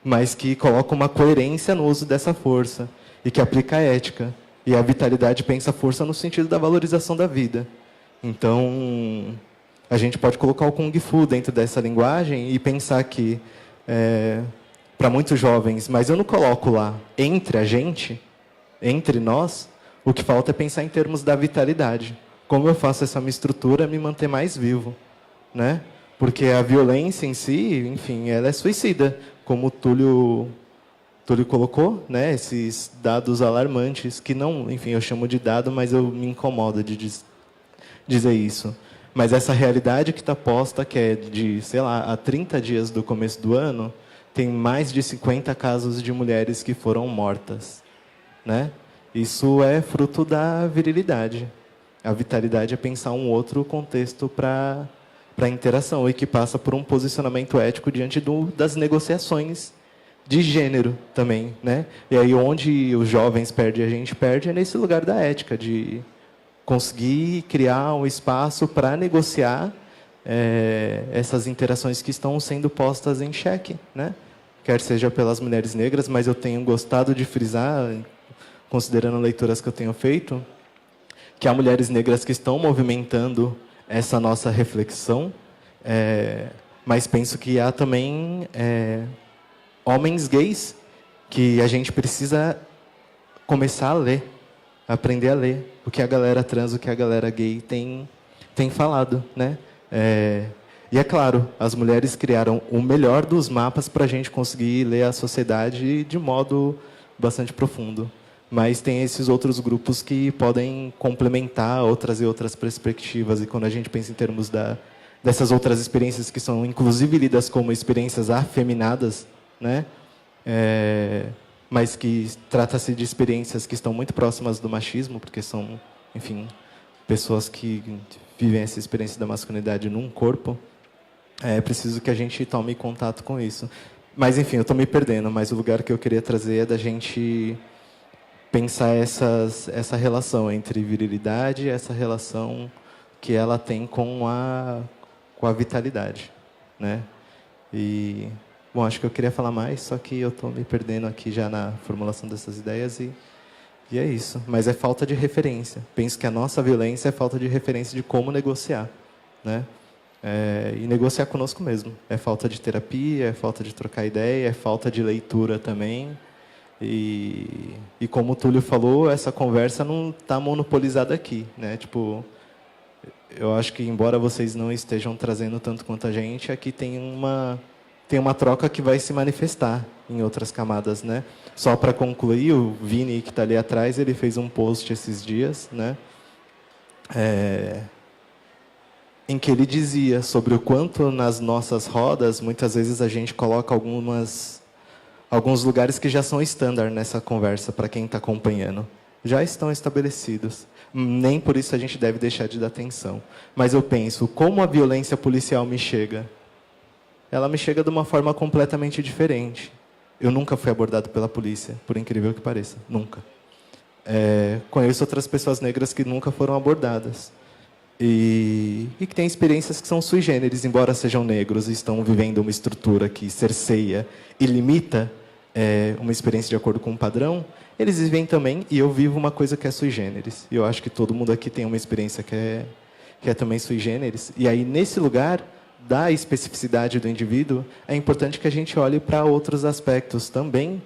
mas que coloca uma coerência no uso dessa força, e que aplica a ética. E a vitalidade pensa a força no sentido da valorização da vida. Então, a gente pode colocar o Kung Fu dentro dessa linguagem e pensar que, para muitos jovens, mas eu não coloco lá, entre a gente, entre nós, o que falta é pensar em termos da vitalidade. Como eu faço essa minha estrutura me manter mais vivo, né? Porque a violência em si, enfim, ela é suicida, como o Túlio colocou, né? Esses dados alarmantes, que não, enfim, eu chamo de dado, mas eu me incomodo de dizer isso. Mas essa realidade que está posta, que é de, sei lá, há 30 dias do começo do ano, tem mais de 50 casos de mulheres que foram mortas, né? Isso é fruto da virilidade. A vitalidade é pensar um outro contexto para a interação e que passa por um posicionamento ético diante das negociações de gênero também, né? E aí onde os jovens perdem, a gente perde, é nesse lugar da ética, de conseguir criar um espaço para negociar essas interações que estão sendo postas em xeque, né? Quer seja pelas mulheres negras, mas eu tenho gostado de frisar, considerando leituras que eu tenho feito, que há mulheres negras que estão movimentando essa nossa reflexão, mas penso que há também homens gays que a gente precisa começar a ler, aprender a ler o que a galera trans, o que a galera gay tem falado, né? E é claro, as mulheres criaram o melhor dos mapas para a gente conseguir ler a sociedade de modo bastante profundo. Mas tem esses outros grupos que podem complementar ou trazer outras perspectivas. E quando a gente pensa em termos dessas outras experiências que são, inclusive, lidas como experiências afeminadas, né? Mas que trata-se de experiências que estão muito próximas do machismo, porque são, enfim, pessoas que vivem essa experiência da masculinidade num corpo. É preciso que a gente tome contato com isso. Mas, enfim, eu estou me perdendo, mas o lugar que eu queria trazer é da gente pensar essa relação entre virilidade e essa relação que ela tem com a vitalidade, né? E, bom, acho que eu queria falar mais, só que eu estou me perdendo aqui já na formulação dessas ideias e é isso. Mas é falta de referência. Penso que a nossa violência é falta de referência de como negociar, né? E negociar conosco mesmo. É falta de terapia, é falta de trocar ideia, é falta de leitura também. E como o Túlio falou, essa conversa não está monopolizada aqui, né? Tipo, eu acho que, embora vocês não estejam trazendo tanto quanto a gente, aqui tem uma troca que vai se manifestar em outras camadas, né? Só para concluir, o Vini, que está ali atrás, ele fez um post esses dias, né? Em que ele dizia sobre o quanto nas nossas rodas, muitas vezes a gente coloca alguns lugares que já são estándar nessa conversa, para quem está acompanhando. Já estão estabelecidos. Nem por isso a gente deve deixar de dar atenção. Mas eu penso, como a violência policial me chega? Ela me chega de uma forma completamente diferente. Eu nunca fui abordado pela polícia, por incrível que pareça. Nunca. Conheço outras pessoas negras que nunca foram abordadas. E que têm experiências que são sui generis, embora sejam negros e estão vivendo uma estrutura que cerceia e limita uma experiência de acordo com um padrão, eles vivem também, e eu vivo uma coisa que é sui generis. E eu acho que todo mundo aqui tem uma experiência que é também sui generis. E aí, nesse lugar da especificidade do indivíduo, é importante que a gente olhe para outros aspectos também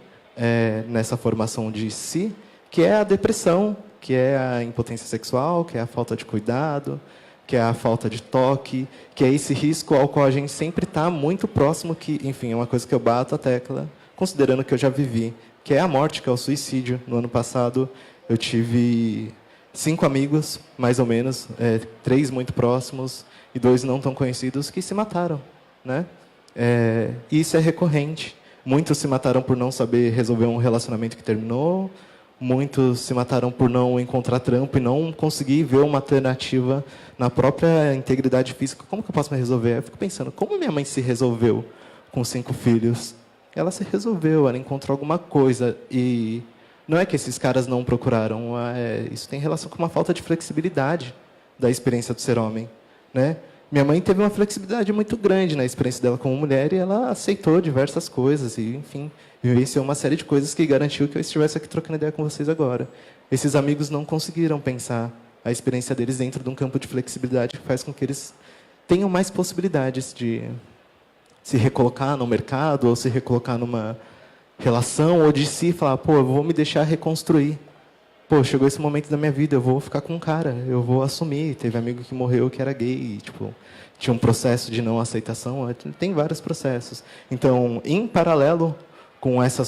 nessa formação de si, que é a depressão, que é a impotência sexual, que é a falta de cuidado, que é a falta de toque, que é esse risco ao qual a gente sempre está muito próximo, que, enfim, é uma coisa que eu bato a tecla, considerando que eu já vivi, que é a morte, que é o suicídio. No ano passado, eu tive 5 amigos, mais ou menos, 3 muito próximos e 2 não tão conhecidos, que se mataram, né? E isso é recorrente. Muitos se mataram por não saber resolver um relacionamento que terminou, muitos se mataram por não encontrar trampo e não conseguir ver uma alternativa na própria integridade física. Como que eu posso me resolver? Eu fico pensando, como minha mãe se resolveu com 5 filhos? Ela se resolveu, ela encontrou alguma coisa. E não é que esses caras não procuraram, isso tem relação com uma falta de flexibilidade da experiência do ser homem, né? Minha mãe teve uma flexibilidade muito grande na experiência dela como mulher e ela aceitou diversas coisas e, enfim, vivenciou uma série de coisas que garantiu que eu estivesse aqui trocando ideia com vocês agora. Esses amigos não conseguiram pensar a experiência deles dentro de um campo de flexibilidade que faz com que eles tenham mais possibilidades de se recolocar no mercado ou se recolocar numa relação ou de si falar, pô, eu vou me deixar reconstruir. Pô, chegou esse momento da minha vida, eu vou ficar com um cara, eu vou assumir. Teve amigo que morreu que era gay, tipo, tinha um processo de não aceitação, tem vários processos. Então, em paralelo com essa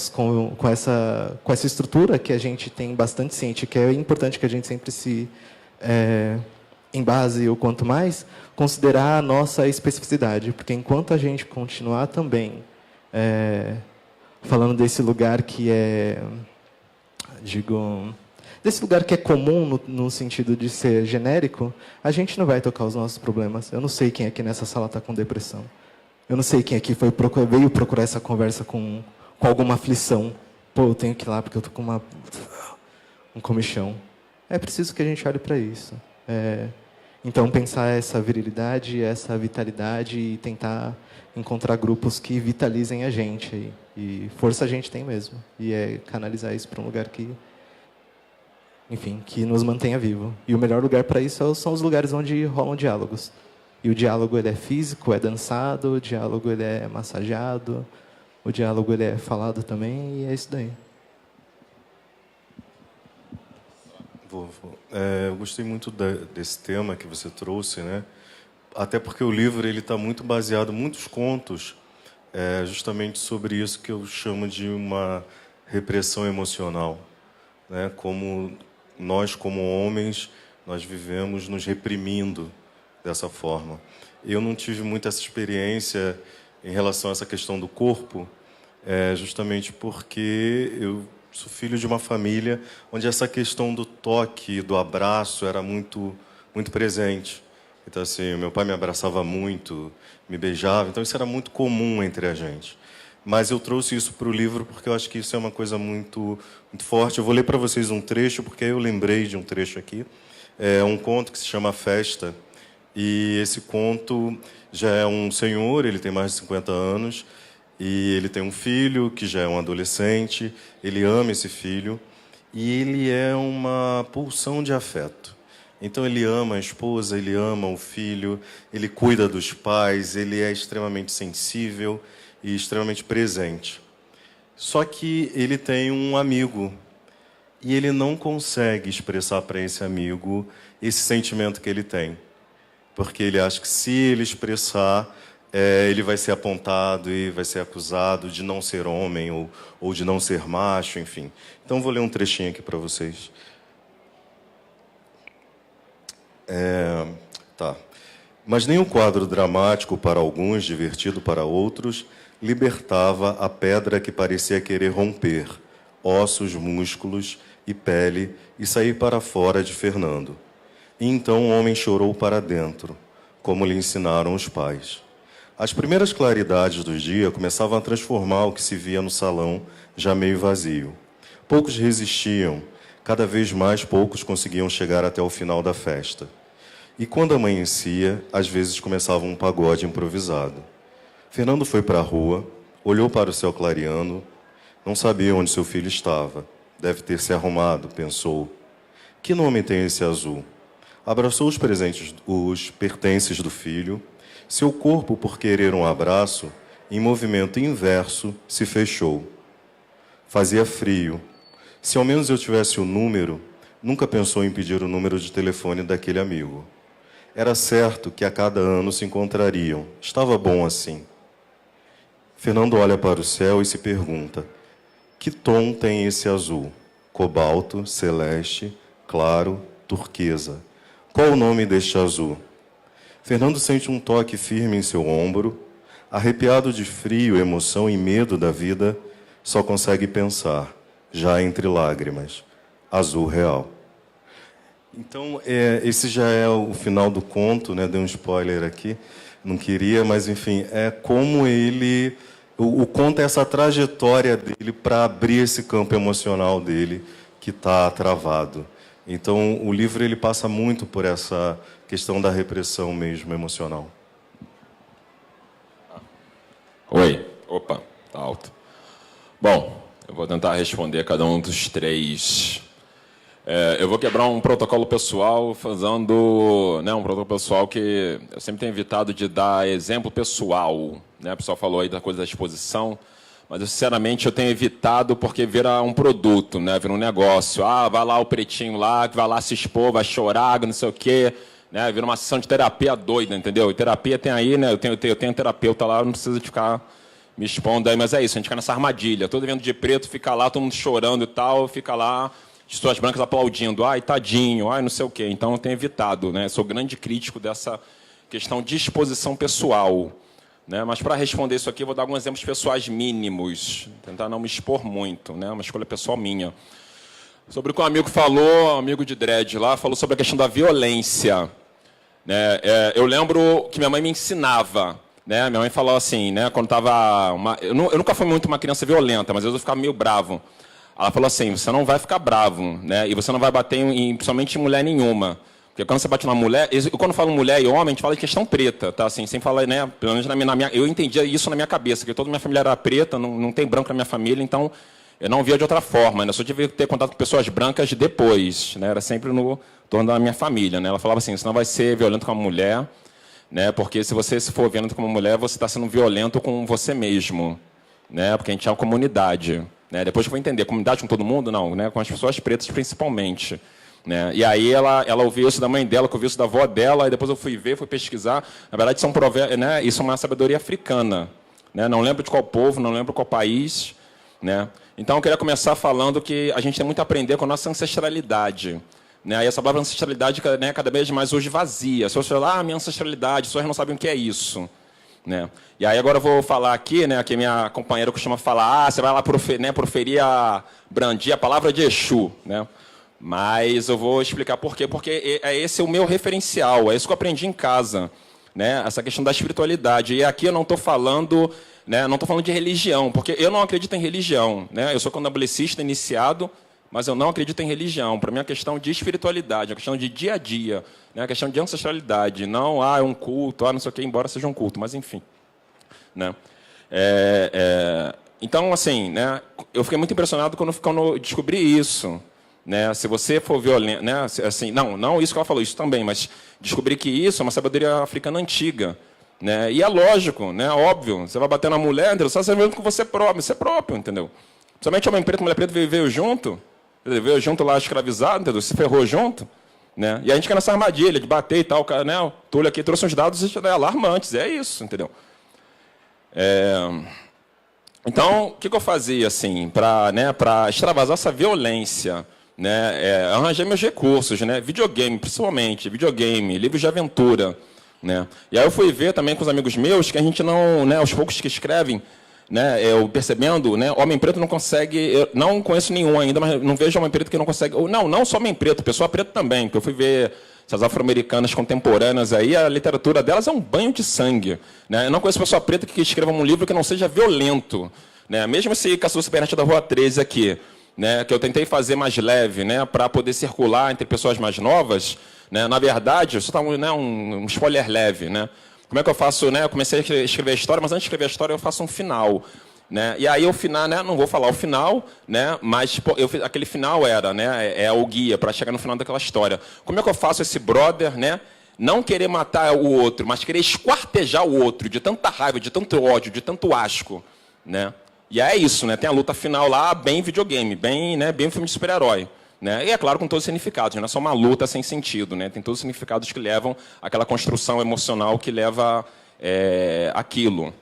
estrutura que a gente tem bastante ciente, que é importante que a gente sempre se embase o quanto mais, considerar a nossa especificidade, porque enquanto a gente continuar também falando desse lugar que desse lugar que é comum no sentido de ser genérico, a gente não vai tocar os nossos problemas. Eu não sei quem aqui nessa sala está com depressão. Eu não sei quem aqui veio procurar essa conversa com alguma aflição. Pô, eu tenho que ir lá porque eu estou com um comichão. É preciso que a gente olhe para isso. Então, pensar essa virilidade, essa vitalidade e tentar encontrar grupos que vitalizem a gente. E força a gente tem mesmo. E canalizar isso para um lugar que nos mantenha vivo. E o melhor lugar para isso são os lugares onde rolam diálogos. E o diálogo ele é físico, é dançado, o diálogo ele é massageado, o diálogo ele é falado também, e é isso daí. Eu gostei muito desse tema que você trouxe, né? Até porque o livro ele está muito baseado, muitos contos, justamente sobre isso que eu chamo de uma repressão emocional, né? Como nós, como homens, nós vivemos nos reprimindo dessa forma. Eu não tive muito essa experiência em relação a essa questão do corpo, justamente porque eu sou filho de uma família onde essa questão do toque, do abraço era muito, muito presente. Então, assim, meu pai me abraçava muito, me beijava, então isso era muito comum entre a gente. Mas eu trouxe isso para o livro porque eu acho que isso é uma coisa muito, muito forte. Eu vou ler para vocês um trecho, porque eu lembrei de um trecho aqui. É um conto que se chama Festa, e esse conto já é um senhor, ele tem mais de 50 anos, e ele tem um filho que já é um adolescente, ele ama esse filho, e ele é uma pulsão de afeto. Então ele ama a esposa, ele ama o filho, ele cuida dos pais, ele é extremamente sensível e extremamente presente. Só que ele tem um amigo, e ele não consegue expressar para esse amigo esse sentimento que ele tem. Porque ele acha que se ele expressar, ele vai ser apontado e vai ser acusado de não ser homem ou de não ser macho, enfim. Então, vou ler um trechinho aqui para vocês. Mas nem o quadro dramático para alguns, divertido para outros, libertava a pedra que parecia querer romper, ossos, músculos e pele, e sair para fora de Fernando. E então o homem chorou para dentro, como lhe ensinaram os pais. As primeiras claridades do dia começavam a transformar o que se via no salão, já meio vazio. Poucos resistiam, cada vez mais poucos conseguiam chegar até o final da festa. E quando amanhecia, às vezes começava um pagode improvisado. Fernando foi para a rua, olhou para o céu clareando, não sabia onde seu filho estava. Deve ter se arrumado, pensou. Que nome tem esse azul? Abraçou os pertences do filho. Seu corpo, por querer um abraço, em movimento inverso, se fechou. Fazia frio. Se ao menos eu tivesse o número, nunca pensou em pedir o número de telefone daquele amigo. Era certo que a cada ano se encontrariam. Estava bom assim. Fernando olha para o céu e se pergunta: que tom tem esse azul? Cobalto, celeste, claro, turquesa. Qual o nome deste azul? Fernando sente um toque firme em seu ombro. Arrepiado de frio, emoção e medo da vida, só consegue pensar, já entre lágrimas, azul real. Então, esse já é o final do conto, né? Dei um spoiler aqui, não queria, mas, enfim, é como ele... O conto é essa trajetória dele para abrir esse campo emocional dele que está travado. Então, o livro ele passa muito por essa questão da repressão mesmo emocional. Oi. Opa, tá alto. Bom, eu vou tentar responder a cada um dos três. Eu vou quebrar um protocolo pessoal, fazendo um protocolo pessoal que eu sempre tenho evitado de dar exemplo pessoal. Né? O pessoal falou aí da coisa da exposição, mas, sinceramente, eu tenho evitado porque vira um produto, né? Vira um negócio. Vai lá o pretinho lá, que vai lá se expor, vai chorar, não sei o quê. né? Vira uma sessão de terapia doida, entendeu? E terapia tem aí, né? Eu tenho terapeuta lá, não precisa de ficar me expondo aí, mas é isso, a gente fica nessa armadilha. Todo evento de preto fica lá, todo mundo chorando e tal, fica lá, pessoas brancas aplaudindo, ai, tadinho, ai, não sei o quê. Então eu tenho evitado, né? Sou grande crítico dessa questão de exposição pessoal, né? Mas para responder isso aqui, eu vou dar alguns exemplos pessoais mínimos, tentar não me expor muito, né? Uma escolha pessoal minha. Sobre o que um amigo falou, um amigo de dread lá, falou sobre a questão da violência. Né? Eu lembro que minha mãe me ensinava, né? Minha mãe falou assim, né? Quando estava eu nunca fui muito uma criança violenta, mas às vezes eu ficava meio bravo. Ela falou assim, você não vai ficar bravo, né? E você não vai bater principalmente em mulher nenhuma. Porque quando você bate numa mulher, quando eu falo mulher e homem, a gente fala de questão preta, tá? Assim, sem falar, né? Pelo menos eu entendia isso na minha cabeça, que toda minha família era preta, não tem branco na minha família, então eu não via de outra forma, né? Só tive que ter contato com pessoas brancas depois, né? Era sempre no torno da minha família, né? Ela falava assim, você não vai ser violento com uma mulher, né? Porque se você for violento com uma mulher, você está sendo violento com você mesmo, né? Porque a gente é uma comunidade, né? Depois que eu vou entender, comunidade com todo mundo, não, né? Com as pessoas pretas principalmente, né? E aí ela ouviu isso da mãe dela, que ouviu isso da avó dela, e depois eu fui pesquisar. Na verdade, são provérbios, né? Isso é uma sabedoria africana, né? Não lembro de qual povo, não lembro qual país, né? Então, eu queria começar falando que a gente tem muito a aprender com a nossa ancestralidade, né? E essa palavra ancestralidade, né, cada vez mais hoje vazia. Se você falar, minha ancestralidade, as pessoas não sabem o que é isso, né? E aí agora eu vou falar aqui, né, que minha companheira costuma falar, você vai lá proferir, brandir a palavra de Exu, né? Mas eu vou explicar por quê, porque esse é o meu referencial, é isso que eu aprendi em casa, né? Essa questão da espiritualidade. E aqui eu não estou falando, né, não estou falando de religião, porque eu não acredito em religião, né? Eu sou candomblessista iniciado, mas eu não acredito em religião. Para mim é uma questão de espiritualidade, é uma questão de dia a dia, né? É uma questão de ancestralidade. Não, é um culto, não sei o quê, embora seja um culto, mas enfim, né? Então, assim, né, eu fiquei muito impressionado quando descobri isso, né? Se você for violento, né, assim, não isso que ela falou, isso também, mas descobri que isso é uma sabedoria africana antiga, né? E é lógico, né, óbvio, você vai bater na mulher, entendeu? Só você mesmo com você próprio, entendeu? Principalmente homem preto, mulher preta veio junto, veio junto lá escravizado, entendeu? Se ferrou junto, né? E a gente quer nessa armadilha de bater e tal, né? O Túlio aqui trouxe uns dados alarmantes, é isso, entendeu? Então, o que eu fazia assim para extravasar essa violência, né? Arranjei meus recursos, né? Videogame, principalmente, livros de aventura, né? E aí eu fui ver também com os amigos meus que a gente não, né? Os poucos que escrevem, né? Eu percebendo, né? Homem preto não consegue, eu não conheço nenhum ainda, mas não vejo homem preto que não consegue. Não só homem preto, pessoa preta também, porque eu fui ver essas afro-americanas contemporâneas aí, a literatura delas é um banho de sangue, né? Eu não conheço pessoa preta que escreva um livro que não seja violento, né? Mesmo esse Caçador Supernat da Rua 13 aqui, né, que eu tentei fazer mais leve, né, para poder circular entre pessoas mais novas, né, na verdade, isso está um spoiler leve, né? Como é que eu faço, né? Eu comecei a escrever a história, mas antes de escrever a história eu faço um final, né? E aí o final, né, não vou falar o final, né, mas tipo, aquele final era, né, o guia para chegar no final daquela história. Como é que eu faço esse brother, né, não querer matar o outro, mas querer esquartejar o outro de tanta raiva, de tanto ódio, de tanto asco, né? E é isso, né? Tem a luta final lá, bem videogame, bem, né, bem filme de super-herói, né? E é claro com todos os significados, não é só uma luta sem sentido, né? Tem todos os significados que levam àquela construção emocional que leva aquilo,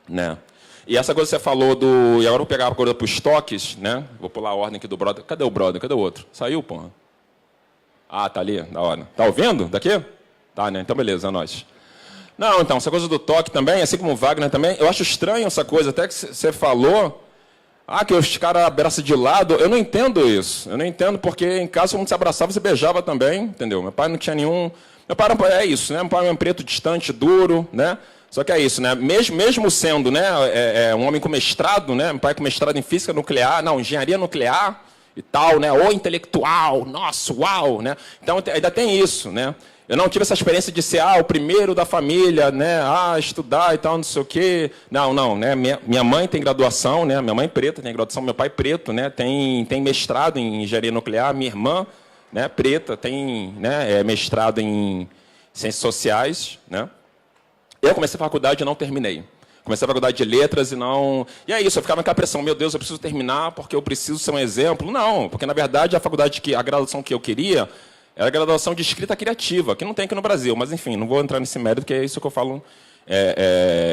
né? E essa coisa que você falou do... E agora eu vou pegar a coisa para os toques, né? Vou pular a ordem aqui do brother. Cadê o brother? Cadê o outro? Saiu, porra? Ah, tá ali, da hora. Tá ouvindo daqui? Tá, né? Então beleza, é nóis. Não, então, essa coisa do toque também, assim como o Wagner também, eu acho estranho essa coisa, até que você falou, que os caras abraçam de lado, eu não entendo isso. Eu não entendo porque em casa, quando se abraçava, você beijava também, entendeu? Meu pai não tinha nenhum... Meu pai é isso, né? Meu pai é um preto distante, duro, né? Só que é isso, né? Mesmo sendo, né, um homem com mestrado, né? Meu pai com mestrado em física nuclear, engenharia nuclear e tal, né? Ou intelectual, nossa, uau, né? Então ainda tem isso, né? Eu não tive essa experiência de ser o primeiro da família, né? Estudar e tal, não sei o quê. Não, né? Minha mãe tem graduação, né? Minha mãe preta tem graduação, meu pai preto, né? Tem mestrado em engenharia nuclear, minha irmã, né, preta, tem, né, mestrado em ciências sociais, né? Eu comecei a faculdade e não terminei. Comecei a faculdade de letras e não... E é isso, eu ficava naquela pressão, meu Deus, eu preciso terminar porque eu preciso ser um exemplo. Não, porque, na verdade, a graduação que eu queria Era a graduação de escrita criativa, que não tem aqui no Brasil, mas, enfim, não vou entrar nesse mérito, porque é isso que eu falo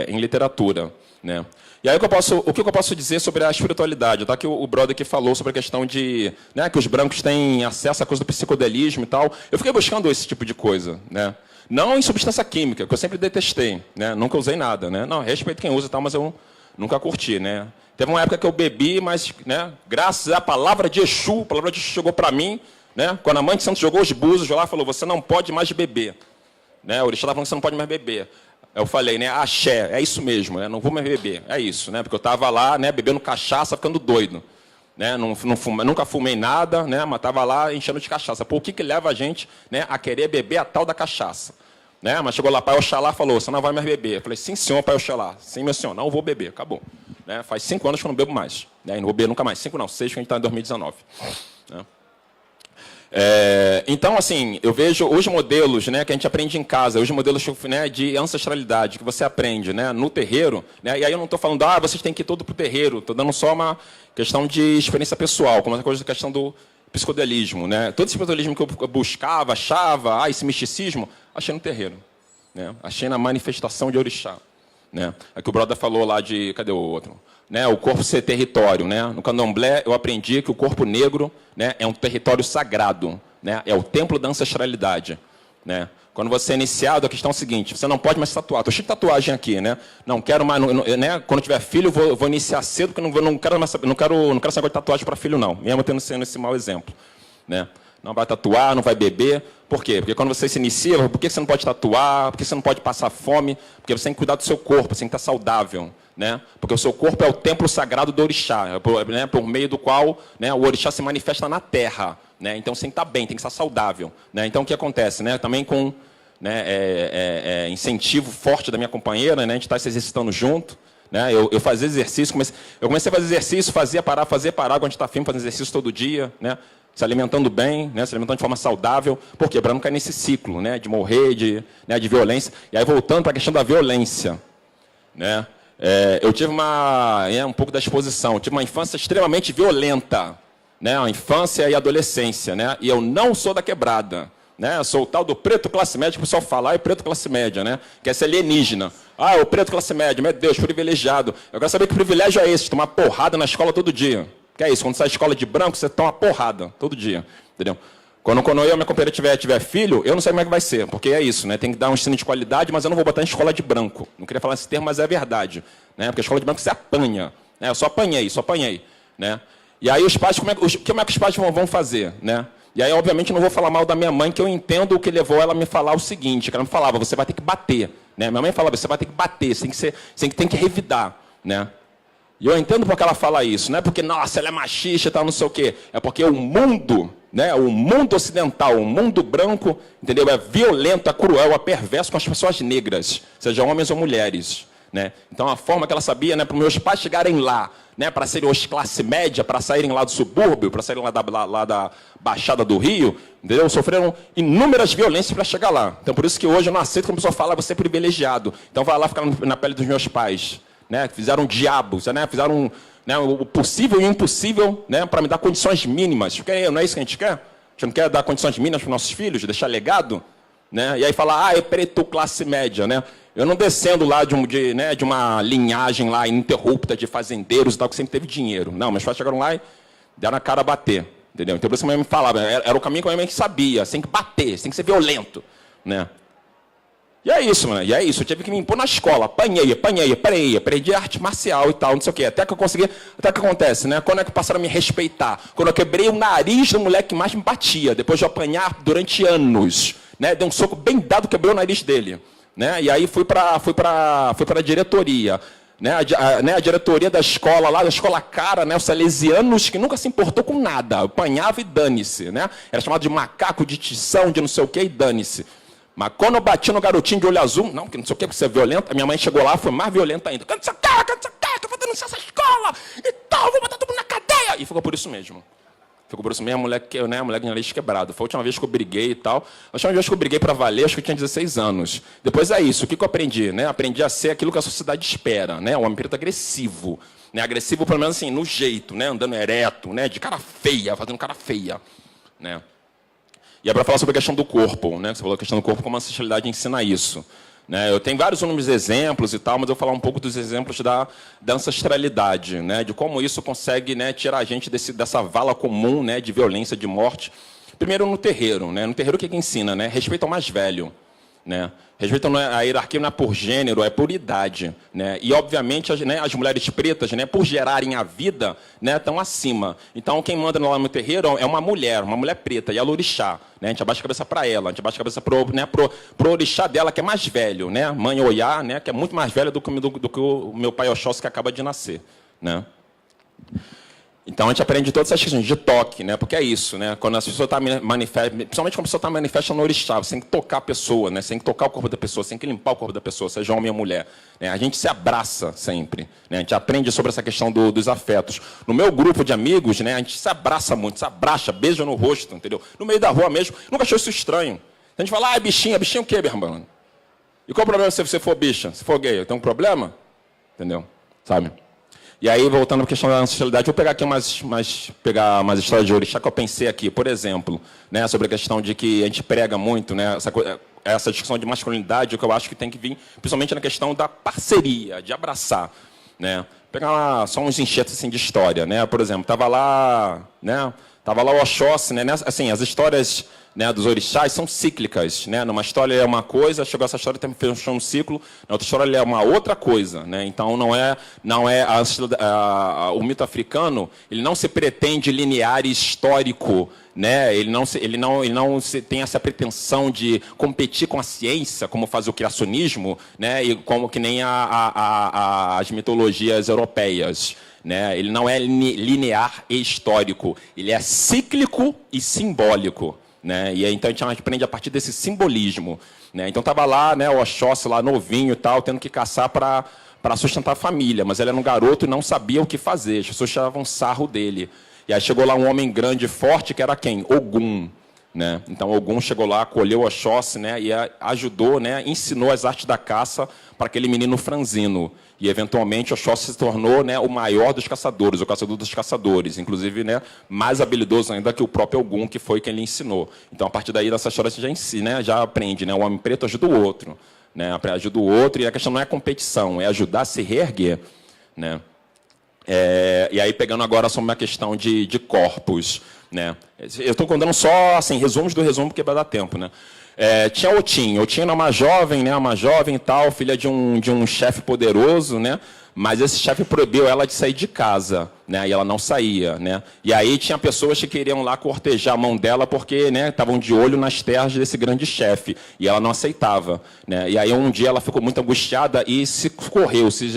em literatura, né? E aí, o que eu posso dizer sobre a espiritualidade? Tá? Que o brother que falou sobre a questão de, né, que os brancos têm acesso à coisa do psicodelismo e tal. Eu fiquei buscando esse tipo de coisa, né? Não em substância química, que eu sempre detestei, né? Nunca usei nada, né? Não, respeito quem usa e tal, mas eu nunca curti, né? Teve uma época que eu bebi, mas, né, graças à palavra de Exu, a palavra de Exu chegou para mim, né? Quando a mãe de Santos jogou os búzios lá, falou: você não pode mais beber, né? O orixá estava falando que você não pode mais beber. Eu falei, né, axé, é isso mesmo, né, não vou mais beber, é isso, né, porque eu estava lá, né, bebendo cachaça, ficando doido, né, nunca fumei nada, né, mas estava lá enchendo de cachaça. Pô, o que leva a gente, né, a querer beber a tal da cachaça? Né, mas chegou lá, Pai Oxalá falou: você não vai mais beber. Eu falei: sim, senhor, Pai Oxalá, sim, meu senhor, não vou beber, acabou. Né, faz 5 anos que eu não bebo mais, né, e não vou beber nunca mais, 5 não, 6, que a gente está em 2019. Né. Então, assim, eu vejo os modelos, né, que a gente aprende em casa, os modelos, né, de ancestralidade que você aprende, né, no terreiro, né, e aí eu não estou falando, vocês têm que ir todo para o terreiro, estou dando só uma questão de experiência pessoal, como a questão do psicodelismo. Né, todo esse psicodelismo que eu buscava, achava, esse misticismo, achei no terreiro, né, achei na manifestação de orixá. Né, aqui o brother falou lá de, cadê o outro? Né, o corpo ser território, né? No candomblé eu aprendi que o corpo negro, né, é um território sagrado, né? É o templo da ancestralidade, né? Quando você é iniciado, a questão é a seguinte: você não pode mais tatuar. Estou cheio de tatuagem aqui, né? Não quero mais, né? Quando tiver filho, vou iniciar cedo, porque não quero esse negócio de tatuagem para filho, não. Mesmo tendo sendo esse mau exemplo, né? Não vai tatuar, não vai beber. Por quê? Porque quando você se inicia, por que você não pode tatuar? Por que você não pode passar fome? Porque você tem que cuidar do seu corpo, você tem que estar saudável. Né? Porque o seu corpo é o templo sagrado do orixá, né? Por meio do qual, né, o orixá se manifesta na terra. Né? Então, você tem que estar bem, tem que estar saudável. Né? Então, o que acontece? Né? Também com, né, incentivo forte da minha companheira, né? A gente está se exercitando junto. Né? Eu fazia exercício, eu comecei a fazer exercício, fazia parar, quando a gente está firme, fazendo exercício todo dia, né? Se alimentando bem, né? Se alimentando de forma saudável. Por quê? Para não cair nesse ciclo, né? De morrer, de violência. E aí, voltando para a questão da violência. Né? Eu tive um pouco da exposição. Eu tive uma infância extremamente violenta. Né? A infância e a adolescência. Né? E eu não sou da quebrada. Né? Eu sou o tal do preto classe média, que o pessoal fala, é preto classe média, né? Que é esse alienígena. O preto classe média, meu Deus, privilegiado. Eu quero saber que privilégio é esse, tomar porrada na escola todo dia. Que é isso, quando sai da escola de branco, você toma porrada todo dia. Entendeu? Quando eu e minha companheira tiver filho, eu não sei como é que vai ser, porque é isso, né? Tem que dar um ensino de qualidade, mas eu não vou botar em escola de branco. Não queria falar esse termo, mas é verdade. Né? Porque a escola de branco você apanha. Né? Eu só apanhei. Né? E aí os pais, como é que os pais vão fazer? Né? E aí, obviamente, eu não vou falar mal da minha mãe, que eu entendo o que levou ela a me falar o seguinte, que ela me falava: você vai ter que bater. Né? Minha mãe falava: você vai ter que bater, você tem que revidar. Né? E eu entendo porque ela fala isso, não é porque, nossa, ela é machista e tal, não sei o quê. É porque o mundo, né, o mundo ocidental, o mundo branco, entendeu? É violento, é cruel, é perverso com as pessoas negras, sejam homens ou mulheres. Né? Então, a forma que ela sabia, né, para os meus pais chegarem lá, né, para serem hoje classe média, para saírem lá do subúrbio, para saírem lá da Baixada do Rio, entendeu? Sofreram inúmeras violências para chegar lá. Então, por isso que hoje eu não aceito quando a pessoa fala: você é privilegiado. Então, vai lá ficar na pele dos meus pais. Né, fizeram diabos, né, fizeram, né, o possível e o impossível, né, para me dar condições mínimas. Porque não é isso que a gente quer? A gente não quer dar condições mínimas para os nossos filhos, deixar legado? Né, e aí falar: é preto classe média. Né? Eu não descendo lá de uma linhagem lá ininterrupta de fazendeiros e tal, que sempre teve dinheiro. Não, meus pais chegaram lá e deram a cara a bater. Entendeu? Então, por isso que a minha mãe me falava, era o caminho que a minha mãe sabia: você tem que bater, você tem que ser violento. Né? E é isso, mano. E é isso. Eu tive que me impor na escola. Apanhei, aprendi arte marcial e tal, não sei o quê. Até que eu consegui. Até que acontece, né? Quando é que passaram a me respeitar? Quando eu quebrei o nariz do moleque que mais me batia, depois de apanhar durante anos. Né? Dei um soco bem dado, quebrei o nariz dele. Né? E aí fui para a diretoria. Né? A diretoria da escola, lá da escola cara, né? Os salesianos, que nunca se importou com nada. Eu apanhava e dane-se. Né? Era chamado de macaco, de tição, de não sei o quê, e dane-se. Mas quando eu bati no garotinho de olho azul, não, que não sei o que, porque você é violenta, a minha mãe chegou lá, foi mais violenta ainda. Que não sei o que, eu vou denunciar essa escola e tal, vou botar todo mundo na cadeia. E ficou por isso mesmo. Ficou por isso mesmo, a mulher de nariz quebrado. Foi a última vez que eu briguei e tal. A última vez que eu briguei para valer, acho que eu tinha 16 anos. Depois é isso, o que eu aprendi? Né? Aprendi a ser aquilo que a sociedade espera, né? Um homem preto agressivo. Né? Agressivo, pelo menos assim, no jeito, né? Andando ereto, né? De cara feia, fazendo cara feia. Né? E é para falar sobre a questão do corpo, né? Você falou a questão do corpo, como a ancestralidade ensina isso. Né? Eu tenho vários outros exemplos e tal, mas eu vou falar um pouco dos exemplos da ancestralidade, né? De como isso consegue, né, tirar a gente dessa vala comum, né, de violência, de morte. Primeiro no terreiro. Né? No terreiro o que ensina? Né? Respeito ao mais velho. Né? Respeito a hierarquia não é por gênero, é por idade. Né? E, obviamente, as mulheres pretas, né, por gerarem a vida, né, estão acima. Então, quem manda lá no terreiro é uma mulher preta, e a orixá. Né? A gente abaixa a cabeça para ela, a gente abaixa a cabeça pro orixá dela, que é mais velho. Né? Mãe Oiá, né, que é muito mais velha do que o meu pai Oxóssi, que acaba de nascer. Né? Então, a gente aprende todas essas questões de toque, né? Porque é isso, né? Quando a pessoa está manifestando, principalmente quando a pessoa está manifestando no orixá, você tem que tocar a pessoa, né? Você tem que tocar o corpo da pessoa, você tem que limpar o corpo da pessoa, seja homem ou mulher. Né? A gente se abraça sempre, né? A gente aprende sobre essa questão dos afetos. No meu grupo de amigos, né, a gente se abraça muito, se abraça, beija no rosto, entendeu? No meio da rua mesmo, nunca achou isso estranho. A gente fala, bichinha o quê, meu irmão? E qual o problema se você for bicha, se for gay? Tem um problema? Entendeu? Sabe? E aí, voltando à questão da ancestralidade, vou pegar aqui pegar umas histórias de orixá que eu pensei aqui. Por exemplo, né, sobre a questão de que a gente prega muito, né, essa discussão de masculinidade, que eu acho que tem que vir, principalmente na questão da parceria, de abraçar. Né? Pegar só uns enxertos assim, de história. Né? Por exemplo, estava lá o Oxóssi, né? Assim, as histórias, né, dos orixás são cíclicas. Né? Numa história é uma coisa, chegou essa história, fechou um ciclo, na outra história é uma outra coisa. Né? Então, não é o mito africano, ele não se pretende linear e histórico. Né? Ele não tem essa pretensão de competir com a ciência, como faz o criacionismo, né? E como que nem as mitologias europeias. Né? Ele não é linear e histórico, ele é cíclico e simbólico. Né? E aí, então a gente aprende a partir desse simbolismo. Né? Então estava lá, né, o Oxóssi, lá novinho e tal, tendo que caçar para sustentar a família, mas ele era um garoto e não sabia o que fazer, as pessoas tiravam sarro dele. E aí chegou lá um homem grande e forte, que era quem? Ogum. Né? Então Ogum chegou lá, acolheu o Oxóssi, né, e ajudou, né, ensinou as artes da caça para aquele menino franzino. E, eventualmente, Oxóssi se tornou, né, o maior dos caçadores, o caçador dos caçadores, inclusive, né, mais habilidoso ainda que o próprio Ogum, que foi quem lhe ensinou. Então, a partir daí, dessa história, você já ensina, né, já aprende. Né, o homem preto ajuda o outro. Né, ajuda o outro, e a questão não é competição, é ajudar a se reerguer. Né. E aí, pegando agora sobre uma questão de corpos. Né. Eu estou contando só assim, resumos do resumo, porque vai dar tempo. Né. Tinha Otin. Otin era uma jovem e tal, filha de um chefe poderoso, né? Mas esse chefe proibiu ela de sair de casa, né? E ela não saía, né? E aí tinha pessoas que queriam lá cortejar a mão dela porque, né, estavam de olho nas terras desse grande chefe, e ela não aceitava, né? E aí um dia ela ficou muito angustiada e se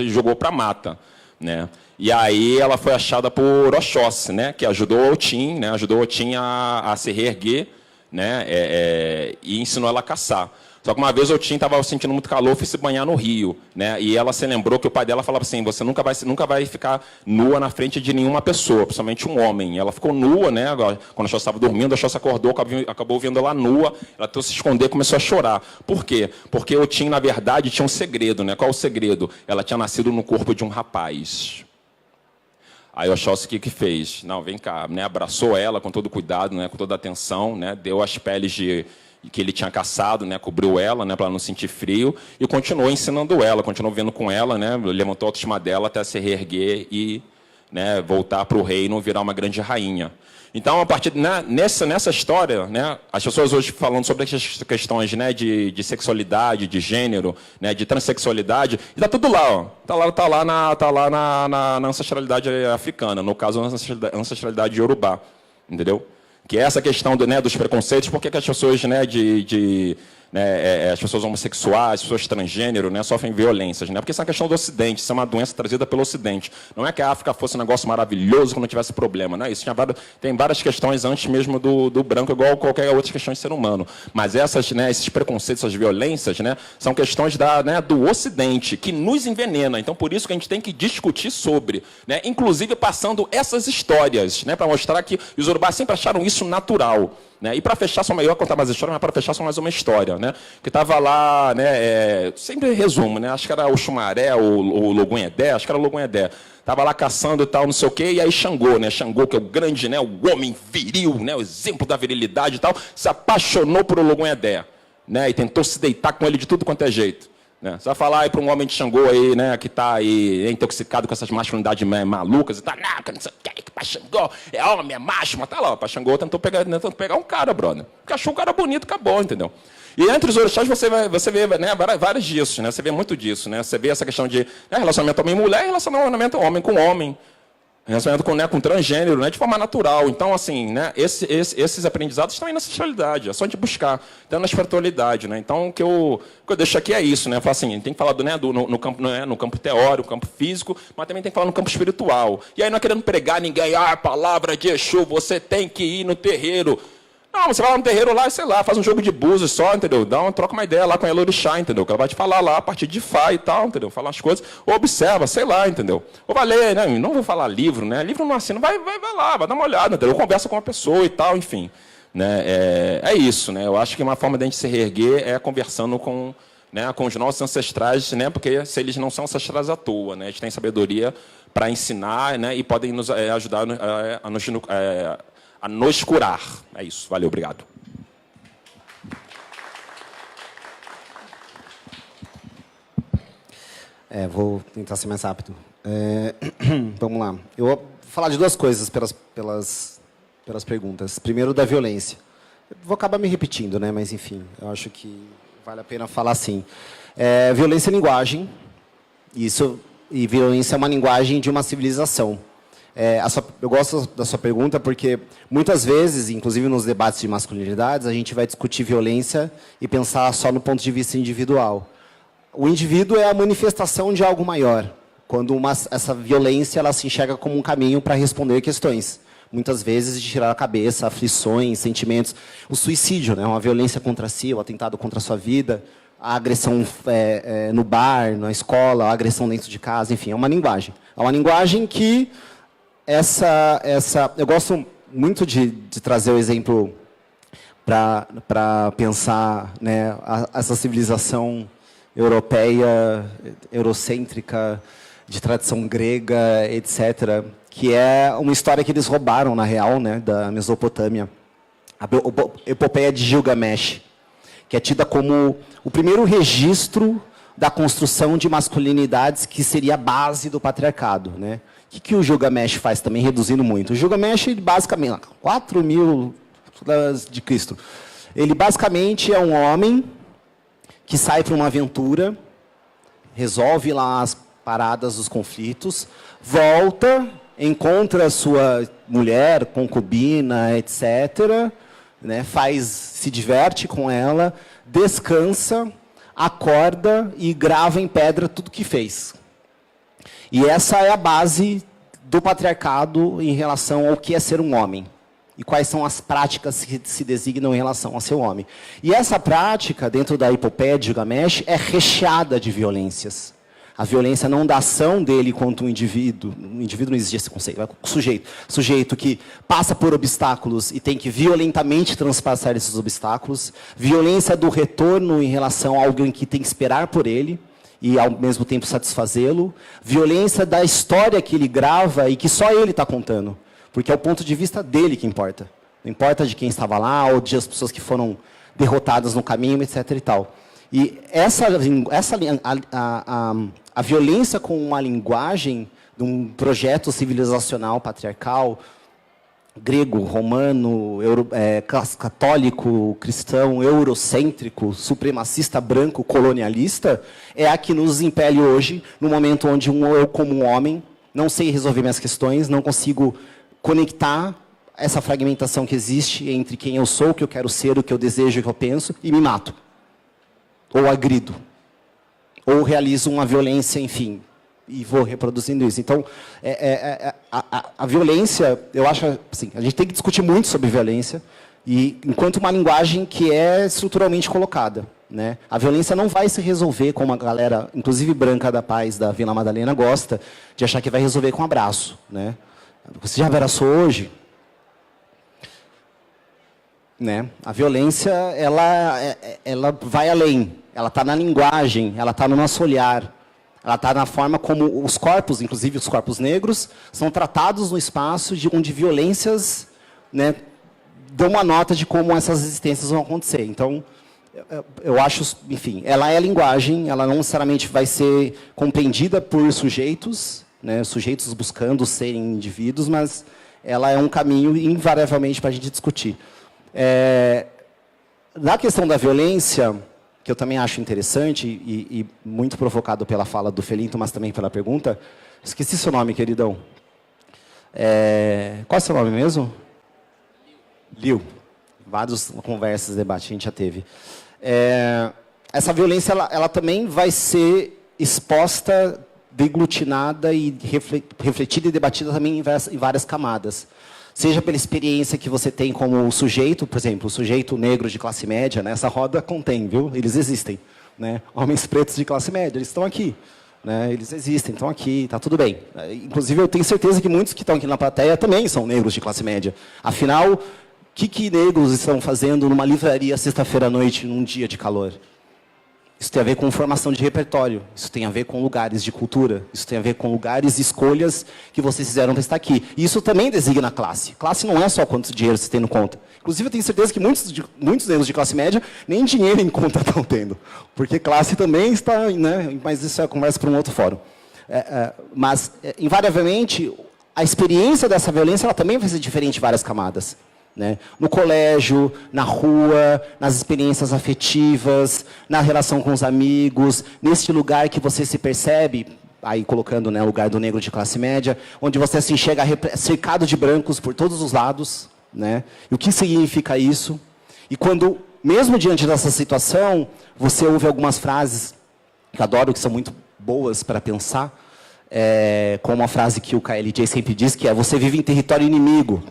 jogou para a mata, né? E aí ela foi achada por Oxóssi, né? Que ajudou Otin, né? Ajudou Otin a se reerguer. Né, e ensinou ela a caçar. Só que uma vez o Tim estava sentindo muito calor, foi se banhar no rio. Né, e ela se lembrou que o pai dela falava assim, você nunca vai ficar nua na frente de nenhuma pessoa, principalmente um homem. E ela ficou nua, né, quando a Oxóssi estava dormindo, a Oxóssi acordou, acabou vendo ela nua, ela tentou se esconder e começou a chorar. Por quê? Porque o Tim, na verdade, tinha um segredo. Né? Qual o segredo? Ela tinha nascido no corpo de um rapaz. Aí o Oxóssi o que fez? Não, vem cá, né? Abraçou ela com todo cuidado, né? Com toda atenção, né? Deu as peles que ele tinha caçado, né? Cobriu ela, né? Para ela não sentir frio, e continuou ensinando ela, continuou vendo com ela, né? Levantou a autoestima dela até se reerguer e, né, voltar para o reino, virar uma grande rainha. Então, a partir nessa história, né, as pessoas hoje falando sobre as questões, né, de sexualidade, de gênero, né, de transexualidade, e está tudo lá, ó. Tá lá na ancestralidade africana, no caso, na ancestralidade iorubá, entendeu? Que é essa questão dos preconceitos, porque que as pessoas, né, as pessoas homossexuais, as pessoas transgênero, né, sofrem violências, né? Porque isso é uma questão do Ocidente, isso é uma doença trazida pelo Ocidente. Não é que a África fosse um negócio maravilhoso quando não tivesse problema, não é isso. Tem várias questões antes mesmo do branco, igual qualquer outra questão de ser humano. Mas esses preconceitos, essas violências, né, são questões do Ocidente, que nos envenena. Então, por isso que a gente tem que discutir sobre, né, inclusive passando essas histórias, né, para mostrar que os urubás sempre acharam isso natural. Né? E para fechar, só melhor contar mais história, mas para fechar só mais uma história. Né? né? Que estava lá, né? Sempre resumo, né? Acho que era o Xumaré, o Logunhedé, acho que era o Logunhedé. Estava lá caçando e tal, não sei o quê, e aí Xangô, né? Xangô, que é o grande, né? O homem viril, né? O exemplo da virilidade e tal, se apaixonou por Logunhedé, né? E tentou se deitar com ele de tudo quanto é jeito. Né? Você vai falar aí para um homem de Xangô aí, né? Que está aí intoxicado com essas masculinidades malucas e tal, não sei o que para Xangô é homem, é macho, mas tá lá, para Xangô tentou pegar um cara, brother. Porque achou um cara bonito, acabou, entendeu? E entre os orixás você vê né, vários disso, né? Você vê muito disso, né? Você vê essa questão de relacionamento homem-mulher e relacionamento homem com homem. Relacionamento com transgênero, né, de forma natural. Então, assim, né, esses aprendizados estão aí na sexualidade, é só de buscar, então na espiritualidade. Né? Então, o que eu deixo aqui é isso, né? Eu falo assim, tem que falar no campo teórico, no campo físico, mas também tem que falar no campo espiritual. E aí não é querendo pregar ninguém, palavra de Exu, você tem que ir no terreiro. Não, você vai lá no terreiro lá, sei lá, faz um jogo de búzios só, entendeu? Troca uma ideia lá com a Elorixá, entendeu? Que ela vai te falar lá a partir de Fá e tal, entendeu? Falar as coisas, ou observa, sei lá, entendeu? Ou vai ler, né? Não vou falar livro, né? Livro não assina, vai lá, vai dar uma olhada, entendeu? Ou conversa com uma pessoa e tal, enfim. Né? É isso, né? Eu acho que uma forma de a gente se reerguer é conversando com os nossos ancestrais, né? Porque se eles não são ancestrais à toa, né? Eles têm sabedoria para ensinar, né? E podem nos ajudar a nos curar. É isso. Valeu, obrigado. Vou tentar ser mais rápido. Vamos lá. Eu vou falar de duas coisas pelas perguntas. Primeiro, da violência. Eu vou acabar me repetindo, né? Mas, enfim, eu acho que vale a pena falar assim. Violência é linguagem. E violência é uma linguagem de uma civilização. Eu gosto da sua pergunta porque, muitas vezes, inclusive nos debates de masculinidades, a gente vai discutir violência e pensar só no ponto de vista individual. O indivíduo é a manifestação de algo maior, quando essa violência ela se enxerga como um caminho para responder questões. Muitas vezes de tirar a cabeça, aflições, sentimentos. O suicídio, né, uma violência contra si, o atentado contra a sua vida, a agressão no bar, na escola, a agressão dentro de casa, enfim, é uma linguagem. É uma linguagem que... eu gosto muito de trazer o exemplo para pensar, né, essa civilização europeia, eurocêntrica, de tradição grega, etc., que é uma história que eles roubaram, na real, né, da Mesopotâmia. A epopeia de Gilgamesh, que é tida como o primeiro registro da construção de masculinidades que seria a base do patriarcado, né? O que o Gilgamesh faz também, reduzindo muito? O Gilgamesh, basicamente, 4.000 de Cristo, ele basicamente é um homem que sai para uma aventura, resolve lá as paradas dos conflitos, volta, encontra sua mulher, concubina, etc., né, se diverte com ela, descansa, acorda e grava em pedra tudo que fez. E essa é a base do patriarcado em relação ao que é ser um homem. E quais são as práticas que se designam em relação a ser um homem. E essa prática, dentro da epopeia de Gilgamesh, é recheada de violências. A violência não da ação dele quanto um indivíduo. O indivíduo não existe esse conceito. É o sujeito. Sujeito que passa por obstáculos e tem que violentamente transpassar esses obstáculos. Violência do retorno em relação a alguém que tem que esperar por ele e, ao mesmo tempo, satisfazê-lo. Violência da história que ele grava e que só ele está contando. Porque é o ponto de vista dele que importa. Não importa de quem estava lá ou de as pessoas que foram derrotadas no caminho, etc. e tal. E a violência com uma linguagem de um projeto civilizacional patriarcal, grego, romano, católico, cristão, eurocêntrico, supremacista, branco, colonialista, é a que nos impele hoje, no momento onde eu, como um homem, não sei resolver minhas questões, não consigo conectar essa fragmentação que existe entre quem eu sou, o que eu quero ser, o que eu desejo, o que eu penso, e me mato. Ou agrido. Ou realizo uma violência, enfim, e vou reproduzindo isso. Então, a violência, eu acho, assim, a gente tem que discutir muito sobre violência, e enquanto uma linguagem que é estruturalmente colocada. Né? A violência não vai se resolver como a galera, inclusive branca da paz, da Vila Madalena, gosta de achar que vai resolver com um abraço. Né? Você já abraçou hoje? né? A violência, ela vai além. Ela está na linguagem, ela está no nosso olhar. Ela está na forma como os corpos, inclusive os corpos negros, são tratados no espaço onde violências, né, dão uma nota de como essas existências vão acontecer. Então, eu acho, enfim, ela é a linguagem, ela não necessariamente vai ser compreendida por sujeitos, né, sujeitos buscando serem indivíduos, mas ela é um caminho, invariavelmente, para a gente discutir. Na questão da violência, que eu também acho interessante, e muito provocado pela fala do Felinto, mas também pela pergunta, esqueci seu nome, queridão. Qual é o seu nome mesmo? Liu. Várias conversas, debates a gente já teve. Essa violência, ela também vai ser exposta, deglutinada e refletida e debatida também em várias camadas. Seja pela experiência que você tem como sujeito, por exemplo, o sujeito negro de classe média, né, essa roda contém, viu? Eles existem. Né? Homens pretos de classe média, eles estão aqui. Né? Eles existem, estão aqui, está tudo bem. Inclusive, eu tenho certeza que muitos que estão aqui na plateia também são negros de classe média. Afinal, o que negros estão fazendo numa livraria sexta-feira à noite, num dia de calor? Isso tem a ver com formação de repertório, isso tem a ver com lugares de cultura, isso tem a ver com lugares e escolhas que vocês fizeram para estar aqui. E isso também designa classe. Classe não é só quanto dinheiro você tem no conta. Inclusive, eu tenho certeza que muitos negros de classe média nem dinheiro em conta estão tendo. Porque classe também está... Né, mas isso é conversa para um outro fórum. Mas, invariavelmente, a experiência dessa violência ela também vai ser diferente em várias camadas. Né? No colégio, na rua, nas experiências afetivas, na relação com os amigos, neste lugar que você se percebe, aí colocando, né, o lugar do negro de classe média, onde você se enxerga cercado de brancos por todos os lados. Né? E o que significa isso? E quando, mesmo diante dessa situação, você ouve algumas frases que eu adoro, que são muito boas para pensar, como a frase que o KLJ sempre diz, que é: você vive em território inimigo.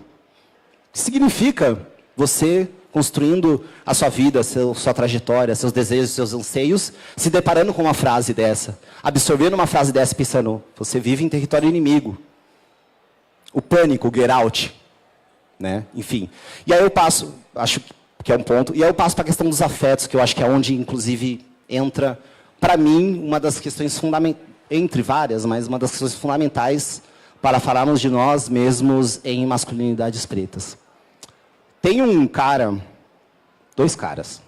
Significa você construindo a sua vida, sua trajetória, seus desejos, seus anseios, se deparando com uma frase dessa, absorvendo uma frase dessa, pensando, você vive em território inimigo. O pânico, o get out, né? Enfim. E aí eu passo, acho que é um ponto, e aí eu passo para a questão dos afetos, que eu acho que é onde, inclusive, entra, para mim, uma das questões fundamentais, entre várias, mas uma das questões fundamentais para falarmos de nós mesmos em masculinidades pretas. Tem dois caras.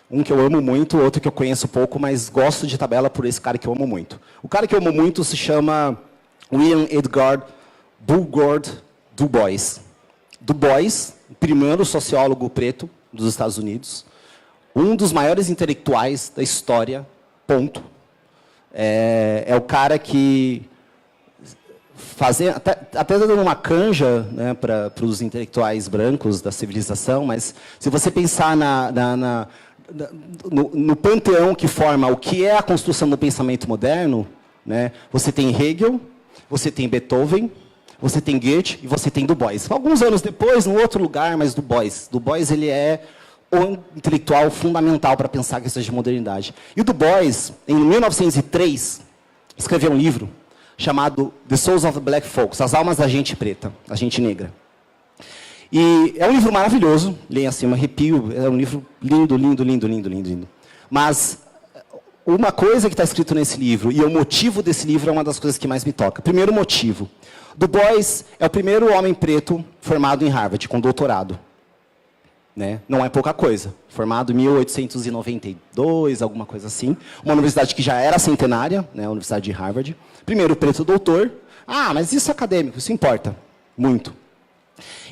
Um que eu amo muito, outro que eu conheço pouco, mas gosto de tabela por esse cara que eu amo muito. O cara que eu amo muito se chama William Edgar Bulgord Du Bois. Du Bois, primeiro sociólogo preto dos Estados Unidos, um dos maiores intelectuais da história, ponto. É o cara que... até dando uma canja, né, para os intelectuais brancos da civilização, mas se você pensar no panteão que forma o que é a construção do pensamento moderno, né, você tem Hegel, você tem Beethoven, você tem Goethe e você tem Du Bois. Alguns anos depois, num outro lugar, mas Du Bois. Du Bois ele é o intelectual fundamental para pensar questões de modernidade. E o Du Bois, em 1903, escreveu um livro chamado The Souls of the Black Folks, As Almas da Gente Preta, da Gente Negra. E é um livro maravilhoso, leia assim, um arrepio, é um livro lindo, lindo, lindo, lindo, lindo, lindo. Mas uma coisa que está escrito nesse livro, e o motivo desse livro é uma das coisas que mais me toca. Primeiro motivo, Du Bois é o primeiro homem preto formado em Harvard, com doutorado. Né? Não é pouca coisa. Formado em 1892, alguma coisa assim. Uma universidade que já era centenária, né? A Universidade de Harvard. Primeiro preto doutor. Mas isso é acadêmico, isso importa muito.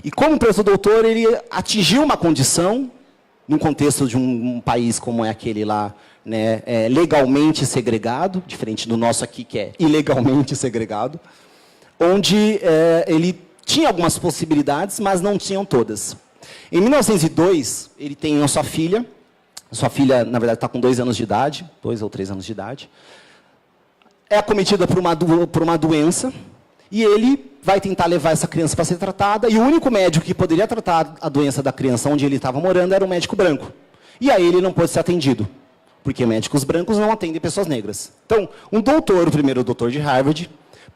E como preto doutor, ele atingiu uma condição, num contexto de um país como é aquele lá, né? Legalmente segregado, diferente do nosso aqui, que é ilegalmente segregado, onde ele tinha algumas possibilidades, mas não tinham todas. Em 1902, ele tem a sua filha, na verdade, está com 2 anos de idade, 2 ou 3 anos de idade, é acometida por uma doença, e ele vai tentar levar essa criança para ser tratada, e o único médico que poderia tratar a doença da criança onde ele estava morando era um médico branco. E aí ele não pôde ser atendido, porque médicos brancos não atendem pessoas negras. Então, o primeiro doutor de Harvard,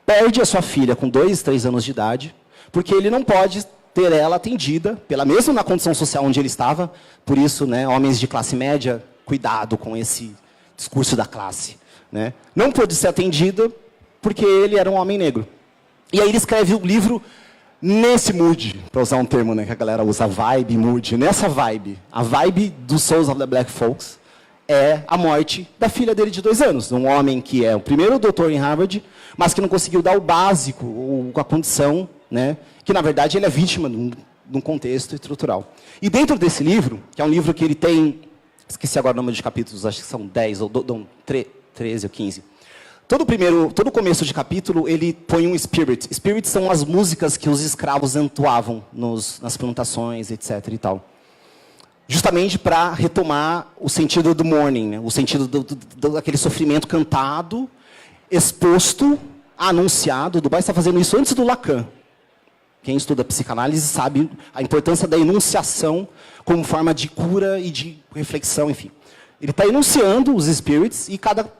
perde a sua filha com 2, 3 anos de idade, porque ele não pode ter ela atendida, mesmo na condição social onde ele estava. Por isso, né, homens de classe média, cuidado com esse discurso da classe. Né? Não pôde ser atendida porque ele era um homem negro. E aí ele escreve o livro nesse mood, para usar um termo, né, que a galera usa, vibe, mood. Nessa vibe, a vibe do Souls of the Black Folks é a morte da filha dele de 2 anos. Um homem que é o primeiro doutor em Harvard, mas que não conseguiu dar o básico, ou a condição, né, que na verdade ele é vítima de um contexto estrutural. E dentro desse livro, que é um livro que ele tem, esqueci agora o número de capítulos, acho que são 10 ou 13 ou 15. Todo começo de capítulo, ele põe um spirit. Spirit são as músicas que os escravos entoavam nas plantações, etc. e tal. Justamente para retomar o sentido do mourning, né? O sentido daquele sofrimento cantado, exposto, anunciado. Du Bois está fazendo isso antes do Lacan. Quem estuda psicanálise sabe a importância da enunciação como forma de cura e de reflexão, enfim. Ele está enunciando os spirits e cada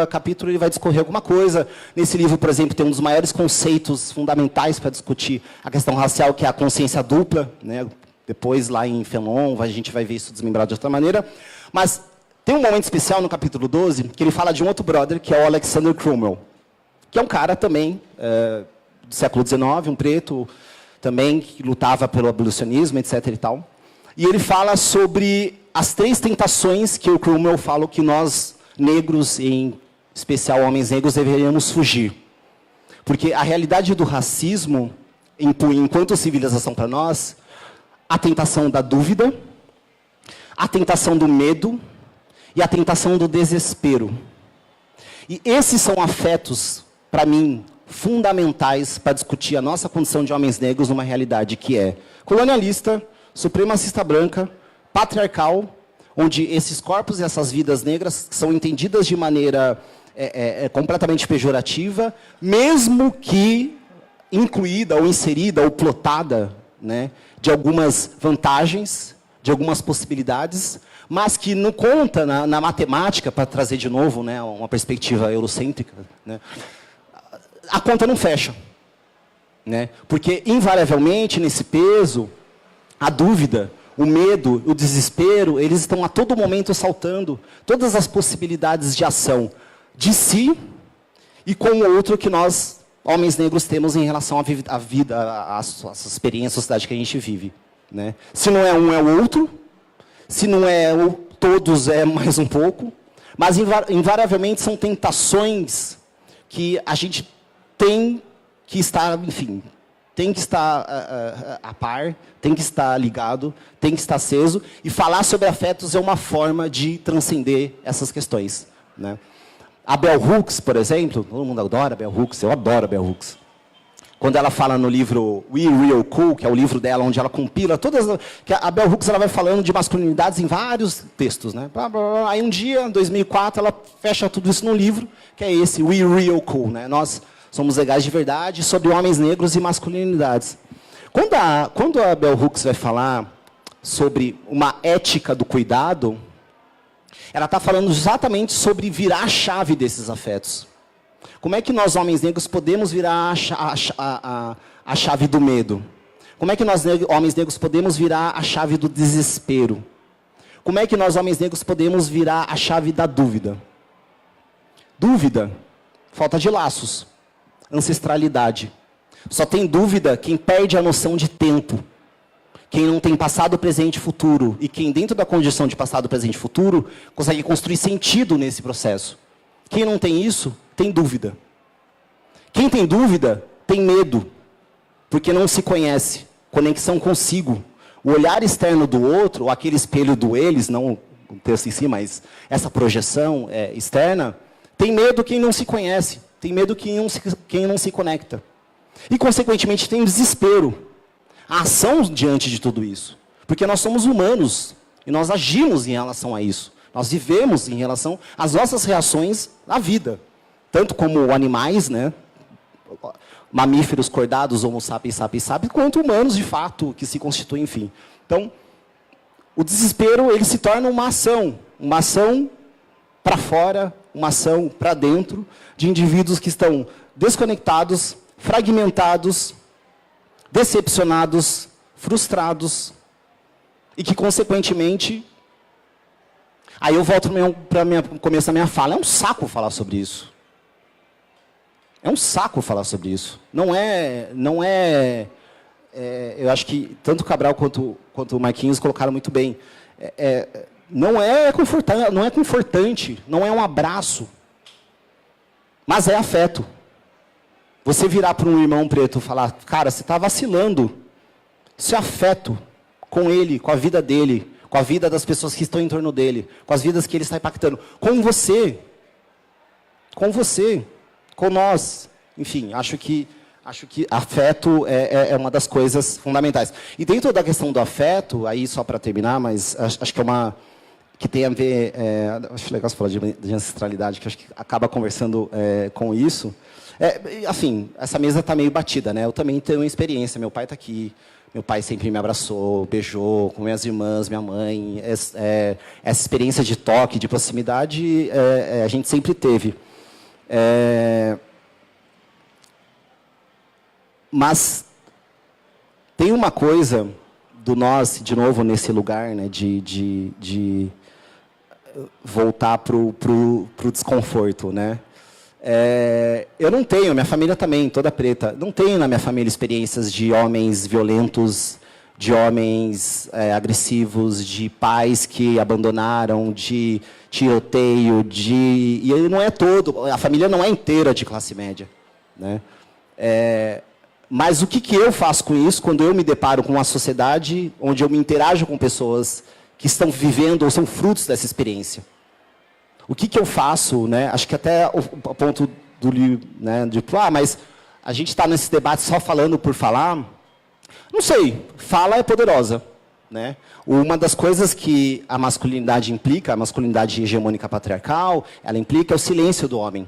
capítulo ele vai discorrer alguma coisa. Nesse livro, por exemplo, tem um dos maiores conceitos fundamentais para discutir a questão racial, que é a consciência dupla. Né? Depois, lá em Fanon, a gente vai ver isso desmembrado de outra maneira. Mas tem um momento especial no capítulo 12, que ele fala de um outro brother, que é o Alexander Crummell, que é um cara também do século XIX, um preto, também que lutava pelo abolicionismo, etc. e tal. E ele fala sobre as 3 tentações que o Crummell fala que nós, negros, em especial homens negros, deveríamos fugir. Porque a realidade do racismo impõe, enquanto civilização para nós, a tentação da dúvida, a tentação do medo e a tentação do desespero. E esses são afetos, para mim, fundamentais para discutir a nossa condição de homens negros numa realidade que é colonialista, supremacista branca, patriarcal, onde esses corpos e essas vidas negras são entendidas de maneira completamente pejorativa, mesmo que incluída ou inserida ou plotada, né, de algumas vantagens, de algumas possibilidades, mas que não conta na matemática, para trazer de novo, né, uma perspectiva eurocêntrica, né, a conta não fecha. Né, porque, invariavelmente, nesse peso, a dúvida, o medo, o desespero, eles estão a todo momento saltando todas as possibilidades de ação de si e com o outro que nós, homens negros, temos em relação à vida, à experiência, à sociedade que a gente vive. Né? Se não é um, é o outro. Se não é todos, é mais um pouco. Mas, invariavelmente, são tentações que a gente tem que estar, enfim, tem que estar a par, tem que estar ligado, tem que estar aceso. E falar sobre afetos é uma forma de transcender essas questões. Né? A Bell Hooks, por exemplo, todo mundo adora Bell Hooks, eu adoro a Bell Hooks. Quando ela fala no livro We Real Cool, que é o livro dela, onde ela compila todas... Que a Bell Hooks ela vai falando de masculinidades em vários textos. Né? Aí um dia, em 2004, ela fecha tudo isso num livro, que é esse, We Real Cool. Né? Nós somos legais de verdade, sobre homens negros e masculinidades. Quando a Bell Hooks vai falar sobre uma ética do cuidado, ela está falando exatamente sobre virar a chave desses afetos. Como é que nós, homens negros, podemos virar a chave do medo? Como é que nós, homens negros, podemos virar a chave do desespero? Como é que nós, homens negros, podemos virar a chave da dúvida? Dúvida, falta de laços, ancestralidade. Só tem dúvida quem perde a noção de tempo. Quem não tem passado, presente e futuro. E quem, dentro da condição de passado, presente e futuro, consegue construir sentido nesse processo. Quem não tem isso, tem dúvida. Quem tem dúvida, tem medo. Porque não se conhece. Conexão consigo. O olhar externo do outro, ou aquele espelho do eles, não o texto em si, mas essa projeção externa, tem medo quem não se conhece. Tem medo quem não se conecta. E, consequentemente, tem desespero. A ação diante de tudo isso. Porque nós somos humanos. E nós agimos em relação a isso. Nós vivemos em relação às nossas reações à vida. Tanto como animais, né? Mamíferos, cordados, homo sapiens, quanto humanos, de fato, que se constituem, enfim. Então, o desespero, ele se torna uma ação para fora, uma ação para dentro, de indivíduos que estão desconectados, fragmentados, decepcionados, frustrados, e que, consequentemente... Aí eu volto para o começo da minha fala. É um saco falar sobre isso. É um saco falar sobre isso. Não é, eu acho que tanto o Cabral quanto o Marquinhos colocaram muito bem. Não é confortante, não é um abraço, mas é afeto. Você virar para um irmão preto e falar, cara, você está vacilando. Isso é afeto com ele, com a vida dele, com a vida das pessoas que estão em torno dele, com as vidas que ele está impactando, com você, com nós. Enfim, acho que afeto é uma das coisas fundamentais. E dentro da questão do afeto, aí só para terminar, mas acho que é uma que tem a ver, acho legal você falar de ancestralidade, que acho que acaba conversando com isso. Assim, essa mesa está meio batida, né? Eu também tenho uma experiência, meu pai está aqui. Meu pai sempre me abraçou, beijou, com minhas irmãs, minha mãe. Essa experiência de toque, de proximidade, a gente sempre teve. Mas tem uma coisa do nós, de novo, nesse lugar, né, de voltar para o desconforto, né? Eu não tenho, minha família também, toda preta, não tenho na minha família experiências de homens violentos, de homens agressivos, de pais que abandonaram, de tiroteio, e ele não é todo, a família não é inteira de classe média, né? Mas o que eu faço com isso quando eu me deparo com uma sociedade onde eu me interajo com pessoas que estão vivendo ou são frutos dessa experiência? O que eu faço, né? Acho que até o ponto do né, de mas a gente está nesse debate só falando por falar. Não sei, fala é poderosa, né? Uma das coisas que a masculinidade implica, a masculinidade hegemônica patriarcal, ela implica o silêncio do homem,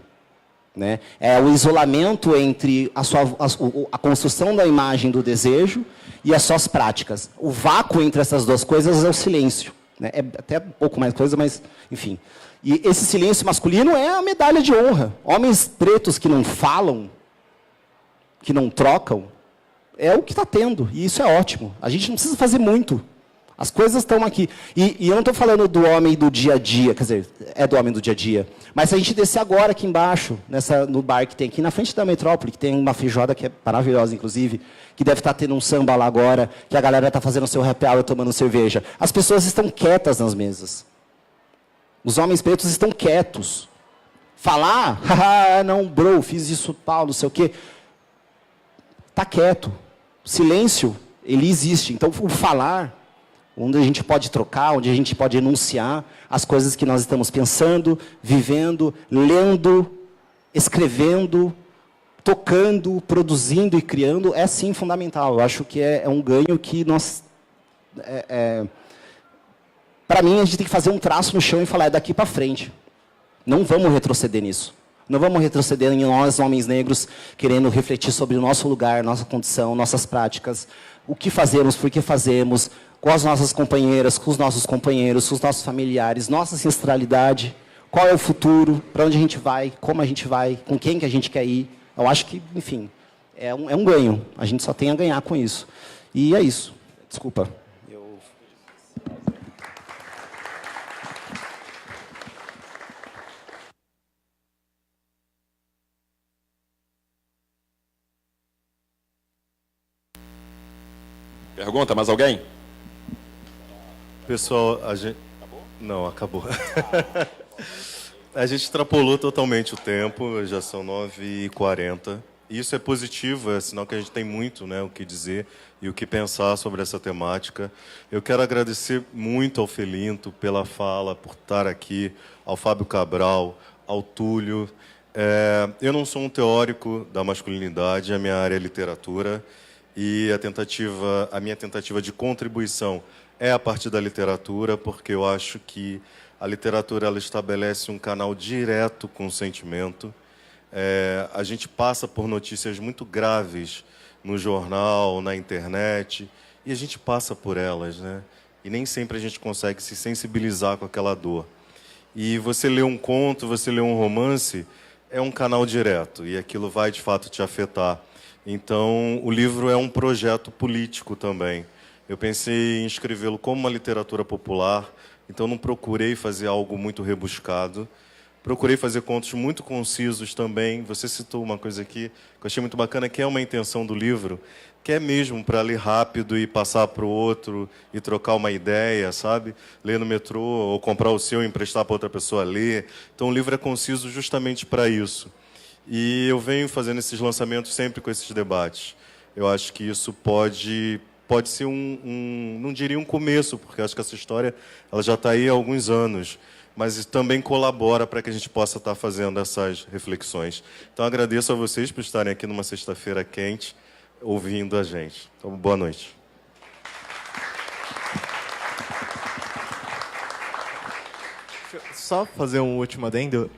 né? É o isolamento entre a construção da imagem do desejo e as suas práticas. O vácuo entre essas duas coisas é o silêncio, né? É até um pouco mais coisa, mas enfim. E esse silêncio masculino é a medalha de honra. Homens pretos que não falam, que não trocam, é o que está tendo. E isso é ótimo. A gente não precisa fazer muito. As coisas estão aqui. E eu não estou falando do homem do dia a dia, quer dizer, é do homem do dia a dia. Mas se a gente descer agora aqui embaixo, no bar que tem aqui na frente da Metrópole, que tem uma feijoada que é maravilhosa, inclusive, que deve estar tendo um samba lá agora, que a galera está fazendo seu happy hour tomando cerveja. As pessoas estão quietas nas mesas. Os homens pretos estão quietos. Falar, não, bro, fiz isso, Paulo, não sei o quê. Está quieto. O silêncio, ele existe. Então, o falar, onde a gente pode trocar, onde a gente pode enunciar as coisas que nós estamos pensando, vivendo, lendo, escrevendo, tocando, produzindo e criando, é sim fundamental. Eu acho que é um ganho que nós... Para mim, a gente tem que fazer um traço no chão e falar, é daqui para frente. Não vamos retroceder nisso. Não vamos retroceder em nós, homens negros, querendo refletir sobre o nosso lugar, nossa condição, nossas práticas, o que fazemos, por que fazemos, com as nossas companheiras, com os nossos companheiros, com os nossos familiares, nossa ancestralidade, qual é o futuro, para onde a gente vai, como a gente vai, com quem que a gente quer ir. Eu acho que, enfim, é um ganho. A gente só tem a ganhar com isso. E é isso. Desculpa. Pergunta, mais alguém? Pessoal, a gente... Acabou? Não, acabou. A gente extrapolou totalmente o tempo, já são 9h40. Isso é positivo, é sinal que a gente tem muito, né, o que dizer e o que pensar sobre essa temática. Eu quero agradecer muito ao Felinto pela fala, por estar aqui, ao Fábio Cabral, ao Túlio. Eu não sou um teórico da masculinidade, a minha área é literatura, e a minha tentativa de contribuição é a partir da literatura, porque eu acho que a literatura ela estabelece um canal direto com o sentimento. A gente passa por notícias muito graves no jornal, na internet, e a gente passa por elas, né? E nem sempre a gente consegue se sensibilizar com aquela dor. E você lê um conto, você lê um romance, é um canal direto e aquilo vai, de fato, te afetar. Então, o livro é um projeto político também. Eu pensei em escrevê-lo como uma literatura popular, então não procurei fazer algo muito rebuscado. Procurei fazer contos muito concisos também. Você citou uma coisa aqui que eu achei muito bacana, que é uma intenção do livro, que é mesmo para ler rápido e passar para o outro e trocar uma ideia, sabe? Ler no metrô ou comprar o seu e emprestar para outra pessoa ler. Então, o livro é conciso justamente para isso. E eu venho fazendo esses lançamentos sempre com esses debates. Eu acho que isso pode ser não diria um começo, porque acho que essa história ela já está aí há alguns anos, mas também colabora para que a gente possa estar fazendo essas reflexões. Então, agradeço a vocês por estarem aqui numa sexta-feira quente, ouvindo a gente. Então, boa noite. Só fazer um último adendo.